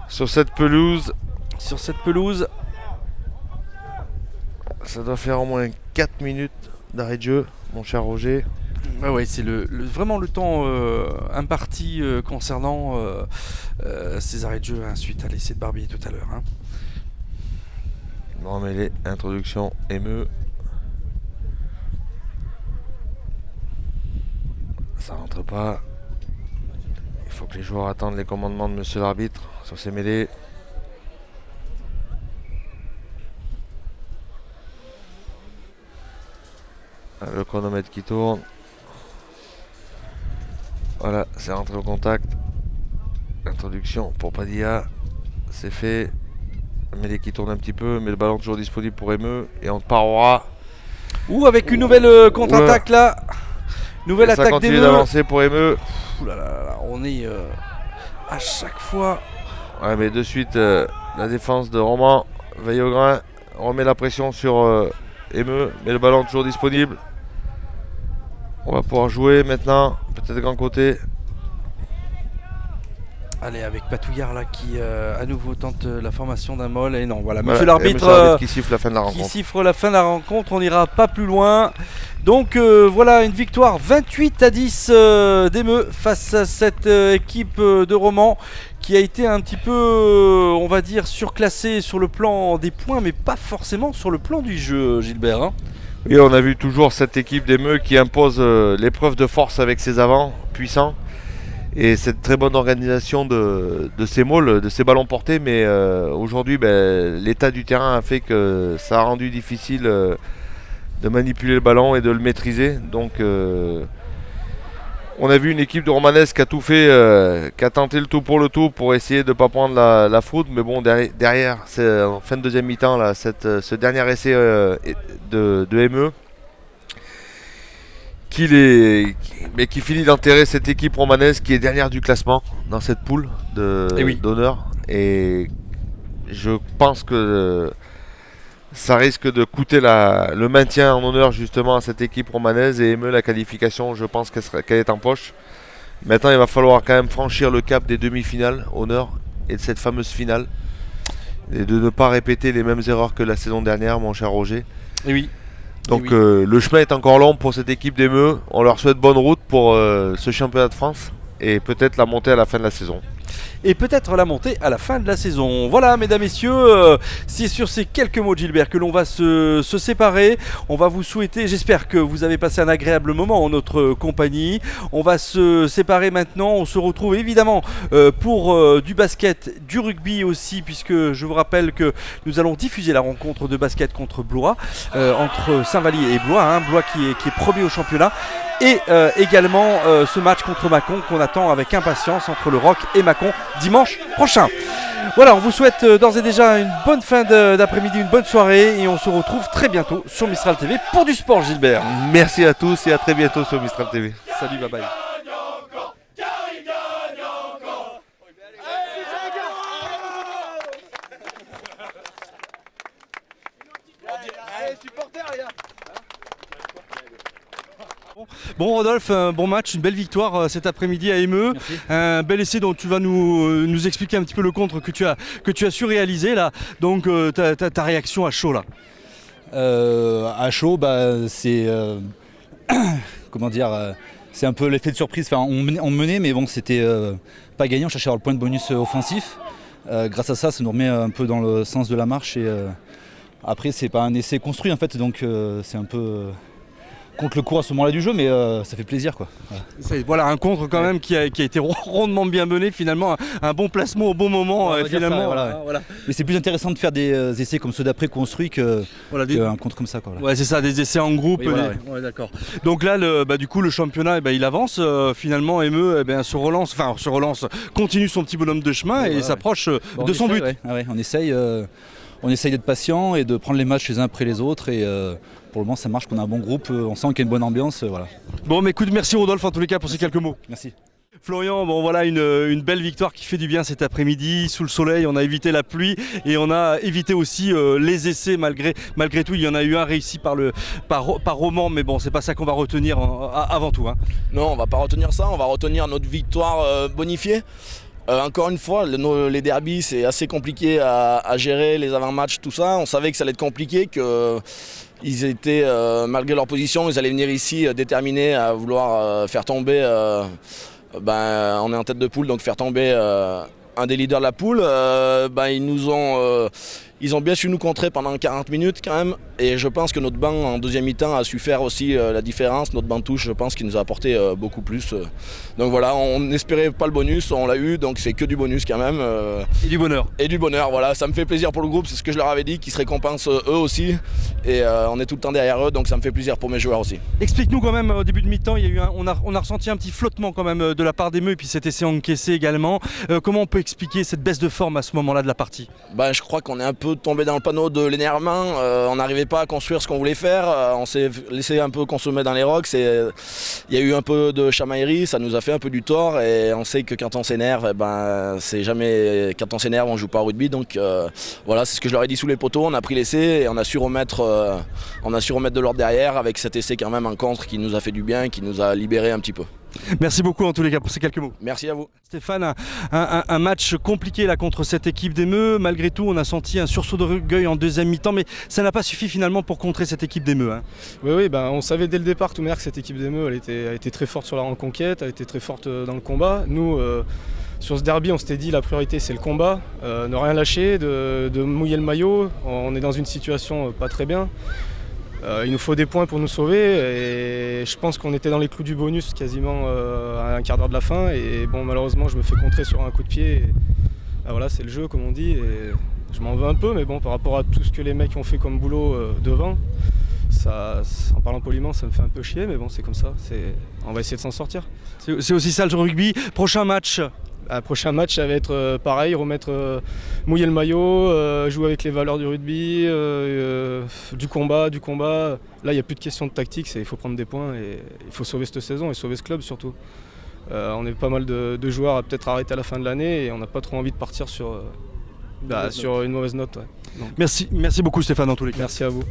Sur cette pelouse. Sur cette pelouse. Ça doit faire au moins 4 minutes d'arrêt de jeu, mon cher Roger. Ouais, c'est vraiment le temps imparti concernant ces arrêts de jeu suite à l'essai de Barbier tout à l'heure. Hein. Bon, mêlée, introduction ME. Ça rentre pas. Il faut que les joueurs attendent les commandements de monsieur l'arbitre sur ces mêlées. Le chronomètre qui tourne. Voilà, c'est rentré au contact. Introduction pour Padilla. C'est fait. Mêlée qui tourne un petit peu, mais le ballon toujours disponible pour ME. Et on parera. Ou avec une nouvelle contre-attaque là. Nouvelle ça attaque continue des d'avancer pour ME. Ouh là là là, on est à chaque fois. Ouais, mais de suite, la défense de Roman veille au grain. On remet la pression sur ME, mais le ballon toujours disponible. On va pouvoir jouer maintenant. Peut-être grand côté. Allez, avec Patouillard là qui à nouveau tente la formation d'un molle. Et non, voilà, Voilà, monsieur et l'arbitre qui siffle la fin de la rencontre. qui siffle la fin de la rencontre. On n'ira pas plus loin. Donc voilà, une victoire 28-10 d'Emeux face à cette équipe de Romans qui a été un petit peu, on va dire, surclassée sur le plan des points, mais pas forcément sur le plan du jeu, Gilbert. Hein. Et on a vu toujours cette équipe d'Emeux qui impose l'épreuve de force avec ses avants puissants. Et cette très bonne organisation de ces mauls, de ces ballons portés. Mais aujourd'hui, l'état du terrain a fait que ça a rendu difficile de manipuler le ballon et de le maîtriser. Donc on a vu une équipe de Romanesque qui a tout fait, qui a tenté le tout pour essayer de ne pas prendre la faute. Mais bon, derrière, c'est en fin de deuxième mi-temps, là, ce dernier essai de ME qui finit d'enterrer cette équipe romanesque qui est dernière du classement dans cette poule d'honneur. Et je pense que ça risque de coûter le maintien en honneur justement à cette équipe romanaise et ME la qualification, je pense qu'elle est en poche. Maintenant, il va falloir quand même franchir le cap des demi-finales honneur et de cette fameuse finale. et de ne pas répéter les mêmes erreurs que la saison dernière, mon cher Roger. Et oui. Donc le chemin est encore long pour cette équipe d'Emeux. On leur souhaite bonne route pour ce championnat de France et peut-être la montée à la fin de la saison. Et peut-être la montée à la fin de la saison. Voilà, mesdames, messieurs, c'est sur ces quelques mots de Gilbert que l'on va se séparer. On va vous souhaiter, j'espère que vous avez passé un agréable moment en notre compagnie. On va se séparer maintenant. On se retrouve évidemment pour du basket, du rugby aussi, puisque je vous rappelle que nous allons diffuser la rencontre de basket contre Blois, entre Saint-Vallier et Blois, hein, Blois qui est premier au championnat. Et également ce match contre Mâcon qu'on attend avec impatience entre le Roc et Mâcon dimanche prochain. Voilà, on vous souhaite d'ores et déjà une bonne fin d'après-midi, une bonne soirée et on se retrouve très bientôt sur Mistral TV pour du sport, Gilbert. Merci à tous et à très bientôt sur Mistral TV. Salut, bye bye. Allez, supporters, les gars. Bon Rodolphe, un bon match, une belle victoire cet après-midi à Emeux. Un bel essai dont tu vas nous expliquer un petit peu le contre que tu as su réaliser là. Donc ta réaction à chaud là. À chaud, c'est comment dire, c'est un peu l'effet de surprise. Enfin, on menait, mais bon, c'était pas gagné. On cherchait à avoir le point de bonus offensif. Grâce à ça nous remet un peu dans le sens de la marche. Et après, c'est pas un essai construit en fait, donc c'est un peu contre le cours à ce moment-là du jeu, mais ça fait plaisir quoi. Voilà un contre quand même qui a été rondement bien mené, finalement un bon placement au bon moment finalement. Ça, voilà. Mais c'est plus intéressant de faire des essais comme ceux d'après construits qu'un contre comme ça quoi. Ouais, c'est ça, des essais en groupe. Oui, voilà, ouais, d'accord. Donc là du coup le championnat il avance finalement, Emeux se relance, continue son petit bonhomme de chemin et s'approche de son but. On essaye d'être patient et de prendre les matchs les uns après les autres et pour le moment ça marche, qu'on a un bon groupe, on sent qu'il y a une bonne ambiance. Voilà. Bon mais écoute, merci Rodolphe en tous les cas pour ces quelques mots. Merci. Florian, bon voilà une belle victoire qui fait du bien cet après-midi, sous le soleil, on a évité la pluie et on a évité aussi les essais malgré tout. Il y en a eu un réussi par Roman, mais bon c'est pas ça qu'on va retenir avant tout. Hein. Non, on va pas retenir ça, on va retenir notre victoire bonifiée. Encore une fois, les derbies c'est assez compliqué à gérer, les avant-matchs, tout ça. On savait que ça allait être compliqué, qu'ils étaient, malgré leur position, ils allaient venir ici déterminés à vouloir faire tomber, on est en tête de poule, donc faire tomber un des leaders de la poule. Ils ont bien su nous contrer pendant 40 minutes quand même. Et je pense que notre banc en deuxième mi-temps a su faire aussi la différence. Notre banc touche, je pense qu'il nous a apporté beaucoup plus. Donc voilà, on n'espérait pas le bonus, on l'a eu, donc c'est que du bonus quand même. Et du bonheur. Et du bonheur, voilà. Ça me fait plaisir pour le groupe, c'est ce que je leur avais dit, qu'ils se récompensent eux aussi. Et on est tout le temps derrière eux, donc ça me fait plaisir pour mes joueurs aussi. Explique-nous quand même, au début de mi-temps, on a ressenti un petit flottement quand même de la part d'Emeux, et puis cet essai encaissé également. Comment on peut expliquer cette baisse de forme à ce moment-là de la partie ? Je crois qu'on est un peu tombé dans le panneau de l'énervement. On n'arrivait pas à construire ce qu'on voulait faire. On s'est laissé un peu consommer dans les rocks. Il y a eu un peu de chamaillerie, ça nous a fait un peu du tort. Et on sait que quand on s'énerve, c'est jamais. Quand on s'énerve, on joue pas au rugby. Donc voilà, c'est ce que je leur ai dit sous les poteaux. On a pris l'essai et on a su remettre de l'ordre derrière avec cet essai quand même en contre qui nous a fait du bien, qui nous a libéré un petit peu. Merci beaucoup en tous les cas pour ces quelques mots. Merci à vous. Stéphane, un match compliqué là contre cette équipe d'Emeux. Malgré tout, on a senti un sursaut d'orgueil en deuxième mi-temps, mais ça n'a pas suffi finalement pour contrer cette équipe d'Emeux. Hein. Oui, on savait dès le départ tout que cette équipe d'Emeux elle était très forte sur la reconquête, elle était très forte dans le combat. Nous, sur ce derby, on s'était dit la priorité c'est le combat, ne rien lâcher, de mouiller le maillot. On est dans une situation pas très bien. Il nous faut des points pour nous sauver et je pense qu'on était dans les clous du bonus quasiment à un quart d'heure de la fin et bon malheureusement je me fais contrer sur un coup de pied et, voilà c'est le jeu comme on dit et je m'en veux un peu mais bon par rapport à tout ce que les mecs ont fait comme boulot devant ça, en parlant poliment ça me fait un peu chier mais bon c'est comme ça, on va essayer de s'en sortir. C'est aussi ça le rugby. Prochain match prochain match, ça va être pareil, mouiller le maillot, jouer avec les valeurs du rugby, du combat. Là, il n'y a plus de question de tactique, il faut prendre des points et il faut sauver cette saison et sauver ce club surtout. On est pas mal de joueurs à peut-être arrêter à la fin de l'année et on n'a pas trop envie de partir sur une mauvaise note. Ouais. Merci beaucoup Stéphane en tous les cas. Merci à vous.